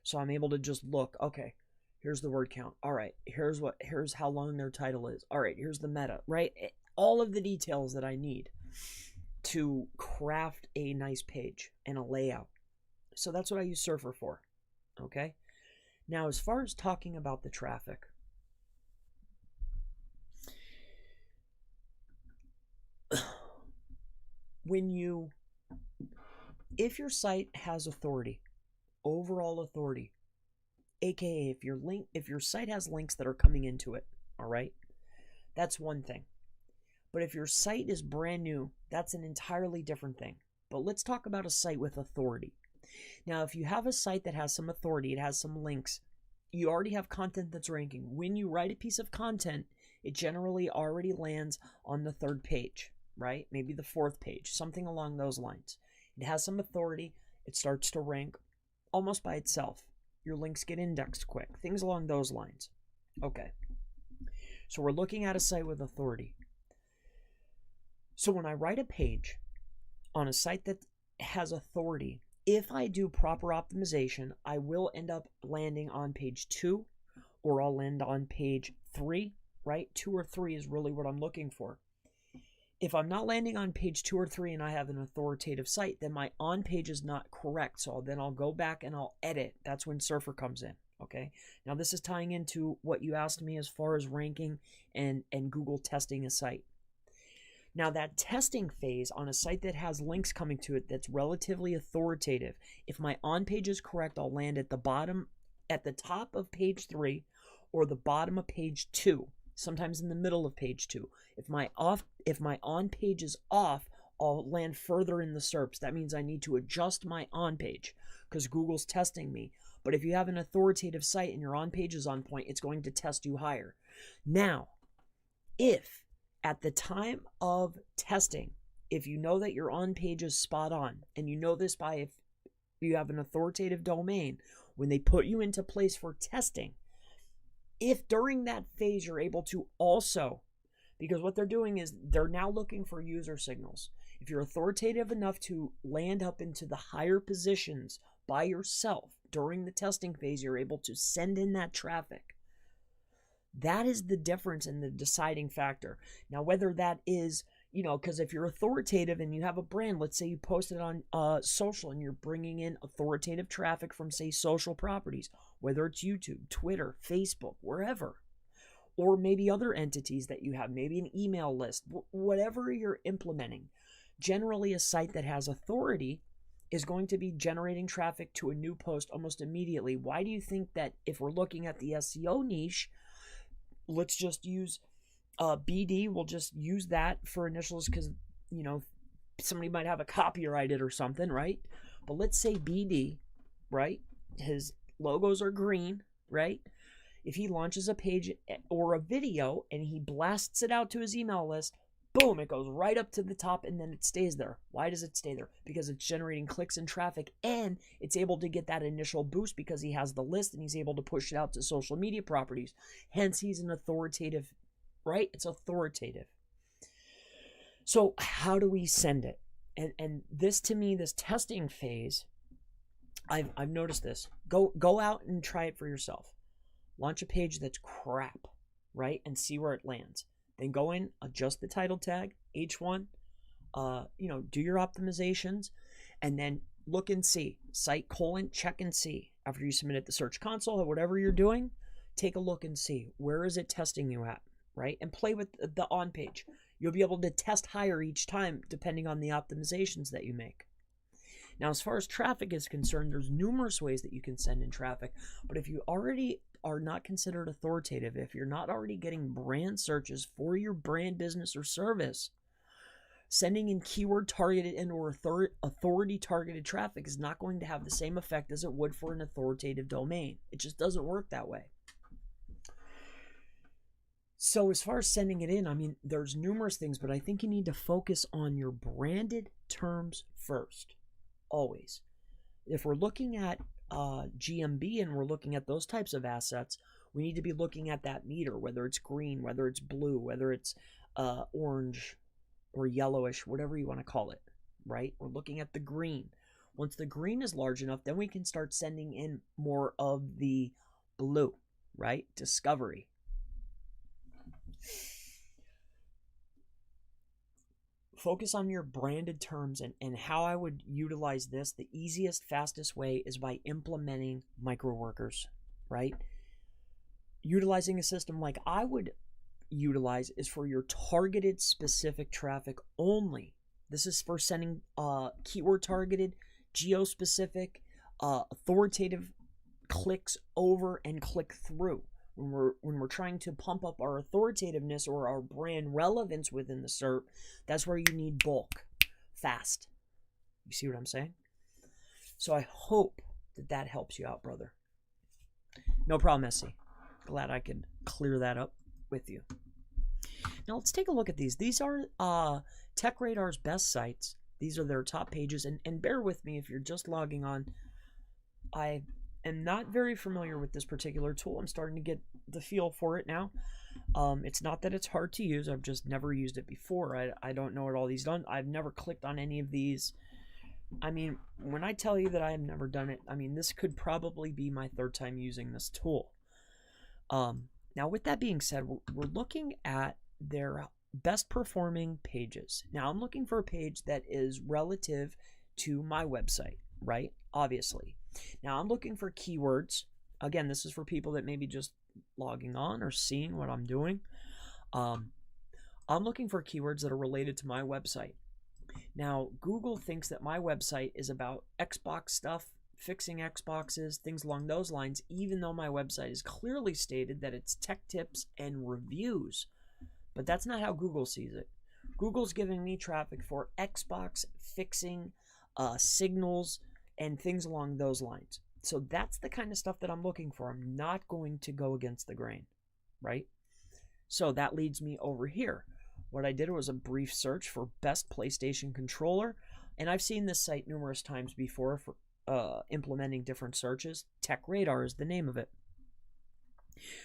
So I'm able to just look, okay, here's the word count. All right, here's how long their title is. All right, here's the meta, right? All of the details that I need to craft a nice page and a layout. So that's what I use Surfer for, okay? Now, as far as talking about the traffic, if your site has authority, overall authority, aka if your site has links that are coming into it, all right, that's one thing. But if your site is brand new, that's an entirely different thing. But let's talk about a site with authority. Now, if you have a site that has some authority, it has some links, you already have content that's ranking. When you write a piece of content, it generally already lands on the 3rd page, right? Maybe the 4th page, something along those lines. It has some authority. It starts to rank almost by itself. Your links get indexed quick, things along those lines. Okay. So we're looking at a site with authority. So when I write a page on a site that has authority, if I do proper optimization, I will end up landing on page 2 or I'll land on page 3, right? 2 or 3 is really what I'm looking for. If I'm not landing on page 2 or 3 and I have an authoritative site, then my on page is not correct. So then I'll go back and I'll edit. That's when Surfer comes in. Okay. Now this is tying into what you asked me as far as ranking and Google testing a site. Now that testing phase on a site that has links coming to it that's relatively authoritative, if my on page is correct, I'll land at the bottom, at the top of page 3 or the bottom of page 2, sometimes in the middle of page 2. If my on page is off, I'll land further in the SERPs. That means I need to adjust my on page because Google's testing me. But if you have an authoritative site and your on page is on point, it's going to test you higher. Now, if at the time of testing, if you know that your on page is spot on, and you know this by if you have an authoritative domain, when they put you into place for testing, if during that phase you're able to also, because what they're doing is they're now looking for user signals. If you're authoritative enough to land up into the higher positions by yourself during the testing phase, you're able to send in that traffic. That is the difference and the deciding factor. Now, whether that is, because if you're authoritative and you have a brand, let's say you post it on social and you're bringing in authoritative traffic from, say, social properties, whether it's YouTube, Twitter, Facebook, wherever, or maybe other entities that you have, maybe an email list, whatever you're implementing. Generally, a site that has authority is going to be generating traffic to a new post almost immediately. Why do you think that if we're looking at the SEO niche, let's just use BD, we'll just use that for initials because, somebody might have a copyrighted or something, right? But let's say BD, right? His logos are green, right? If he launches a page or a video and he blasts it out to his email list, boom, it goes right up to the top and then it stays there. Why does it stay there? Because it's generating clicks and traffic, and it's able to get that initial boost because he has the list and he's able to push it out to social media properties. Hence, he's an authoritative, right? It's authoritative. So how do we send it? And this, to me, this testing phase, I've noticed this. Go out and try it for yourself. Launch a page that's crap, right? And see where it lands. Then go in, adjust the title tag, H1, do your optimizations, and then look and see. Site : check and see. After you submit it to Search Console or whatever you're doing, take a look and see. Where is it testing you at, right? And play with the on page. You'll be able to test higher each time depending on the optimizations that you make. Now, as far as traffic is concerned, there's numerous ways that you can send in traffic, but if you already are not considered authoritative, if you're not already getting brand searches for your brand, business, or service, sending in keyword targeted and or authority targeted traffic is not going to have the same effect as it would for an authoritative domain. It just doesn't work that way. So as far as sending it in, there's numerous things, but I think you need to focus on your branded terms first, always. If we're looking at GMB and we're looking at those types of assets, we need to be looking at that meter, whether it's green, whether it's blue, whether it's orange or yellowish, whatever you want to call it, right? We're looking at the green. Once the green is large enough, then we can start sending in more of the blue, right? Discovery. Focus on your branded terms, and how I would utilize this. The easiest, fastest way is by implementing micro workers, right? Utilizing a system like I would utilize is for your targeted specific traffic only. This is for sending keyword targeted, geo-specific, authoritative clicks over and click through. When we're trying to pump up our authoritativeness or our brand relevance within the SERP, that's where you need bulk, fast. You see what I'm saying? So I hope that helps you out, brother. No problem, SC. Glad I could clear that up with you. Now let's take a look at these. These are Tech Radar's best sites. These are their top pages, and bear with me if you're just logging on. I am not very familiar with this particular tool. I'm starting to get the feel for it now. It's not that it's hard to use. I've just never used it before. I don't know what all these done. I've never clicked on any of these. When I tell you that I have never done it, this could probably be my third time using this tool. Now, with that being said, we're looking at their best performing pages. Now I'm looking for a page that is relative to my website, right? Obviously. Now I'm looking for keywords. Again, this is for people that maybe just logging on or seeing what I'm doing. I'm looking for keywords that are related to my website. Now, Google thinks that my website is about Xbox stuff, fixing Xboxes, things along those lines, even though my website is clearly stated that it's tech tips and reviews. But that's not how Google sees it. Google's giving me traffic for Xbox fixing, signals, and things along those lines. So that's the kind of stuff that I'm looking for. I'm not going to go against the grain, right? So that leads me over here. What I did was a brief search for best PlayStation controller, and I've seen this site numerous times before for implementing different searches. Tech Radar is the name of it.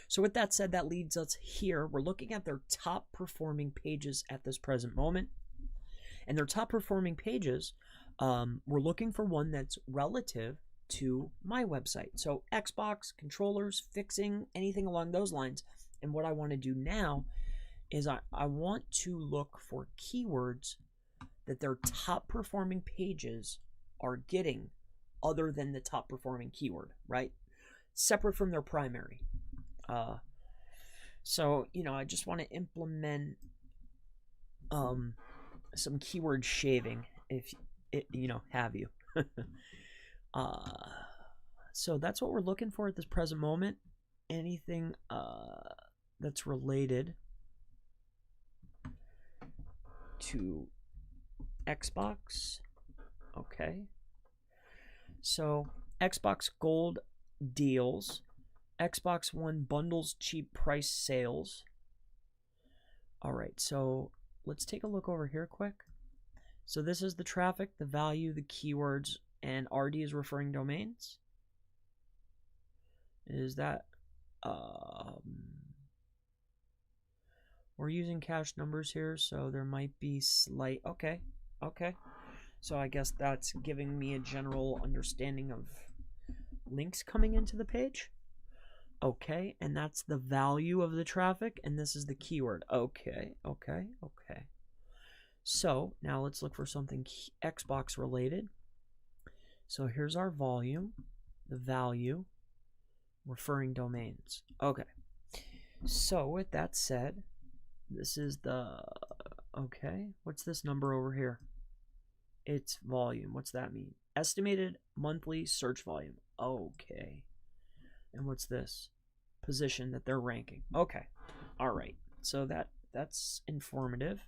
So with that said, that leads us here. We're looking at their top performing pages at this present moment. And their top performing pages, we're looking for one that's relative to my website. So Xbox, controllers, fixing, anything along those lines. And what I want to do now is I want to look for keywords that their top performing pages are getting other than the top performing keyword, right? Separate from their primary. So, I just want to implement some keyword shaving, if it, have you. So that's what we're looking for at this present moment. Anything that's related to Xbox. Okay. So Xbox Gold deals, Xbox One bundles, cheap price sales. All right, so let's take a look over here quick. So this is the traffic, the value, the keywords, and RD is referring domains. Is that we're using cache numbers here, so there might be slight. Okay. So I guess that's giving me a general understanding of links coming into the page. Okay, and that's the value of the traffic, and this is the keyword. Okay. So now let's look for something Xbox related. So here's our volume, the value, referring domains. Okay. So with that said, this is the, okay, what's this number over here? It's volume. What's that mean? Estimated monthly search volume. Okay. And what's this? Position that they're ranking. Okay. All right. So that's informative.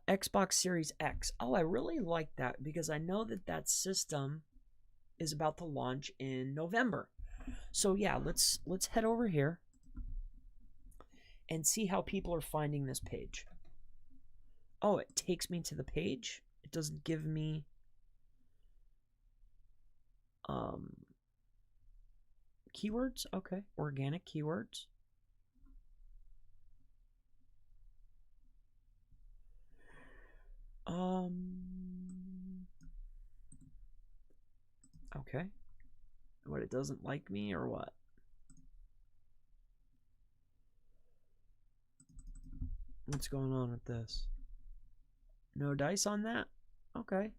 Xbox Series X. Oh, I really like that because I know that system is about to launch in November. So yeah, let's head over here and see how people are finding this page. Oh, it takes me to the page. It doesn't give me keywords. Okay, organic keywords. Okay. What, it doesn't like me or what? What's going on with this? No dice on that? Okay.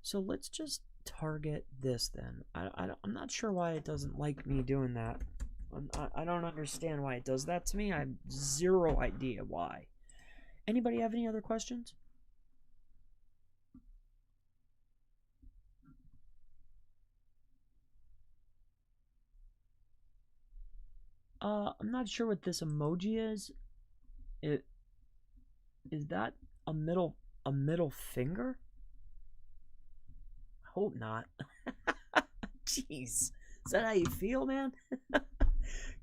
So let's just target this then. I'm not sure why it doesn't like me doing that. I don't understand why it does that to me. I have zero idea why. Anybody have any other questions? I'm not sure what this emoji is. Is that a middle finger? I hope not. Jeez. Is that how you feel, man?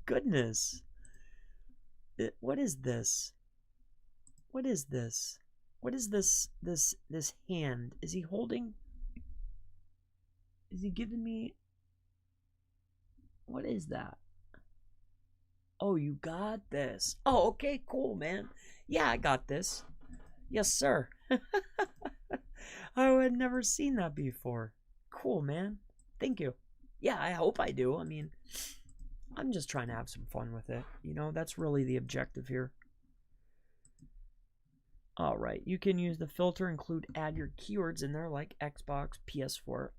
Goodness. What is this? What is this? What is this hand? Is he holding? Is he giving me? What is that? Oh, you got this. Oh, okay, cool, man. Yeah, I got this. Yes, sir. I had never seen that before. Cool, man. Thank you. Yeah, I hope I do. I mean, I'm just trying to have some fun with it. That's really the objective here. All right, you can use the filter, include, add your keywords in there like Xbox, PS4.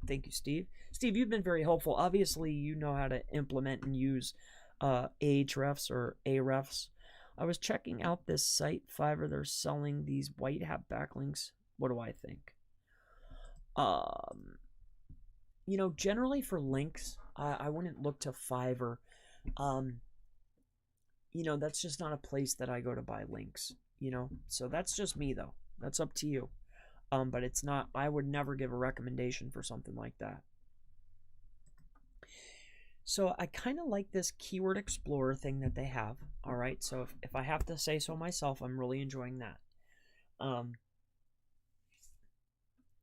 Thank you, Steve. Steve, you've been very helpful. Obviously, you know how to implement and use Ahrefs or Ahrefs. I was checking out this site, Fiverr. They're selling these white hat backlinks. What do I think? Generally for links, I wouldn't look to Fiverr. That's just not a place that I go to buy links, So that's just me, though. That's up to you. But it's not, I would never give a recommendation for something like that. So I kind of like this Keyword Explorer thing that they have. All right, so if I have to say so myself, I'm really enjoying that.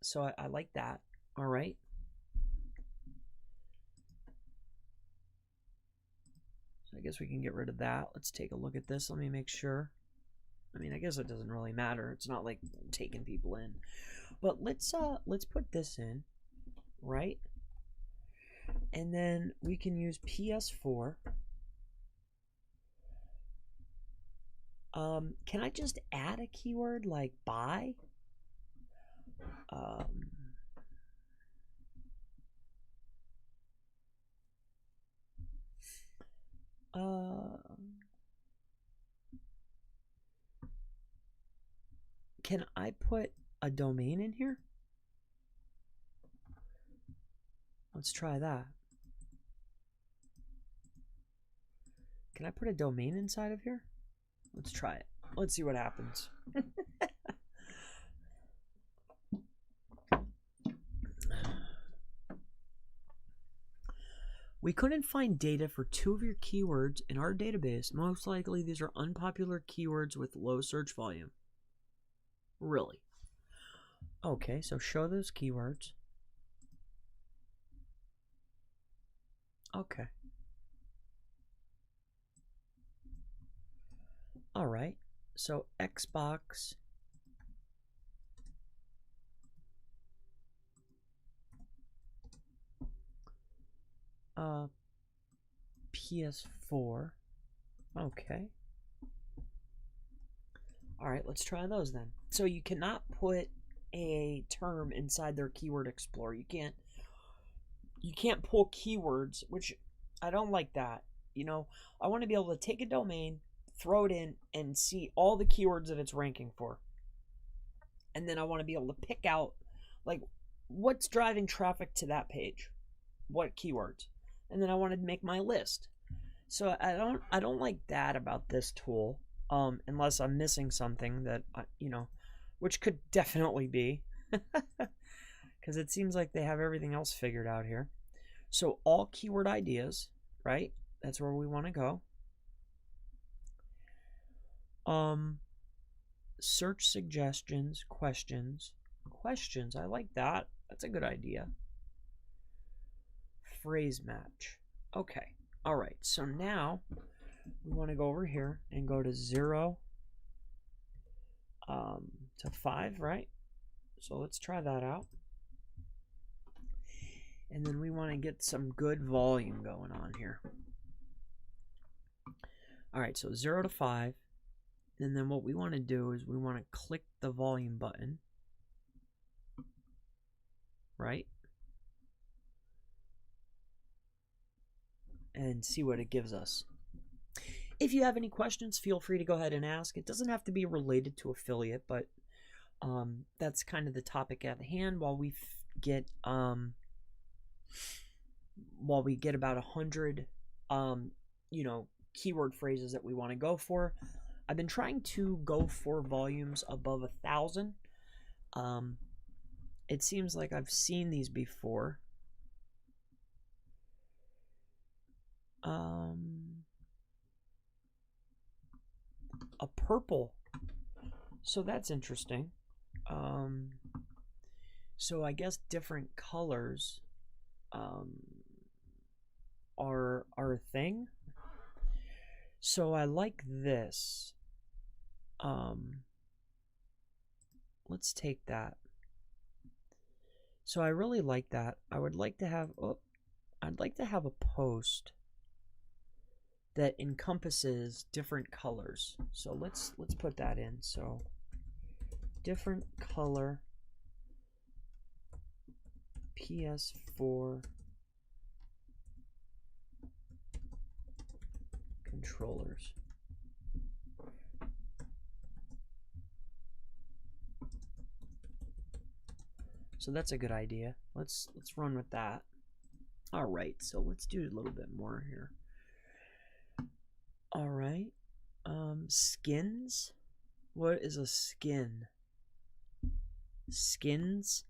So I like that. All right. So I guess we can get rid of that. Let's take a look at this. Let me make sure. I mean, I guess it doesn't really matter. It's not like taking people in. But let's put this in, right? And then we can use PS4. Can I just add a keyword like buy? Can I put a domain in here? Let's try that. Can I put a domain inside of here? Let's try it. Let's see what happens. We couldn't find data for 2 of your keywords in our database. Most likely these are unpopular keywords with low search volume. Really? Okay, so show those keywords. Okay. All right. So Xbox, PS4. Okay. All right, let's try those then. So you cannot put a term inside their Keyword Explorer. You can't pull keywords, which I don't like that. I want to be able to take a domain, throw it in, and see all the keywords that it's ranking for. And then I want to be able to pick out like what's driving traffic to that page, what keywords, and then I want to make my list. So I don't like that about this tool, unless I'm missing something that which could definitely be, because it seems like they have everything else figured out here. So all keyword ideas, right? That's where we want to go. Search suggestions, questions. I like that. That's a good idea. Phrase match. Okay. All right. So now we want to go over here and go to 0 to 5, right? So let's try that out. And then we want to get some good volume going on here. All right, so 0 to 5. And then what we want to do is we want to click the volume button, right? And see what it gives us. If you have any questions, feel free to go ahead and ask. It doesn't have to be related to affiliate, but that's kind of the topic at hand. While we get about 100 keyword phrases that we want to go for. I've been trying to go for volumes above 1,000. It seems like I've seen these before. A purple. So that's interesting. So I guess different colors are a thing. So I like this. Let's take that. So I really like that. I would like to have I'd like to have a post that encompasses different colors. So let's put that in. So different color PS4 controllers. So that's a good idea. Let's run with that. All right, so let's do a little bit more here. All right, skins. What is a skin? Skins?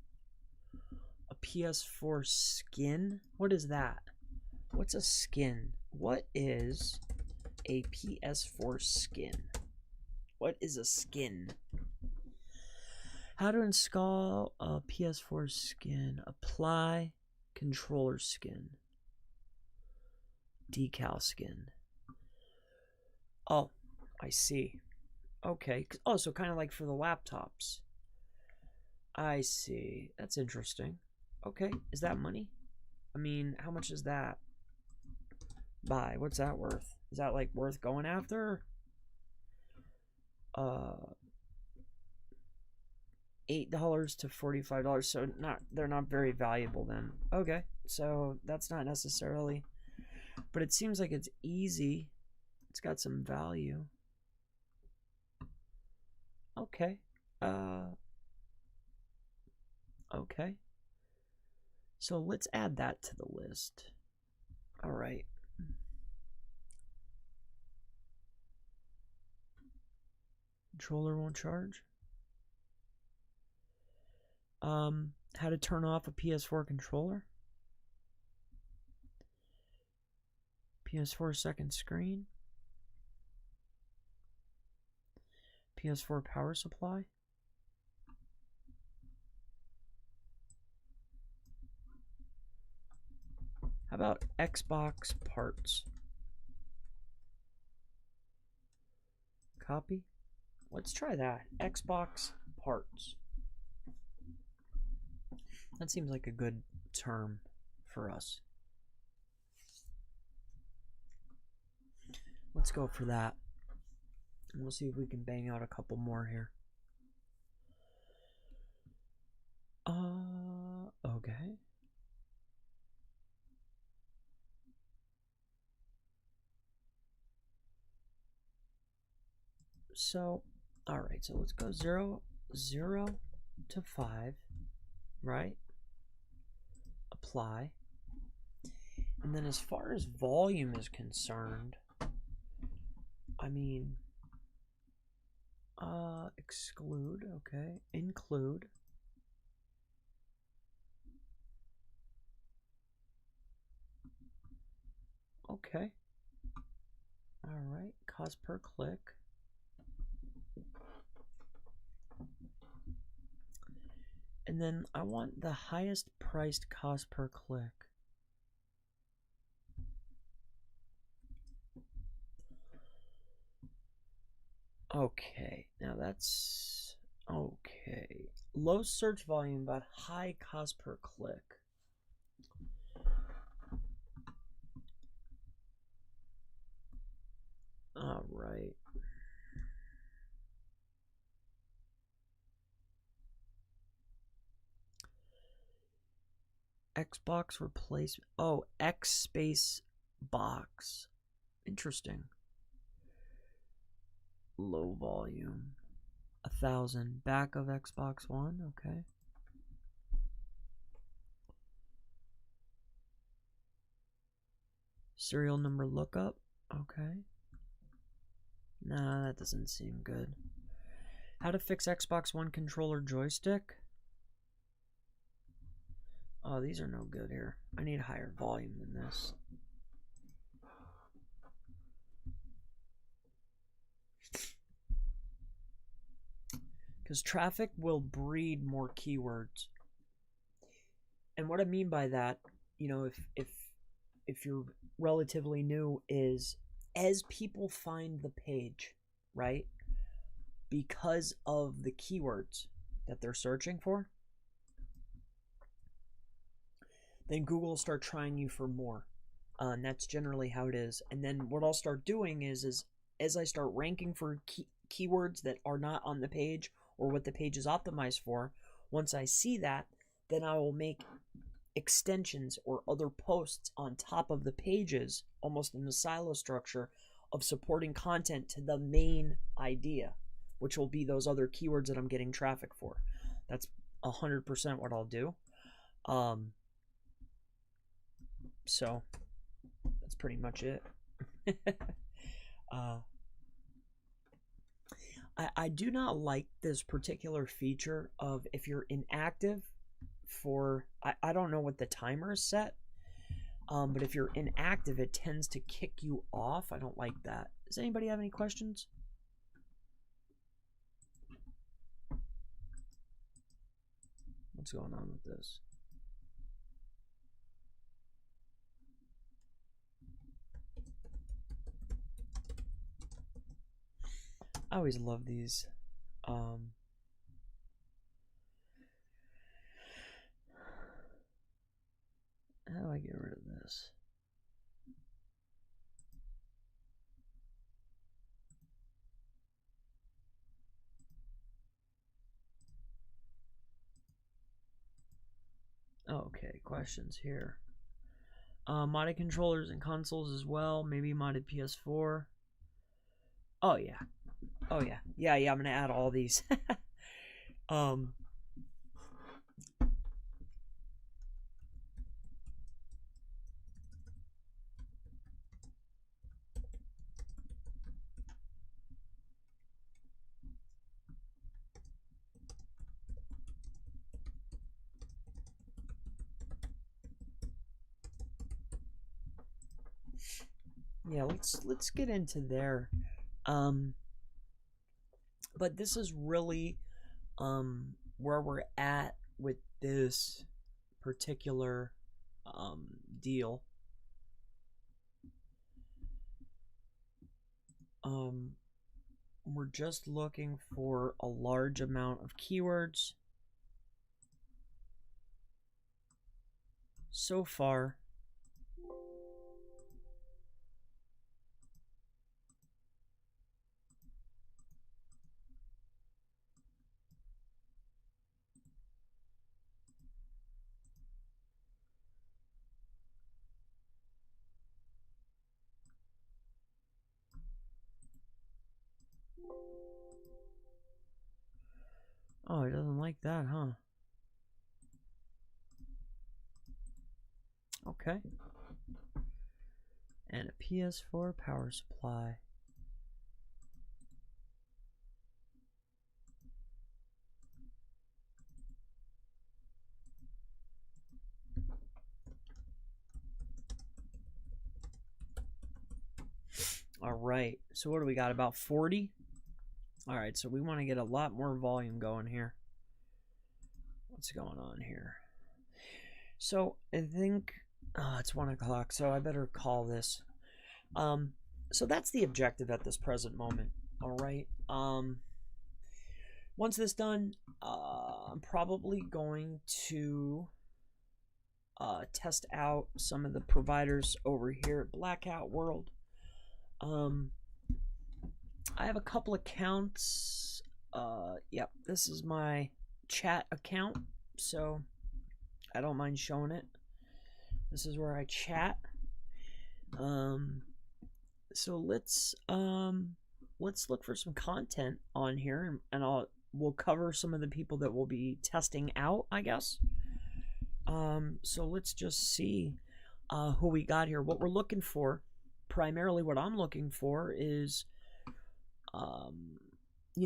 A PS4 skin? What is that? What's a skin? What is a PS4 skin? What is a skin? How to install a PS4 skin. Apply controller skin. Decal skin. Oh, I see. Okay. Oh, so kind of like for the laptops. I see. That's interesting. Okay. Is that money? I mean, how much is that? Buy. What's that worth? Is that like worth going after? $8 to $45. So they're not very valuable then. Okay. So that's not necessarily, but it seems like it's easy. It's got some value. Okay. Okay. So let's add that to the list. All right. Controller won't charge. How to turn off a PS4 controller. PS4 second screen. PS4 power supply. How about Xbox parts? Copy. Let's try that. Xbox parts. That seems like a good term for us. Let's go for that. And we'll see if we can bang out a couple more here. Okay. So, all right. So let's go 0 to 5, right? Apply. And then as far as volume is concerned, I mean, exclude, okay, include. Okay. All right, cost per click. And then I want the highest priced cost per click. Okay, now that's okay. Low search volume but high cost per click. All right. Xbox replacement. Oh, X space box. Interesting. Low volume. 1,000. Back of Xbox One. Okay. Serial number lookup. Okay. Nah, that doesn't seem good. How to fix Xbox One controller joystick. Oh, these are no good here. I need higher volume than this. Because traffic will breed more keywords. And what I mean by that, you know, if you're relatively new, is as people find the page, right? Because of the keywords that they're searching for, then Google will start trying you for more. And that's generally how it is. And then what I'll start doing is as I start ranking for keywords that are not on the page or what the page is optimized for, once I see that, then I will make extensions or other posts on top of the pages, almost in a silo structure of supporting content to the main idea, which will be those other keywords that I'm getting traffic for. That's 100% what I'll do. So that's pretty much it. I do not like this particular feature of if you're inactive for, I don't know what the timer is set, but if you're inactive, it tends to kick you off. I don't like that. Does anybody have any questions? What's going on with this? I always love these. How do I get rid of this? Okay, questions here. Modded controllers and consoles as well. Maybe modded PS4. Oh yeah. Oh yeah. Yeah, I'm gonna add all these. Yeah, let's get into there. But this is really where we're at with this particular deal. We're just looking for a large amount of keywords. So far, oh, it doesn't like that, huh? Okay. And a PS4 power supply. All right. So what do we got? About 40? All right. So we want to get a lot more volume going here. What's going on here? So I think it's 1 o'clock, so I better call this. So that's the objective at this present moment. All right. Once this done, I'm probably going to test out some of the providers over here at Blackout World. I have a couple accounts. Yep, this is my chat account, so I don't mind showing it. This is where I chat. So let's look for some content on here, and we'll cover some of the people that we'll be testing out, I guess. So let's just see who we got here. What we're looking for, primarily what I'm looking for is,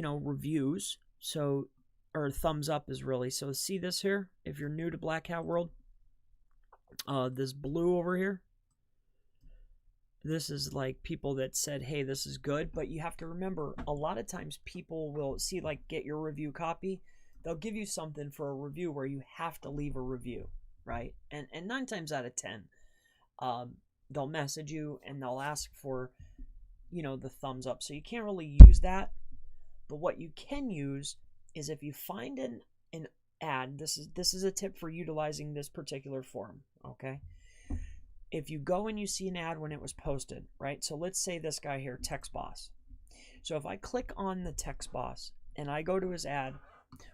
reviews. So, or thumbs up is really, so see this here? If you're new to Blackout World, this blue over here, this is like people that said, hey, this is good. But you have to remember, a lot of times people will see, like, get your review copy. They'll give you something for a review where you have to leave a review, right? And 9 times out of 10, they'll message you and they'll ask for, the thumbs up. So you can't really use that. But what you can use is, if you find an ad, this is a tip for utilizing this particular form, okay? if you go and you see an ad when it was posted, right? So let's say this guy here, Text Boss. So if I click on the Text Boss and I go to his ad,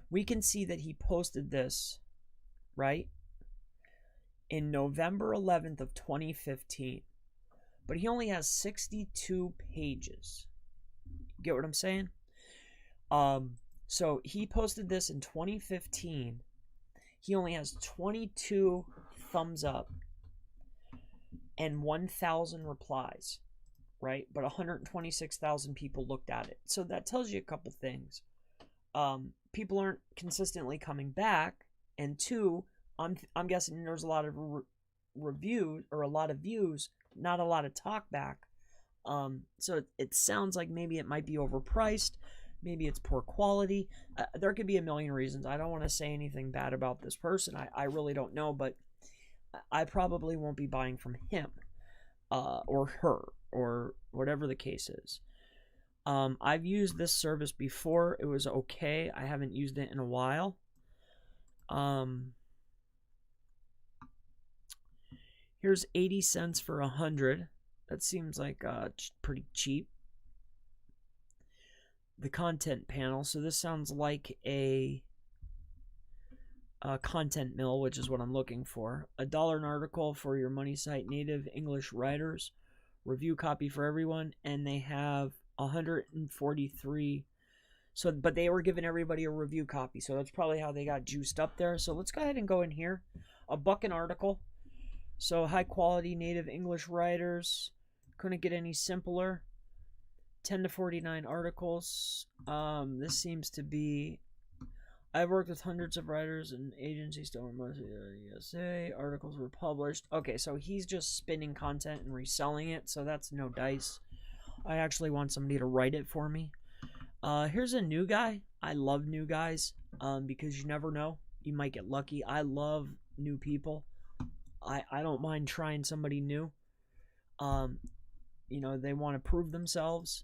we can see that he posted this, right, in November 11th of 2015. But he only has 62 pages. Get what I'm saying? So he posted this in 2015. He only has 22 thumbs up and 1,000 replies, right? But 126,000 people looked at it. So that tells you a couple things. People aren't consistently coming back, and two, I'm guessing there's a lot of reviews or a lot of views, not a lot of talk back. So it sounds like maybe it might be overpriced. Maybe it's poor quality. There could be a million reasons. I don't want to say anything bad about this person. I really don't know, but I probably won't be buying from him or her or whatever the case is. I've used this service before. It was okay. I haven't used it in a while. Here's 80 cents for 100. That seems like pretty cheap. The content panel. So this sounds like a content mill, which is what I'm looking for. $1 an article for your money site native English writers. Review copy for everyone. And they have 143. So, but they were giving everybody a review copy. So that's probably how they got juiced up there. So let's go ahead and go in here. $1 an article. So high quality native English writers. Couldn't get any simpler. 10 to 49 articles. This seems to be... I've worked with hundreds of writers and agencies still in most USA. Articles were published. Okay, so he's just spinning content and reselling it, so that's no dice. I actually want somebody to write it for me. Here's a new guy. I love new guys because you never know. You might get lucky. I love new people. I don't mind trying somebody new. You know, they want to prove themselves,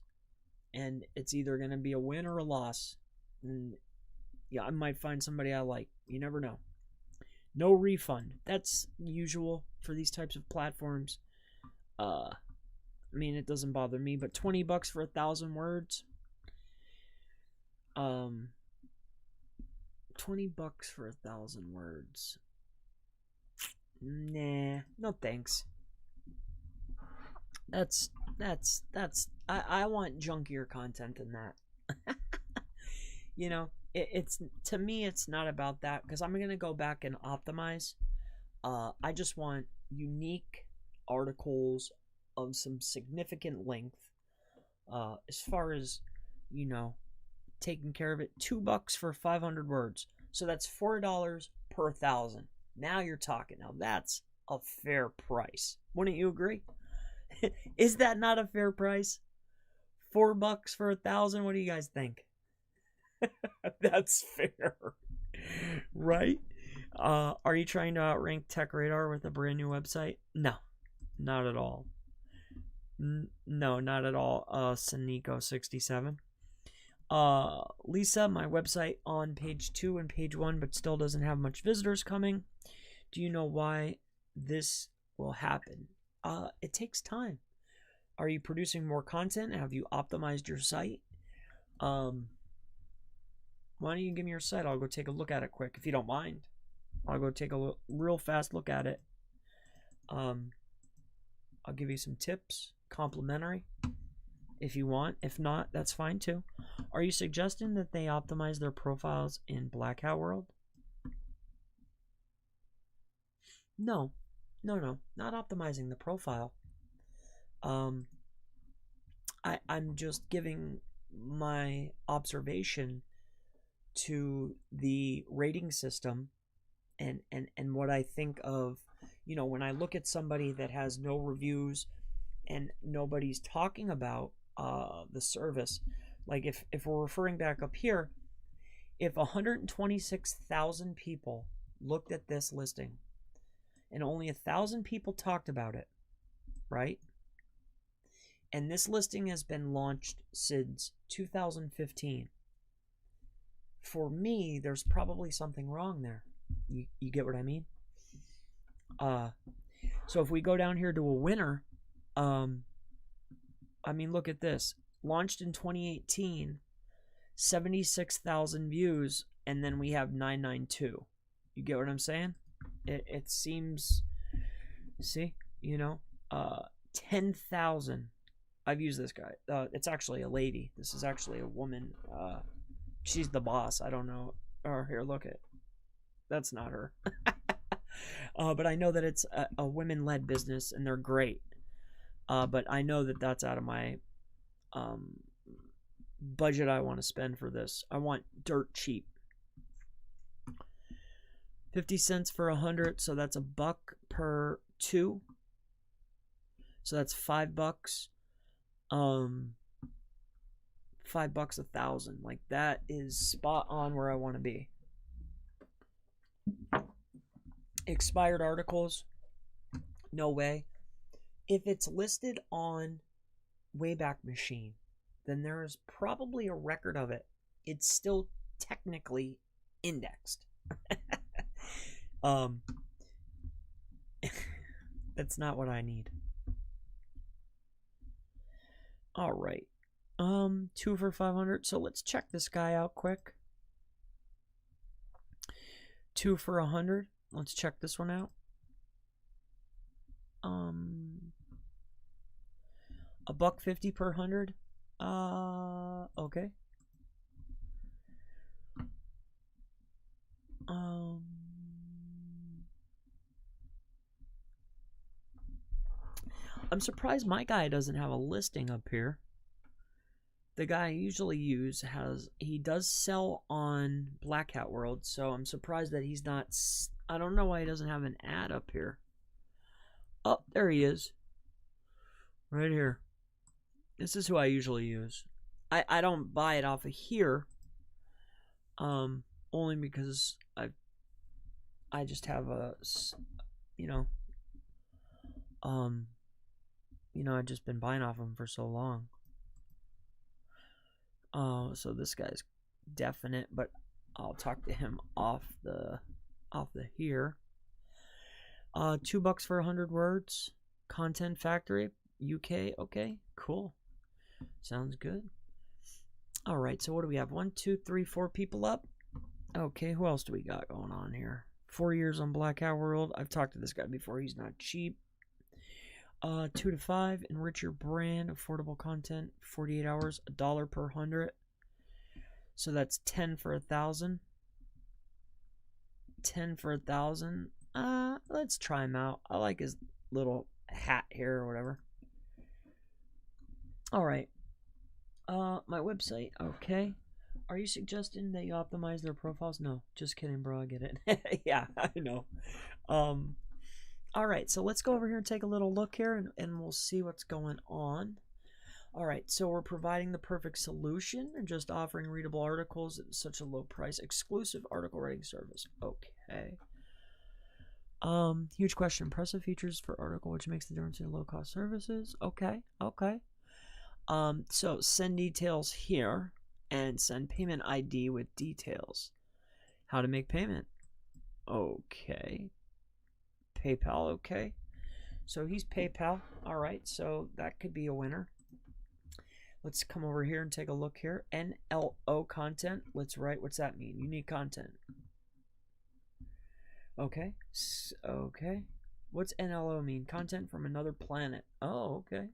and it's either going to be a win or a loss. And yeah, I might find somebody I like. You never know. No refund. That's usual for these types of platforms. I mean, it doesn't bother me, but $20 for 1,000 words. $20 for 1,000 words. Nah, no thanks. I want junkier content than that. You know, it's to me, it's not about that, because I'm gonna go back and optimize. I just want unique articles of some significant length. As far as, you know, taking care of it, $2 for 500 words. So that's $4 per 1,000. Now you're talking. Now that's a fair price. Wouldn't you agree? Is that not a fair price? $4 for 1,000. What do you guys think? That's fair, right? Are you trying to outrank TechRadar with a brand new website? No, not at all. No, not at all. Sanico67. Lisa, my website on page 2 and page 1, but still doesn't have much visitors coming. Do you know why this will happen? It takes time. Are you producing more content? Have you optimized your site? Why don't you give me your site? I'll go take a look at it quick, if you don't mind. I'll go take a real fast look at it. I'll give you some tips, complimentary, if you want. If not, that's fine too. Are you suggesting that they optimize their profiles in Black Hat World? No, not optimizing the profile. I'm just giving my observation to the rating system and what I think of, you know, when I look at somebody that has no reviews and nobody's talking about the service. Like if we're referring back up here, if 126,000 people looked at this listing and only 1,000 people talked about it, right? And this listing has been launched since 2015. For me, there's probably something wrong there. You get what I mean? So if we go down here to a winner, I mean, look at this. Launched in 2018, 76,000 views, and then we have 992. You get what I'm saying? It seems, see, 10,000. I've used this guy. It's actually a lady. This is actually a woman. She's the boss. I don't know. Or here, look at. That's not her. But I know that it's a women-led business, and they're great. But I know that that's out of my budget I want to spend for this. I want dirt cheap. 50 cents for 100, so that's $1 per 2. So that's $5. $5 1,000. Like, that is spot on where I want to be. Expired articles, no way. If it's listed on Wayback Machine, then there is probably a record of it. It's still technically indexed. That's not what I need. All right. 2 for 500. So let's check this guy out quick. 2 for 100. Let's check this one out. $1.50 per 100. Okay. I'm surprised my guy doesn't have a listing up here. The guy I usually use he does sell on Black Hat World, so I'm surprised that he's not. I don't know why he doesn't have an ad up here. Oh, there he is. Right here. This is who I usually use. I don't buy it off of here. Only because I just have a, I've just been buying off him for so long. So this guy's definite, but I'll talk to him off the here. $2 for 100 words. Content Factory, UK. Okay, cool. Sounds good. All right, so what do we have? 1, 2, 3, 4 people up. Okay, who else do we got going on here? 4 years on Black Hat World. I've talked to this guy before. He's not cheap. 2 to 5. Enrich your brand. Affordable content. 48 hours. $1 per 100. So that's 10 for 1,000. 10 for 1,000. Let's try him out. I like his little hat here or whatever. All right. My website. Okay. Are you suggesting that you optimize their profiles? No, just kidding, bro. I get it. Yeah, I know. All right, so let's go over here and take a little look here, and we'll see what's going on. All right, so we're providing the perfect solution and just offering readable articles at such a low price. Exclusive article writing service. Okay. Huge question. Impressive features for article, which makes the difference in low-cost services. Okay. So send details here and send payment ID with details. How to make payment. Okay. PayPal, okay. So he's PayPal. All right, so that could be a winner. Let's come over here and take a look here. NLO content. Let's write. What's that mean? Unique content. Okay. Okay. What's NLO mean? Content from another planet. Oh, okay.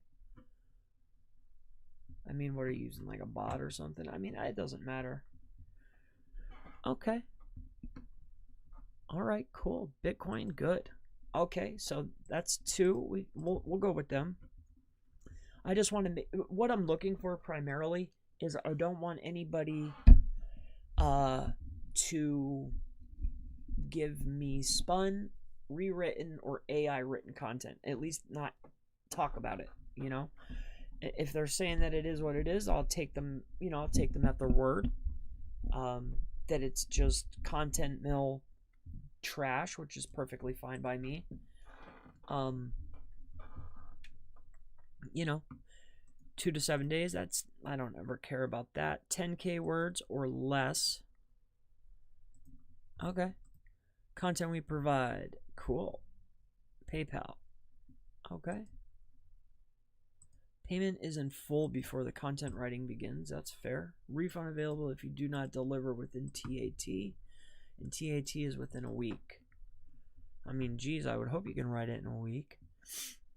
I mean, what are you using? Like a bot or something? I mean, it doesn't matter. Okay. All right, cool. Bitcoin, good. Okay, so that's 2. We'll go with them. I just want to what I'm looking for primarily is I don't want anybody to give me spun, rewritten, or AI written content. At least not talk about it, If they're saying that it is what it is, I'll take them, I'll take them at their word. That it's just content mill trash, which is perfectly fine by me. 2 to 7 days, I don't ever care about that. 10K words or less. Okay. Content we provide. Cool. PayPal. Okay. Payment is in full before the content writing begins. That's fair. Refund available if you do not deliver within TAT. And TAT is within a week. I mean, geez, I would hope you can write it in a week.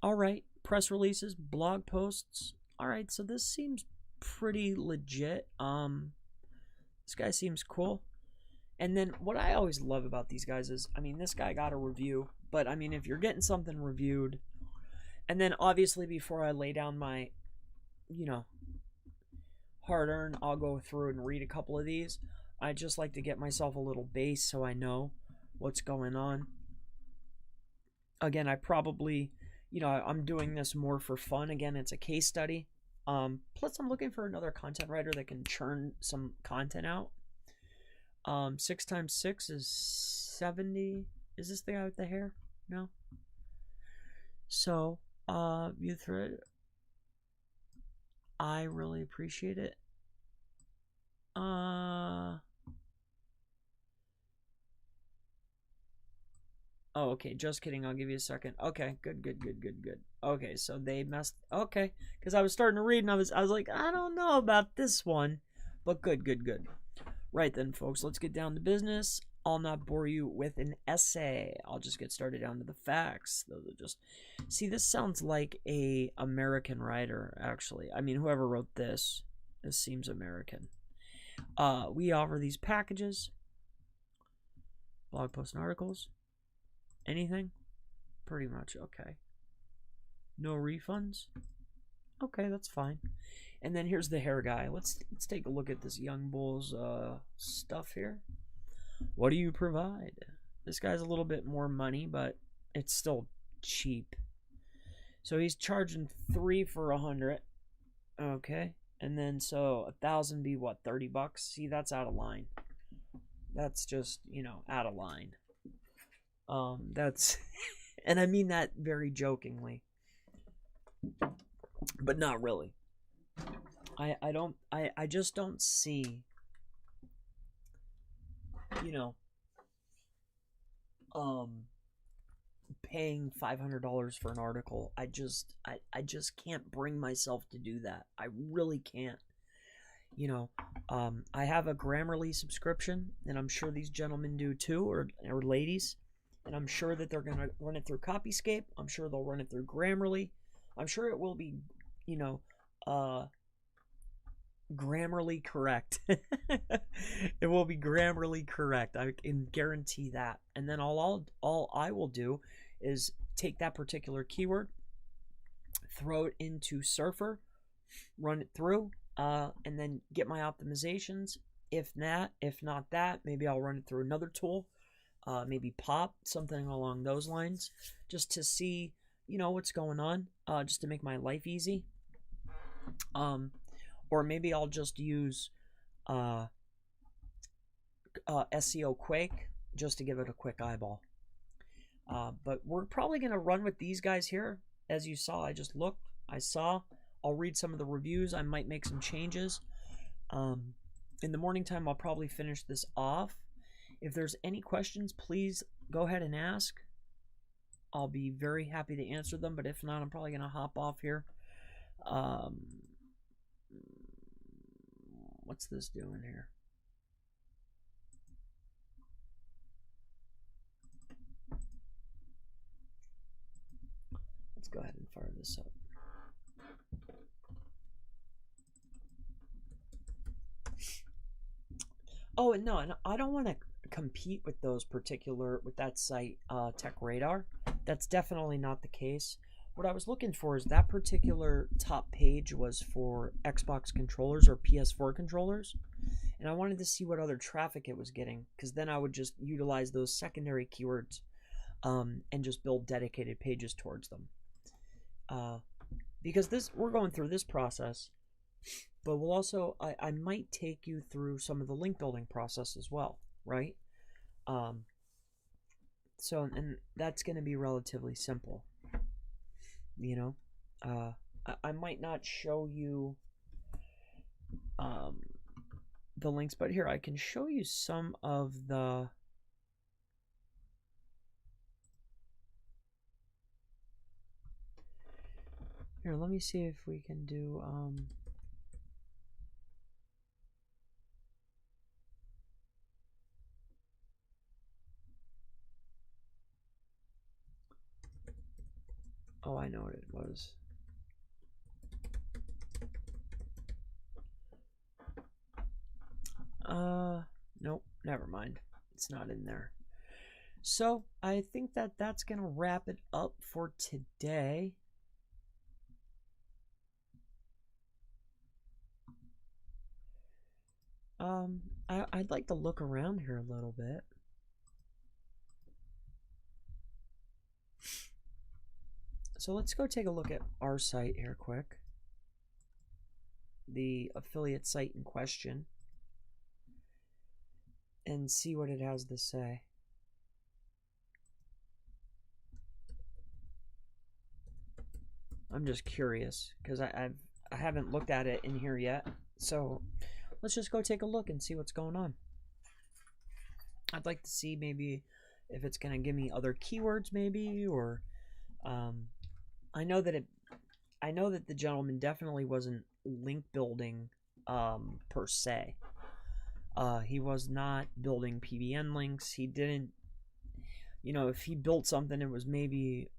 All right. Press releases, blog posts. All right, so this seems pretty legit. This guy seems cool. And then what I always love about these guys is, I mean, this guy got a review, but I mean, if you're getting something reviewed, and then obviously before I lay down my, you know, hard-earned, I'll go through and read a couple of these. I just like to get myself a little base so I know what's going on. Again, I probably, you know, I'm doing this more for fun. Again, it's a case study. Plus, I'm looking for another content writer that can churn some content out. 6 times 6 is 70. Is this the guy with the hair? No. So, view thread. I really appreciate it. Oh, okay. Just kidding. I'll give you a second. Okay. Good. Okay. So they messed. Okay. Because I was starting to read and I was like, I don't know about this one, but good. Right then, folks. Let's get down to business. I'll not bore you with an essay. I'll just get started down to the facts. Those are just. See, this sounds like a American writer, actually. I mean, whoever wrote this seems American. We offer these packages, blog posts and articles. Anything? Pretty much. Okay. No refunds? Okay, that's fine. And then here's the hair guy. Let's take a look at this young bull's stuff here. What do you provide? This guy's a little bit more money, but it's still cheap. So he's charging 3 for 100. Okay. And then so 1,000 be what, $30? See, that's out of line. That's just, you know, out of line. That's, and I mean that very jokingly, but not really. I just don't see, you know, paying $500 for an article. I just can't bring myself to do that. I really can't. You know, I have a Grammarly subscription, and I'm sure these gentlemen do too, or ladies. And I'm sure that they're going to run it through Copyscape. I'm sure they'll run it through Grammarly. I'm sure it will be, you know, Grammarly correct. It will be Grammarly correct. I can guarantee that. And then all I will do is take that particular keyword, throw it into Surfer, run it through, and then get my optimizations. If not that, maybe I'll run it through another tool. Maybe Pop, something along those lines, just to see, you know, what's going on, just to make my life easy. Or maybe I'll just use SEO Quake just to give it a quick eyeball. But we're probably going to run with these guys here. As you saw, I just looked, I saw. I'll read some of the reviews. I might make some changes. In the morning time, I'll probably finish this off. If there's any questions, please go ahead and ask. I'll be very happy to answer them, but if not, I'm probably going to hop off here. What's this doing here? Let's go ahead and fire this up. Oh, no, and I don't want to compete with that site, Tech Radar. That's definitely not the case. What I was looking for is that particular top page was for Xbox controllers or PS4 controllers, and I wanted to see what other traffic it was getting, because then I would just utilize those secondary keywords and just build dedicated pages towards them. Because we're going through this process, but we'll also, I might take you through some of the link building process as well, right? So, and that's going to be relatively simple, you know. I might not show you the links, but here I can show you some of the Here, let me see if we can do oh, I know what it was. Nope, never mind. It's not in there. So I think that that's gonna wrap it up for today. I'd like to look around here a little bit. So let's go take a look at our site here quick. The affiliate site in question. And see what it has to say. I'm just curious because I haven't looked at it in here yet. So let's just go take a look and see what's going on. I'd like to see maybe if it's going to give me other keywords maybe, or I know that the gentleman definitely wasn't link building per se. He was not building PBN links. He didn't, if he built something, it was maybe,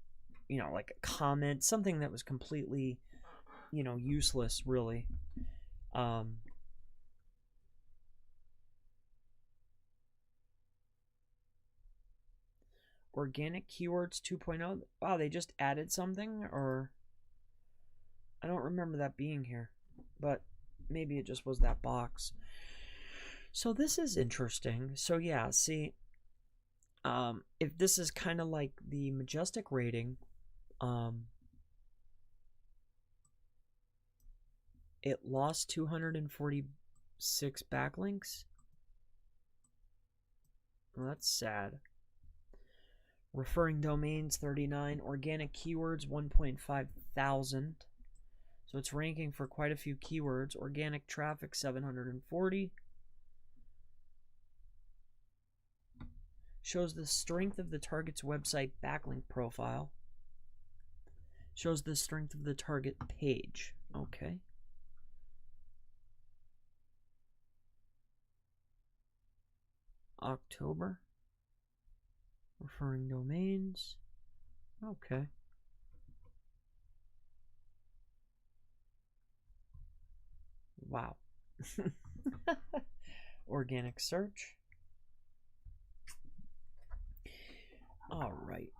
like a comment, something that was completely, useless, really. Organic keywords 2.0. Wow, they just added something, or I don't remember that being here, but maybe it just was that box. So this is interesting. So yeah, see, if this is kind of like the Majestic rating, it lost 246 backlinks. Well, that's sad. Referring domains 39, organic keywords 1.5 thousand. So it's ranking for quite a few keywords. Organic traffic 740. Shows the strength of the target's website backlink profile. Shows the strength of the target page. Okay. October. Referring domains. Okay. Wow. Organic search. All right.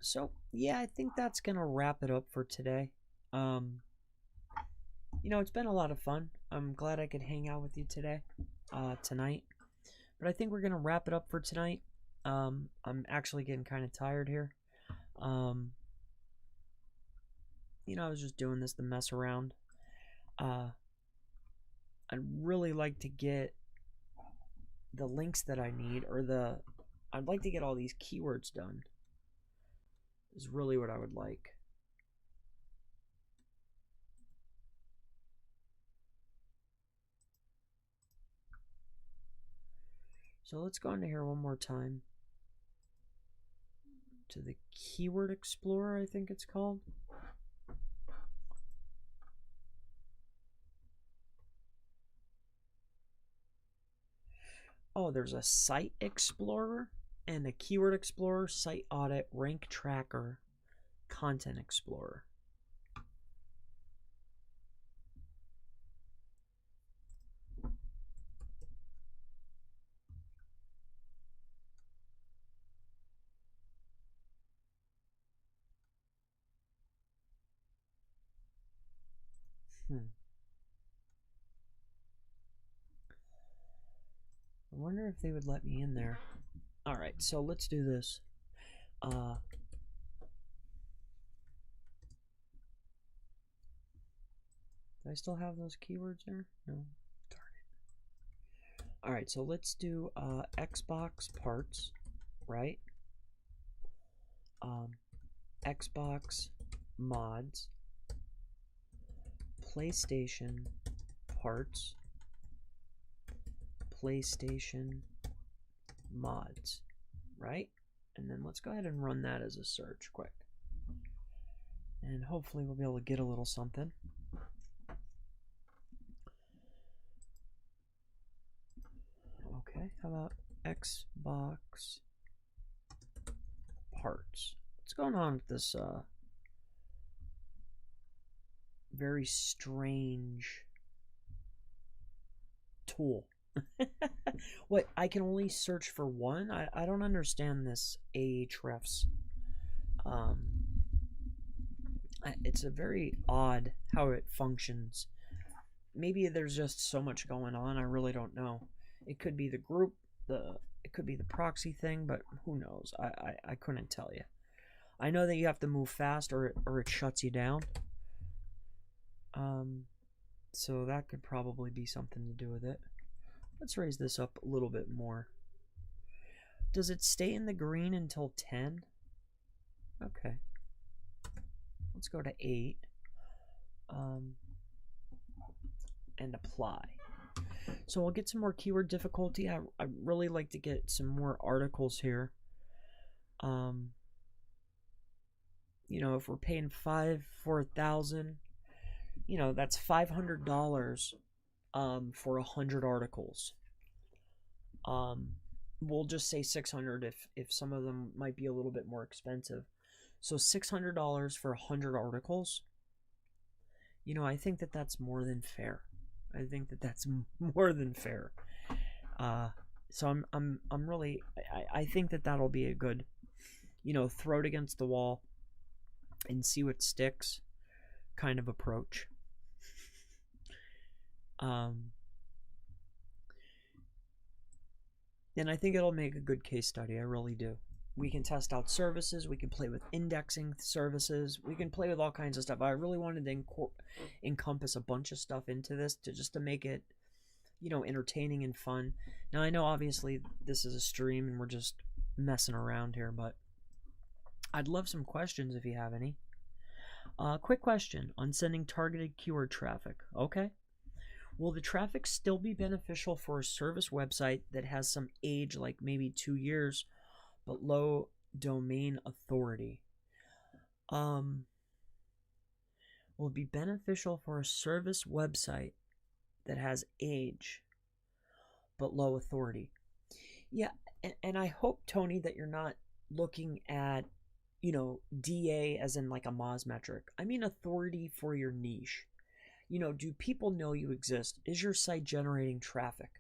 So, yeah, I think that's going to wrap it up for today. It's been a lot of fun. I'm glad I could hang out with you today, tonight. But I think we're going to wrap it up for tonight. I'm actually getting kind of tired here. I was just doing this to mess around. I'd really like to get the links that I need, or I'd like to get all these keywords done. Is really what I would like. So let's go into here one more time to the Keyword Explorer, I think it's called. Oh, there's a Site Explorer and a Keyword Explorer, Site Audit, Rank Tracker, Content Explorer. I wonder if they would let me in there. Alright, so let's do this. Do I still have those keywords there? No. Darn it. Alright, so let's do Xbox parts, right? Xbox mods, PlayStation parts, PlayStation mods, right? And then let's go ahead and run that as a search quick. And hopefully we'll be able to get a little something. Okay, how about Xbox parts? What's going on with this very strange tool? What, I can only search for one? I don't understand this Ahrefs. It's a very odd how it functions. Maybe there's just so much going on, I really don't know. It could be the group, it could be the proxy thing, but who knows? I couldn't tell you. I know that you have to move fast or it shuts you down. So that could probably be something to do with it. Let's raise this up a little bit more. Does it stay in the green until 10? Okay. Let's go to 8. And apply. So we'll get some more keyword difficulty. I really like to get some more articles here. You know, if we're paying $5 for 1,000, you know, that's $500 for 100 articles. We'll just say 600 if some of them might be a little bit more expensive. So $600 for 100 articles. You know, I think that that's more than fair. I think that that's more than fair. So I'm really, I think that that'll be a good, you know, throw it against the wall and see what sticks kind of approach. And I think it'll make a good case study. I really do. We can test out services. We can play with indexing services. We can play with all kinds of stuff. I really wanted to encompass a bunch of stuff into this just to make it, you know, entertaining and fun. Now, I know obviously this is a stream and we're just messing around here, but I'd love some questions if you have any. Quick question on sending targeted keyword traffic. Okay. Will the traffic still be beneficial for a service website that has some age, like maybe 2 years, but low domain authority? Will it be beneficial for a service website that has age, but low authority? Yeah, and I hope, Tony, that you're not looking at, you know, DA as in like a Moz metric. I mean authority for your niche. You know, do people know you exist? Is your site generating traffic?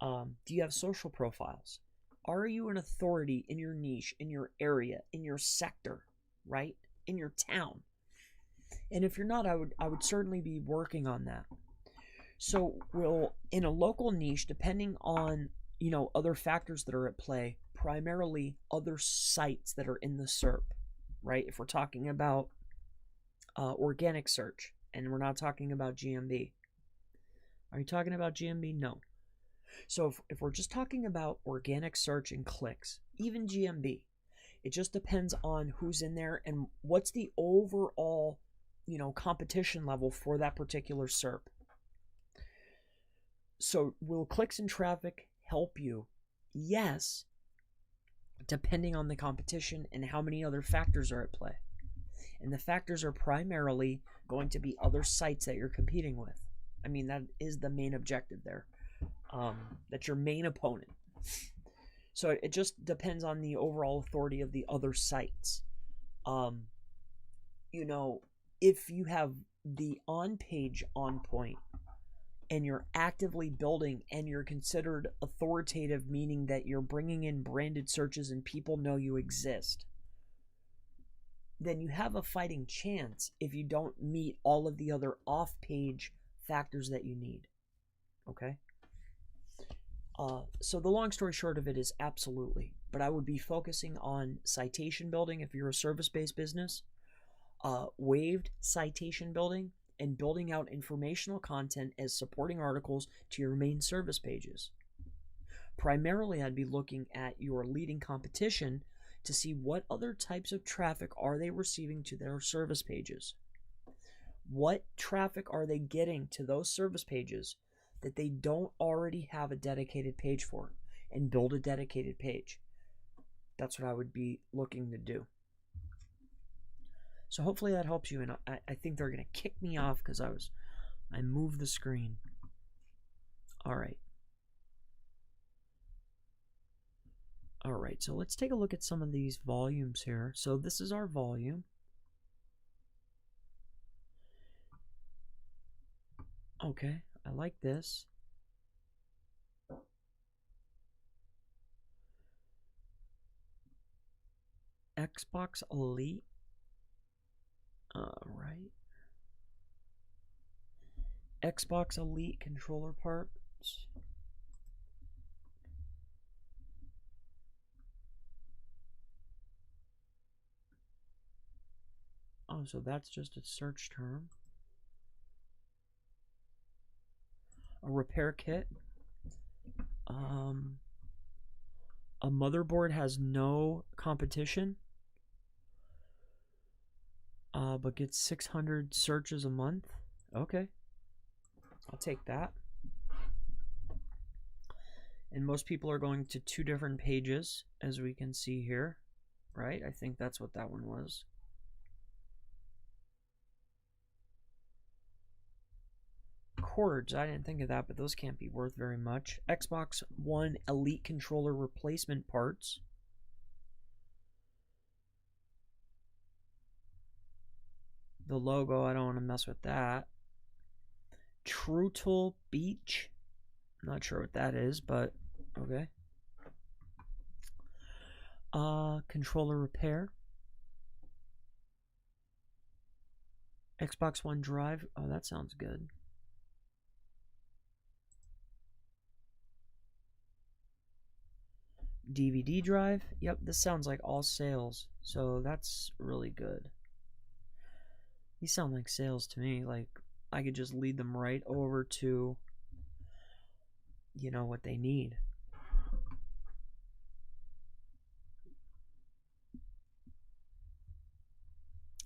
Do you have social profiles? Are you an authority in your niche, in your area, in your sector, right? In your town? And if you're not, I would certainly be working on that. So we'll, in a local niche, depending on, you know, other factors that are at play, primarily other sites that are in the SERP, right? If we're talking about organic search, and we're not talking about GMB. Are you talking about GMB? No. So if we're just talking about organic search and clicks, even GMB, it just depends on who's in there and what's the overall, you know, competition level for that particular SERP. So will clicks and traffic help you? Yes, depending on the competition and how many other factors are at play. And the factors are primarily going to be other sites that you're competing with. I mean, that is the main objective there. That's your main opponent. So it just depends on the overall authority of the other sites. You know, if you have the on-page on point and you're actively building and you're considered authoritative, meaning that you're bringing in branded searches and people know you exist, then you have a fighting chance if you don't meet all of the other off-page factors that you need. Okay? So the long story short of it is absolutely. But I would be focusing on citation building if you're a service-based business, waived citation building, and building out informational content as supporting articles to your main service pages. Primarily, I'd be looking at your leading competition to see what other types of traffic are they receiving to their service pages. What traffic are they getting to those service pages that they don't already have a dedicated page for, and build a dedicated page. That's what I would be looking to do. So hopefully that helps you. And I think they're going to kick me off because I moved the screen. All right. All right, so let's take a look at some of these volumes here. So this is our volume. Okay, I like this. Xbox Elite. All right. Xbox Elite controller parts. Oh, so that's just a search term. A repair kit. A motherboard has no competition, but gets 600 searches a month. Okay, I'll take that. And most people are going to 2 different pages, as we can see here, right? I think that's what that one was. Cords, I didn't think of that, but those can't be worth very much. Xbox One Elite controller replacement parts. The logo, I don't want to mess with that. True Tool Beach. Not sure what that is, but okay. Controller repair. Xbox One Drive. Oh, that sounds good. DVD drive. Yep, this sounds like all sales, so that's really good. These sound like sales to me. Like I could just lead them right over to, you know, what they need.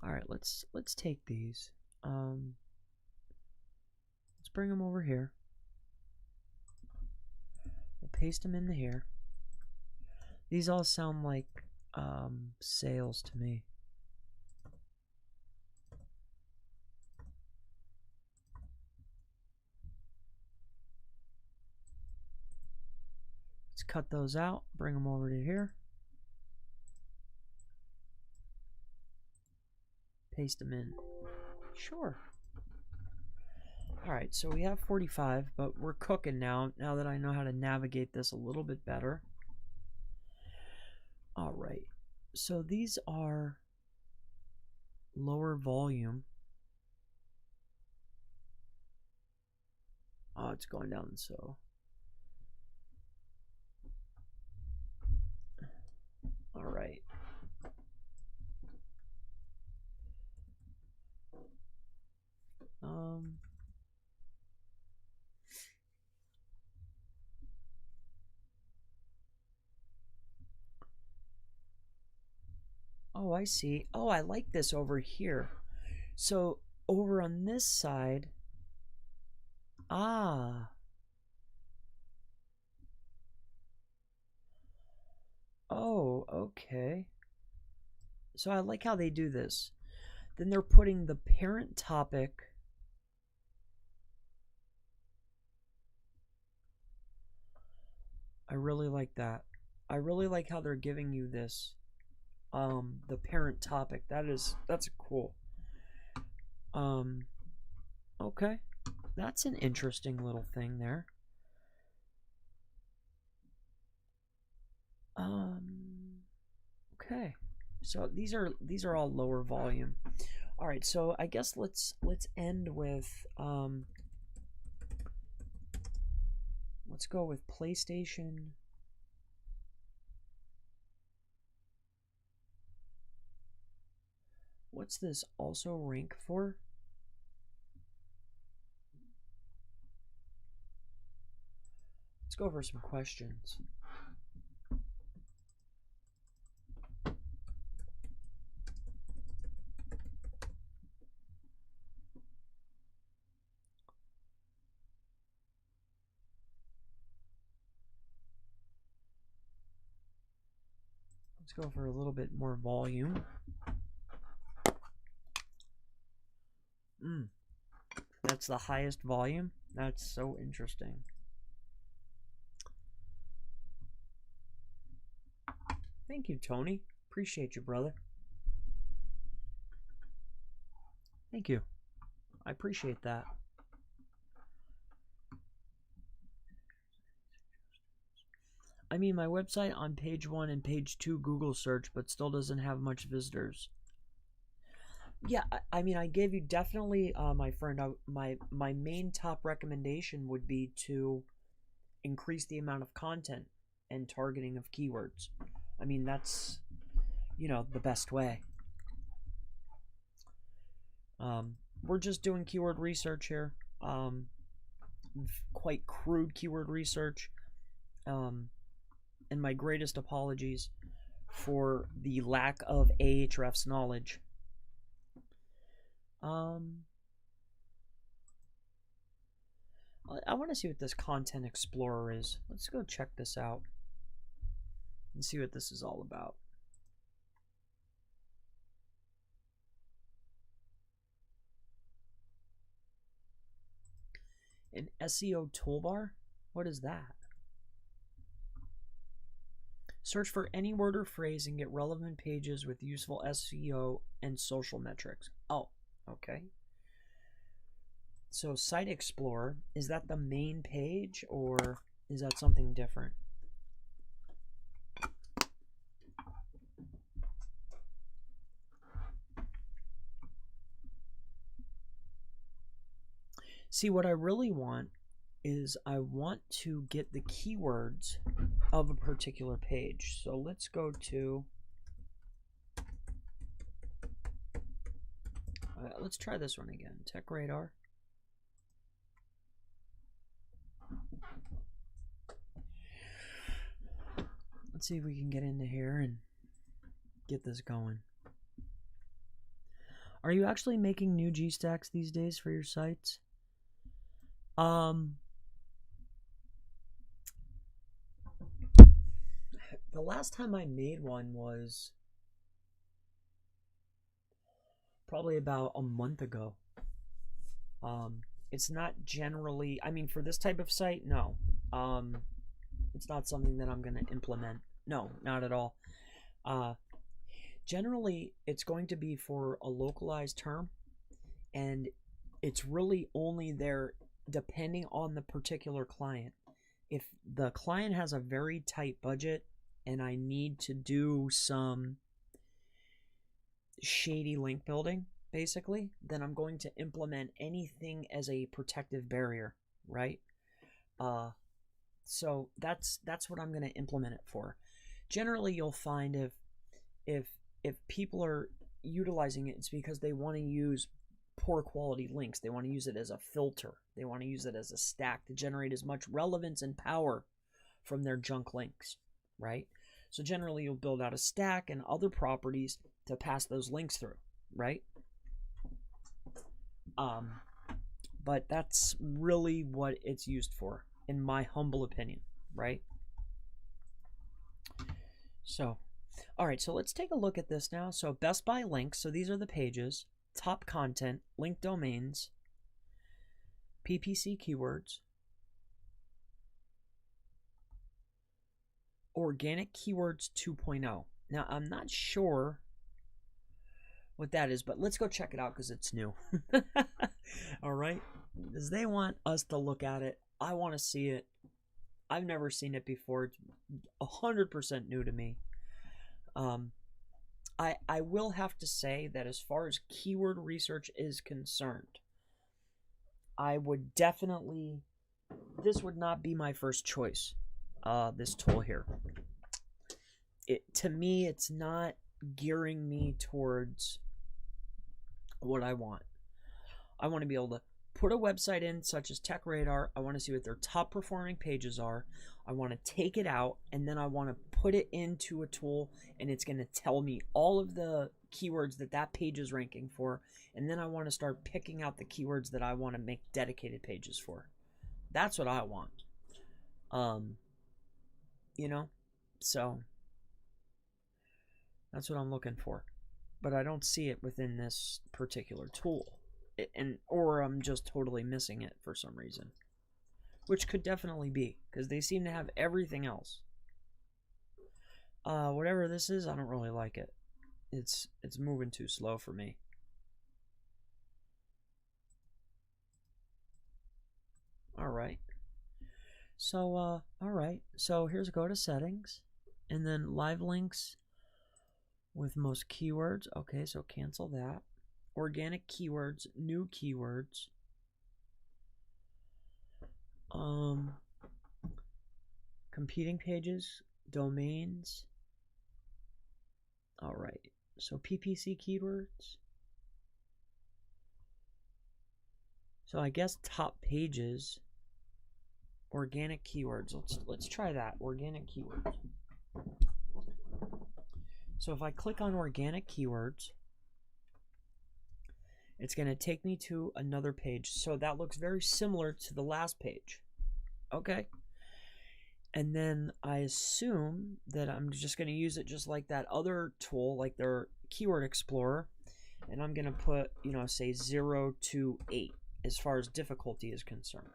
All right, let's take these. Let's bring them over here. We'll paste them into here. These all sound like sales to me. Let's cut those out, bring them over to here. Paste them in. Sure. All right, so we have 45, but we're cooking now that I know how to navigate this a little bit better. All right, so these are lower volume. Oh, it's going down so. All right. Oh, I see. Oh, I like this over here. So over on this side, oh, okay. So I like how they do this. Then they're putting the parent topic. I really like that. I really like how they're giving you this, the parent topic. That's cool. Okay. That's an interesting little thing there. Okay. So these are all lower volume. All right, so I guess let's end with let's go with PlayStation. What's this also rank for? Let's go over some questions. Let's go for a little bit more volume. That's the highest volume. That's so interesting. Thank you, Tony. Appreciate you, brother. Thank you. I appreciate that. I mean, my website on page 1 and page 2 Google search, but still doesn't have much visitors. Yeah, I mean, I gave you definitely, my friend, my main top recommendation would be to increase the amount of content and targeting of keywords. I mean, that's, the best way. We're just doing keyword research here. Quite crude keyword research. And my greatest apologies for the lack of Ahrefs knowledge. I want to see what this Content Explorer is. Let's go check this out and see what this is all about. An SEO toolbar? What is that? Search for any word or phrase and get relevant pages with useful SEO and social metrics. Oh, okay. So Site Explorer, is that the main page or is that something different? See, what I really want is I want to get the keywords of a particular page. So let's go to, let's try this one again, Tech Radar. Let's see if we can get into here and get this going. Are you actually making new G-Stacks these days for your sites? The last time I made one was probably about a month ago. It's not generally, I mean, for this type of site, no. It's not something that I'm going to implement. No, not at all. Generally, it's going to be for a localized term, and it's really only there depending on the particular client. If the client has a very tight budget and I need to do some shady link building, basically, then I'm going to implement anything as a protective barrier, right? So that's what I'm going to implement it for. Generally, you'll find if people are utilizing it, it's because they want to use poor quality links. They want to use it as a filter. They want to use it as a stack to generate as much relevance and power from their junk links, right? So generally, you'll build out a stack and other properties to pass those links through, right? But that's really what it's used for, in my humble opinion, right? So, all right, so let's take a look at this now. So Best Buy links, so these are the pages, top content, link domains, PPC keywords, organic keywords 2.0. Now, I'm not sure what that is, but let's go check it out because it's new. All right, because they want us to look at it. I want to see it. I've never seen it before. It's 100% new to me. I will have to say that as far as keyword research is concerned, I would definitely, this would not be my first choice, this tool here. To me, it's not gearing me towards what I want. I want to be able to put a website in, such as Tech Radar. I want to see what their top performing pages are. I want to take it out, and then I want to put it into a tool, and it's going to tell me all of the keywords that page is ranking for, and then I want to start picking out the keywords that I want to make dedicated pages for. That's what I want. So that's what I'm looking for. But I don't see it within this particular tool. or I'm just totally missing it for some reason, which could definitely be because they seem to have everything else. Whatever this is, I don't really like it. It's moving too slow for me. All right. So all right. So here's go to settings, and then live links with most keywords. Okay, so cancel that. Organic keywords, new keywords. Competing pages, domains. All right. So PPC keywords. So I guess top pages, organic keywords. Let's try that. Organic keywords. So if I click on organic keywords, it's going to take me to another page. So that looks very similar to the last page. Okay. And then I assume that I'm just going to use it just like that other tool, like their Keyword Explorer. And I'm going to put, say 0 to 8 as far as difficulty is concerned.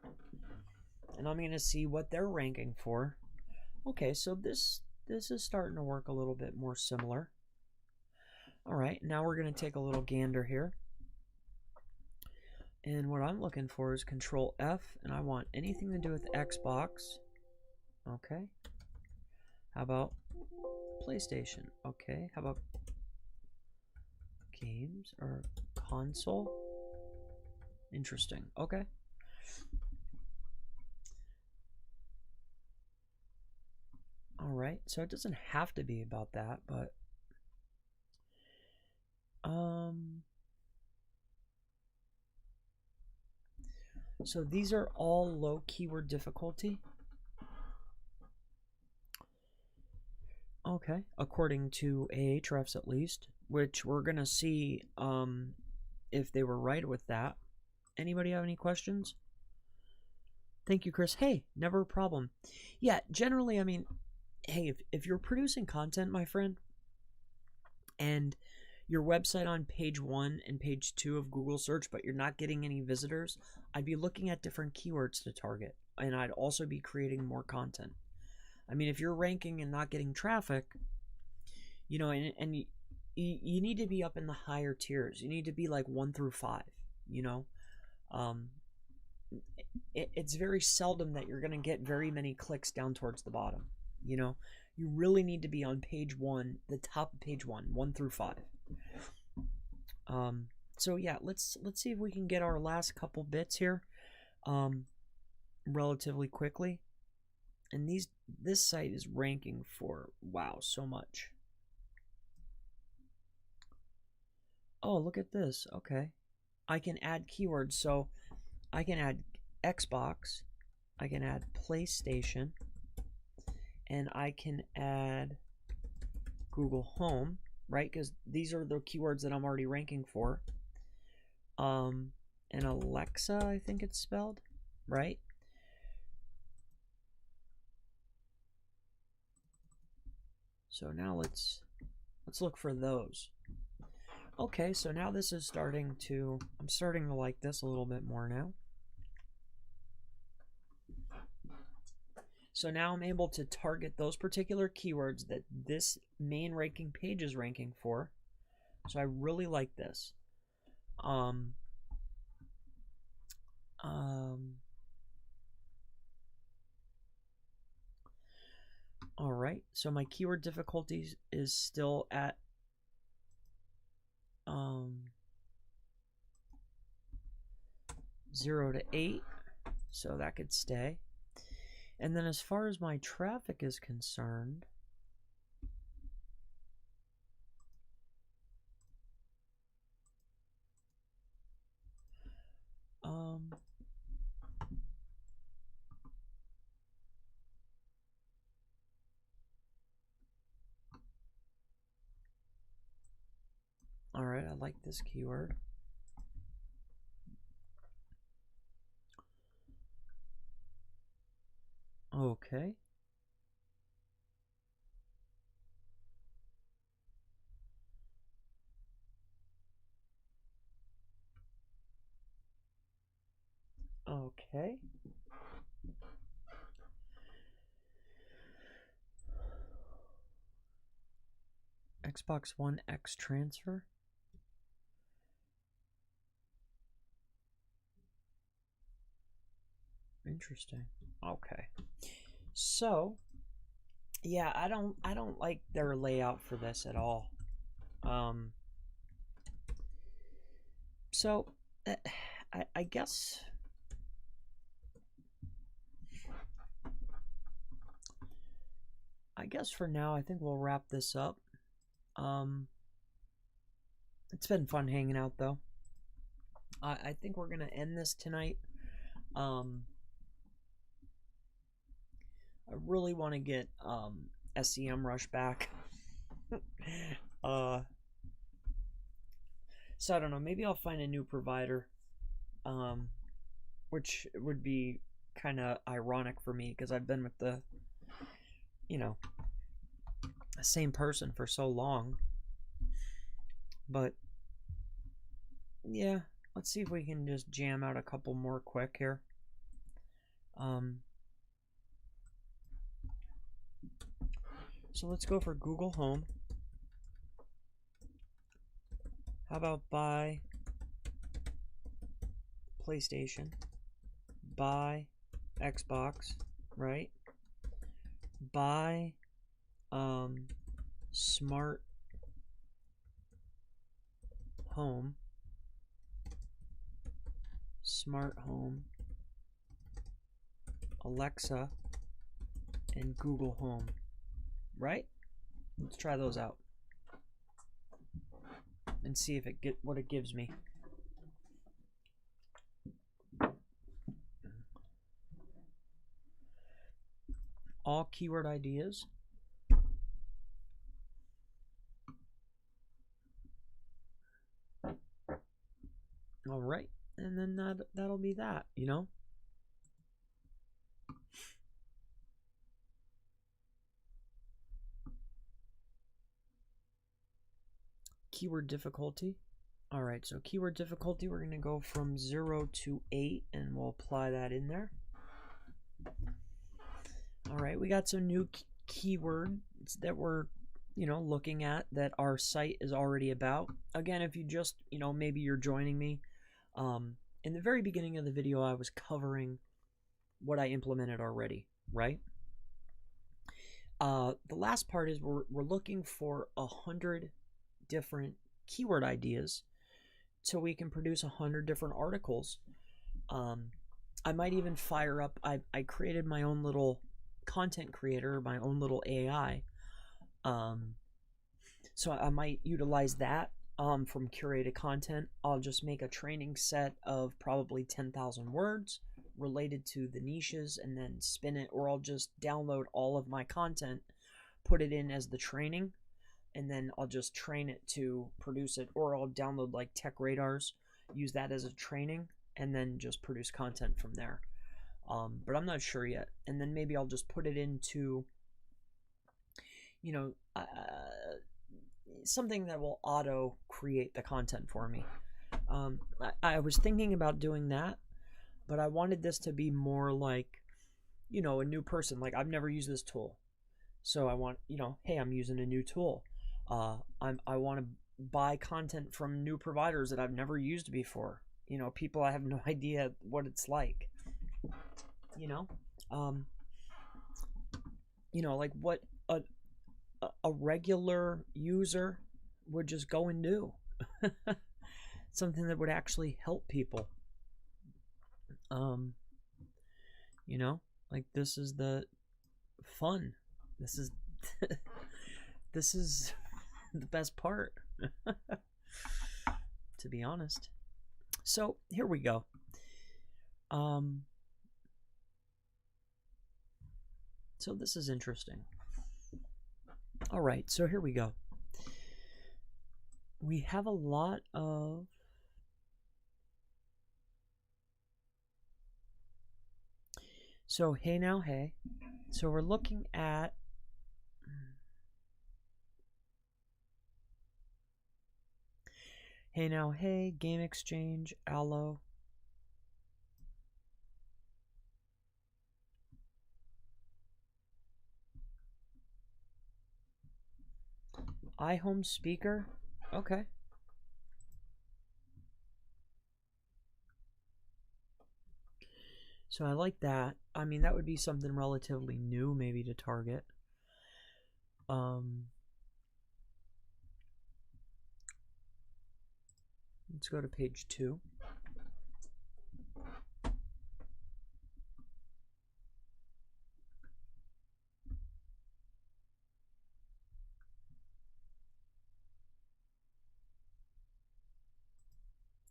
And I'm going to see what they're ranking for. Okay, so this is starting to work a little bit more similar. All right, now we're going to take a little gander here. And what I'm looking for is Control F, and I want anything to do with Xbox. Okay. How about PlayStation? Okay. How about games or console? Interesting. Okay. All right. So it doesn't have to be about that, but so these are all low keyword difficulty. Okay, according to Ahrefs at least, which we're gonna see if they were right with that. Anybody have any questions? Thank you, Chris. Hey, never a problem. Yeah, generally, I mean, hey, if you're producing content, my friend, and your website on page 1 and page 2 of Google search, but you're not getting any visitors, I'd be looking at different keywords to target, and I'd also be creating more content. I mean, if you're ranking and not getting traffic, and you need to be up in the higher tiers. You need to be like 1 through 5, it's very seldom that you're going to get very many clicks down towards the bottom. You really need to be on page 1, the top of page 1 through 5. So yeah, let's see if we can get our last couple bits here relatively quickly. And this site is ranking for, wow, so much. Oh, look at this. Okay. I can add keywords. So I can add Xbox, I can add PlayStation, and I can add Google Home, right? Because these are the keywords that I'm already ranking for. And Alexa, I think it's spelled, right? So now let's look for those. Okay, so now this is I'm starting to like this a little bit more now. So now I'm able to target those particular keywords that this main ranking page is ranking for. So I really like this. All right, so my keyword difficulties is still at 0 to 8, so that could stay. And then as far as my traffic is concerned, all right, I like this keyword. Okay. Okay. Xbox One X transfer. Interesting. Okay. So, yeah, I don't like their layout for this at all. So I guess for now I think we'll wrap this up. It's been fun hanging out though. I think we're gonna end this tonight. I really want to get SEMrush back. So I don't know, maybe I'll find a new provider, which would be kind of ironic for me because I've been with the same person for so long. But yeah, let's see if we can just jam out a couple more quick here. So let's go for Google Home. How about buy PlayStation, buy Xbox, right? Buy smart home, Alexa, and Google Home, right? Let's try those out and see if what it gives me. All keyword ideas. All right, and then that'll be that, you know. Keyword difficulty. All right, so keyword difficulty, we're going to go from 0 to 8, and we'll apply that in there. All right, we got some new keywords that we're, looking at that our site is already about. Again, if you just, maybe you're joining me, in the very beginning of the video, I was covering what I implemented already, right? The last part is we're looking for 100 different keyword ideas so we can produce 100 different articles. I might even fire up, I created my own little content creator, my own little AI. So I might utilize that from curated content. I'll just make a training set of probably 10,000 words related to the niches and then spin it, or I'll just download all of my content, put it in as the training, and then I'll just train it to produce it, or I'll download like Tech Radars, use that as a training, and then just produce content from there. But I'm not sure yet. And then maybe I'll just put it into, something that will auto create the content for me. I was thinking about doing that, but I wanted this to be more like, a new person. Like, I've never used this tool. So I want, hey, I'm using a new tool. I want to buy content from new providers that I've never used before. People I have no idea what it's like. Like what a regular user would just go and do. Something that would actually help people. Like this is the fun. This is this is the best part. To be honest. So here we go. So this is interesting. All right, so here we go. We have a lot of so hey now hey. So we're looking at hey now hey, Game Exchange, Allo. iHome speaker. Okay. So I like that. I mean, that would be something relatively new maybe to target. Let's go to page 2.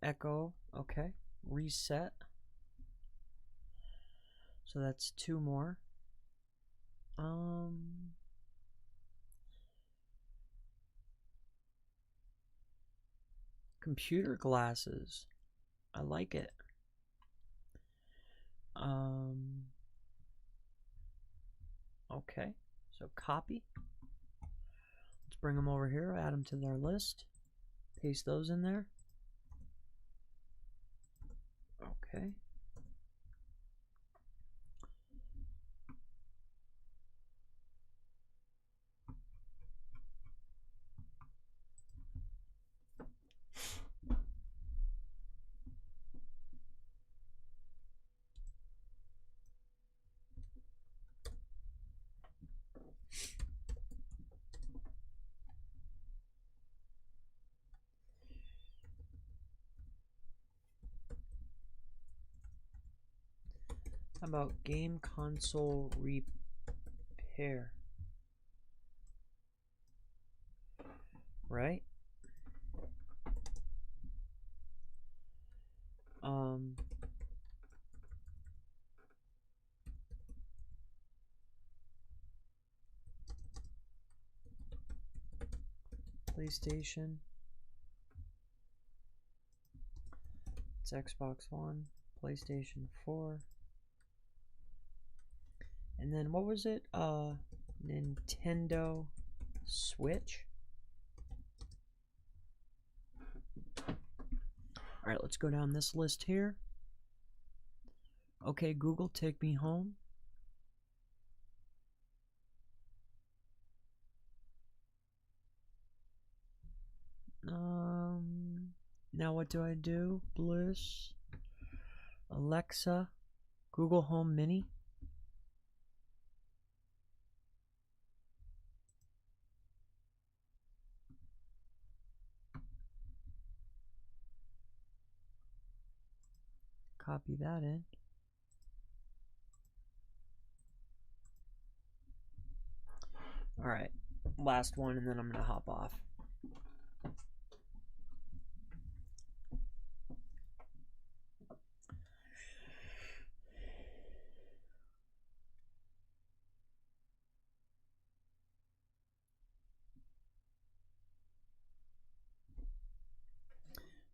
Echo, okay. Reset. So that's 2 more. Computer glasses. I like it. Okay. So copy. Let's bring them over here, add them to their list. Paste those in there. Okay. How about game console repair? Right? PlayStation. It's Xbox One, PlayStation 4. And then what was it? Nintendo Switch. All right, let's go down this list here. Okay, Google, take me home. Now what do I do? Bliss, Alexa, Google Home Mini. Copy that in. All right, last one, and then I'm gonna hop off.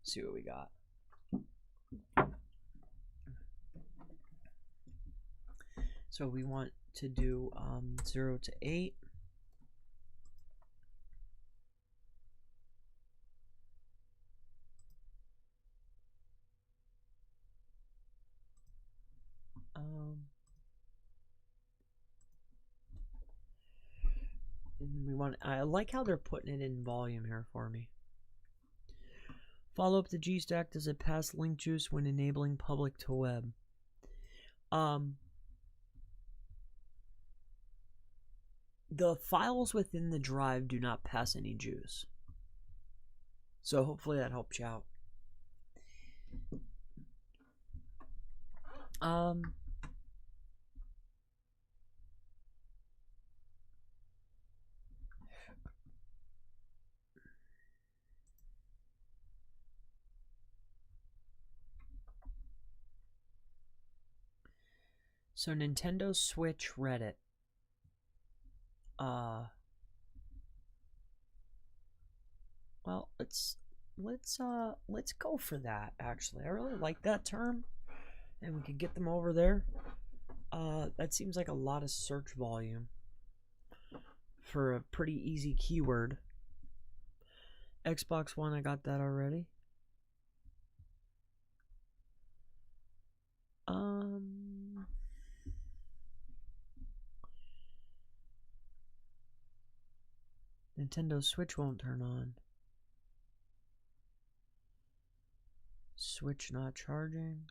See what we got. So we want to do 0 to 8. And we want. I like how they're putting it in volume here for me. Follow up the G stack. Does it pass link juice when enabling public to web? The files within the drive do not pass any juice. So hopefully that helps you out. So Nintendo Switch Reddit. Well, let's go for that. Actually, I really like that term, and we could get them over there. That seems like a lot of search volume for a pretty easy keyword. Xbox One, I got that already. Nintendo Switch won't turn on. Switch not charging.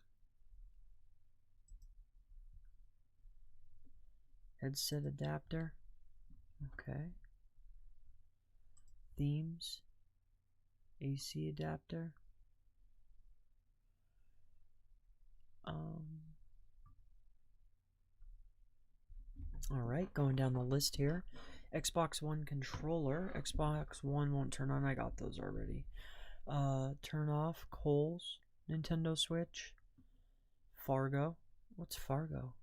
Headset adapter. Okay. Themes. AC adapter. Alright, going down the list here. Xbox One controller. Xbox One won't turn on. I got those already. Turn off. Kohl's. Nintendo Switch. Fargo. What's Fargo?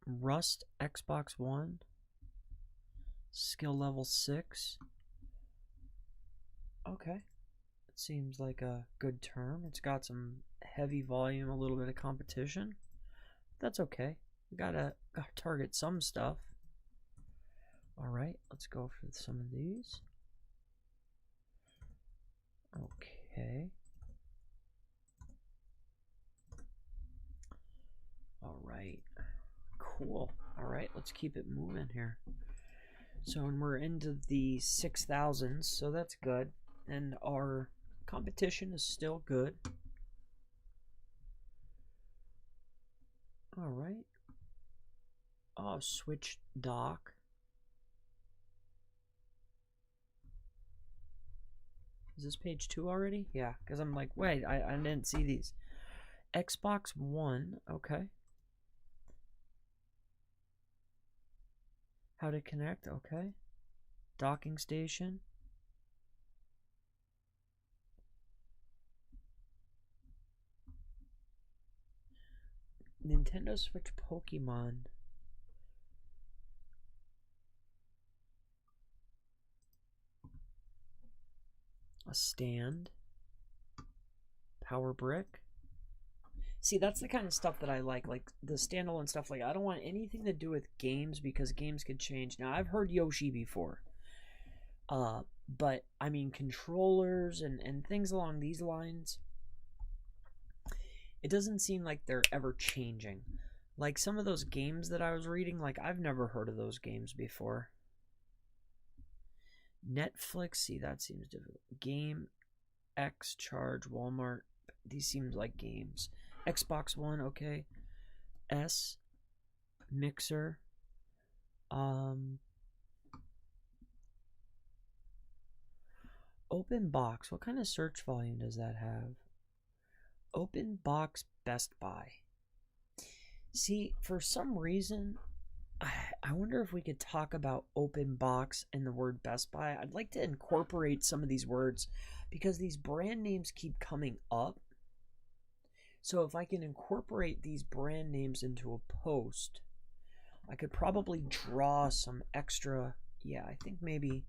Rust Xbox One. Skill level 6. Okay. It seems like a good term. It's got some heavy volume, a little bit of competition. That's okay. We gotta target some stuff. Alright, let's go for some of these. Okay. Alright. Cool. Alright, let's keep it moving here. So, and we're into the 6,000s, so that's good. And our competition is still good. Alright. Oh, Switch dock. Is this page 2 already? Yeah, because I'm like, wait, I didn't see these. Xbox One, okay. How to connect, okay. Docking station. Nintendo Switch Pokemon. A stand. Power brick. See, that's the kind of stuff that I like the standalone stuff. Like, I don't want anything to do with games because games could change. Now, I've heard Yoshi before. But, I mean, controllers and things along these lines, it doesn't seem like they're ever changing. Like, some of those games that I was reading, like, I've never heard of those games before. Netflix, see, that seems difficult. Game, X, Charge, Walmart, these seem like games. Xbox One, okay. S, Mixer, Open Box. What kind of search volume does that have? Open Box Best Buy. See, for some reason, I wonder if we could talk about Open Box and the word Best Buy. I'd like to incorporate some of these words because these brand names keep coming up. So if I can incorporate these brand names into a post, I could probably draw some extra. Yeah, I think maybe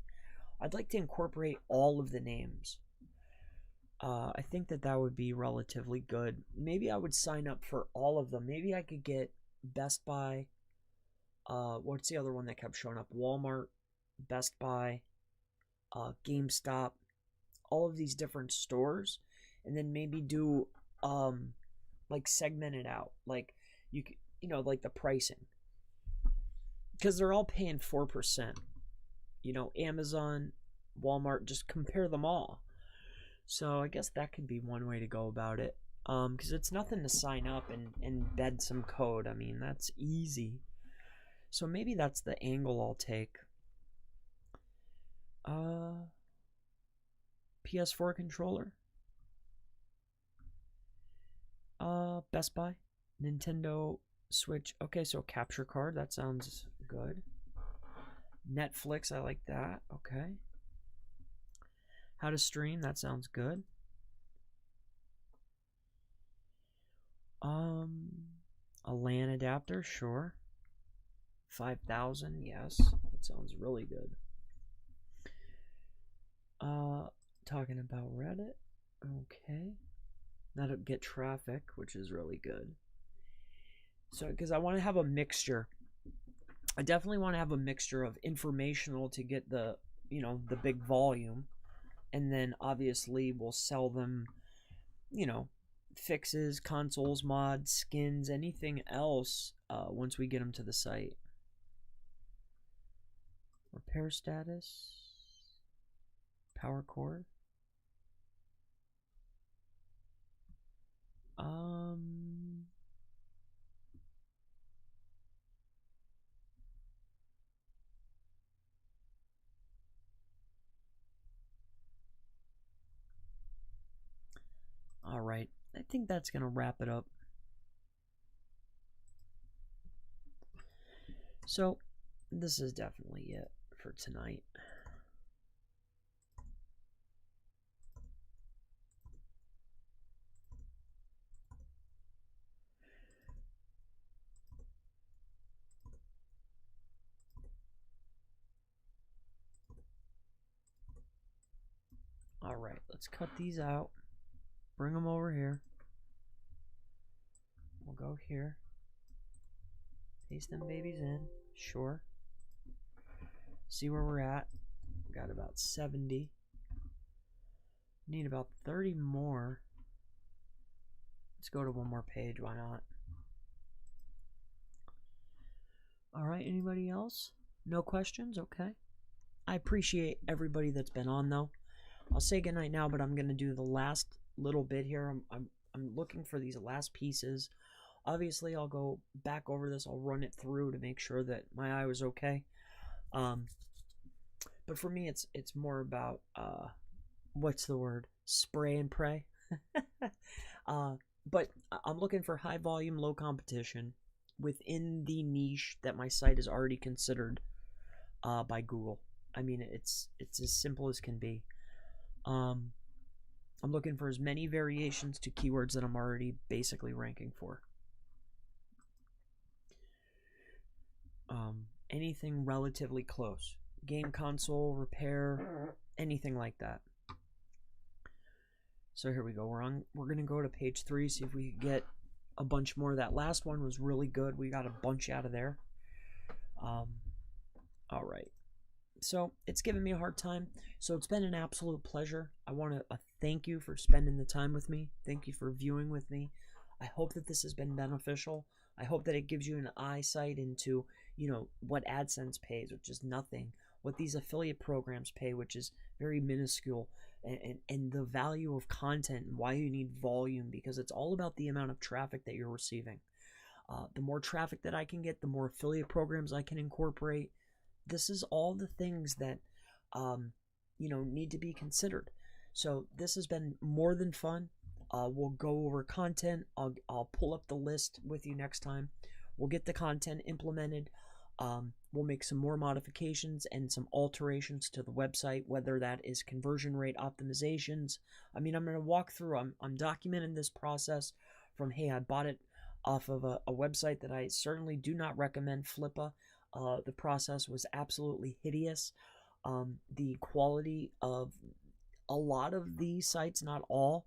I'd like to incorporate all of the names. I think that would be relatively good. Maybe I would sign up for all of them. Maybe I could get Best Buy. What's the other one that kept showing up? Walmart, Best Buy, GameStop, all of these different stores, and then maybe do like segment it out, like you know, like the pricing, because they're all paying 4%. You know, Amazon, Walmart, just compare them all. So I guess that could be one way to go about it. Because it's nothing to sign up and embed some code. I mean, that's easy. So maybe that's the angle I'll take. PS4 controller. Best Buy. Nintendo Switch. Okay, so capture card. That sounds good. Netflix. I like that. Okay. How to stream. That sounds good. A LAN adapter. Sure. 5,000. Yes. That sounds really good. Talking about Reddit. Okay. That'll get traffic, which is really good. So, because I want to have a mixture. I definitely want to have a mixture of informational to get the, you know, the big volume. And then obviously we'll sell them, you know, fixes, consoles, mods, skins, anything else once we get them to the site. Repair status, power cord. All right, I think that's gonna wrap it up. So this is definitely it for tonight. All right, let's cut these out. Bring them over here. We'll go here. Paste them babies in. Sure. See where we're at. We got about 70. Need about 30 more. Let's go to one more page. Why not? All right. Anybody else? No questions? Okay. I appreciate everybody that's been on, though. I'll say goodnight now, but I'm going to do the last little bit here. I'm looking for these last pieces. Obviously, I'll go back over this. I'll run it through to make sure that my eye was okay. But for me, it's more about what's the word? Spray and pray. But I'm looking for high volume, low competition within the niche that my site is already considered by Google. I mean, it's as simple as can be. I'm looking for as many variations to keywords that I'm already basically ranking for. Anything relatively close. Game console, repair, anything like that. So here we go. We're gonna go to page 3, see if we can get a bunch more. That last one was really good. We got a bunch out of there. All right. So it's given me a hard time. So it's been an absolute pleasure. I want to thank you for spending the time with me. Thank you for viewing with me. I hope that this has been beneficial. I hope that it gives you an eyesight into, what AdSense pays, which is nothing, what these affiliate programs pay, which is very minuscule, and the value of content and why you need volume, because it's all about the amount of traffic that you're receiving. The more traffic that I can get, the more affiliate programs I can incorporate. This is all the things that, need to be considered. So this has been more than fun. We'll go over content. I'll pull up the list with you next time. We'll get the content implemented. We'll make some more modifications and some alterations to the website, whether that is conversion rate optimizations. I mean, I'm going to walk through. I'm documenting this process from, hey, I bought it off of a website that I certainly do not recommend, Flippa. The process was absolutely hideous. The quality of a lot of these sites, not all,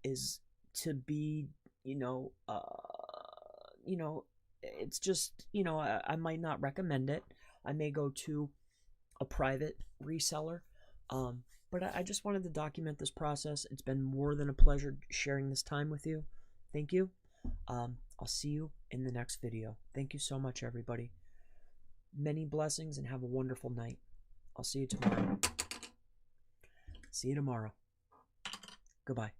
is to be, it's just, I might not recommend it. I may go to a private reseller. But I just wanted to document this process. It's been more than a pleasure sharing this time with you. Thank you. I'll see you in the next video. Thank you so much, everybody. Many blessings and have a wonderful night. I'll see you tomorrow. See you tomorrow. Goodbye.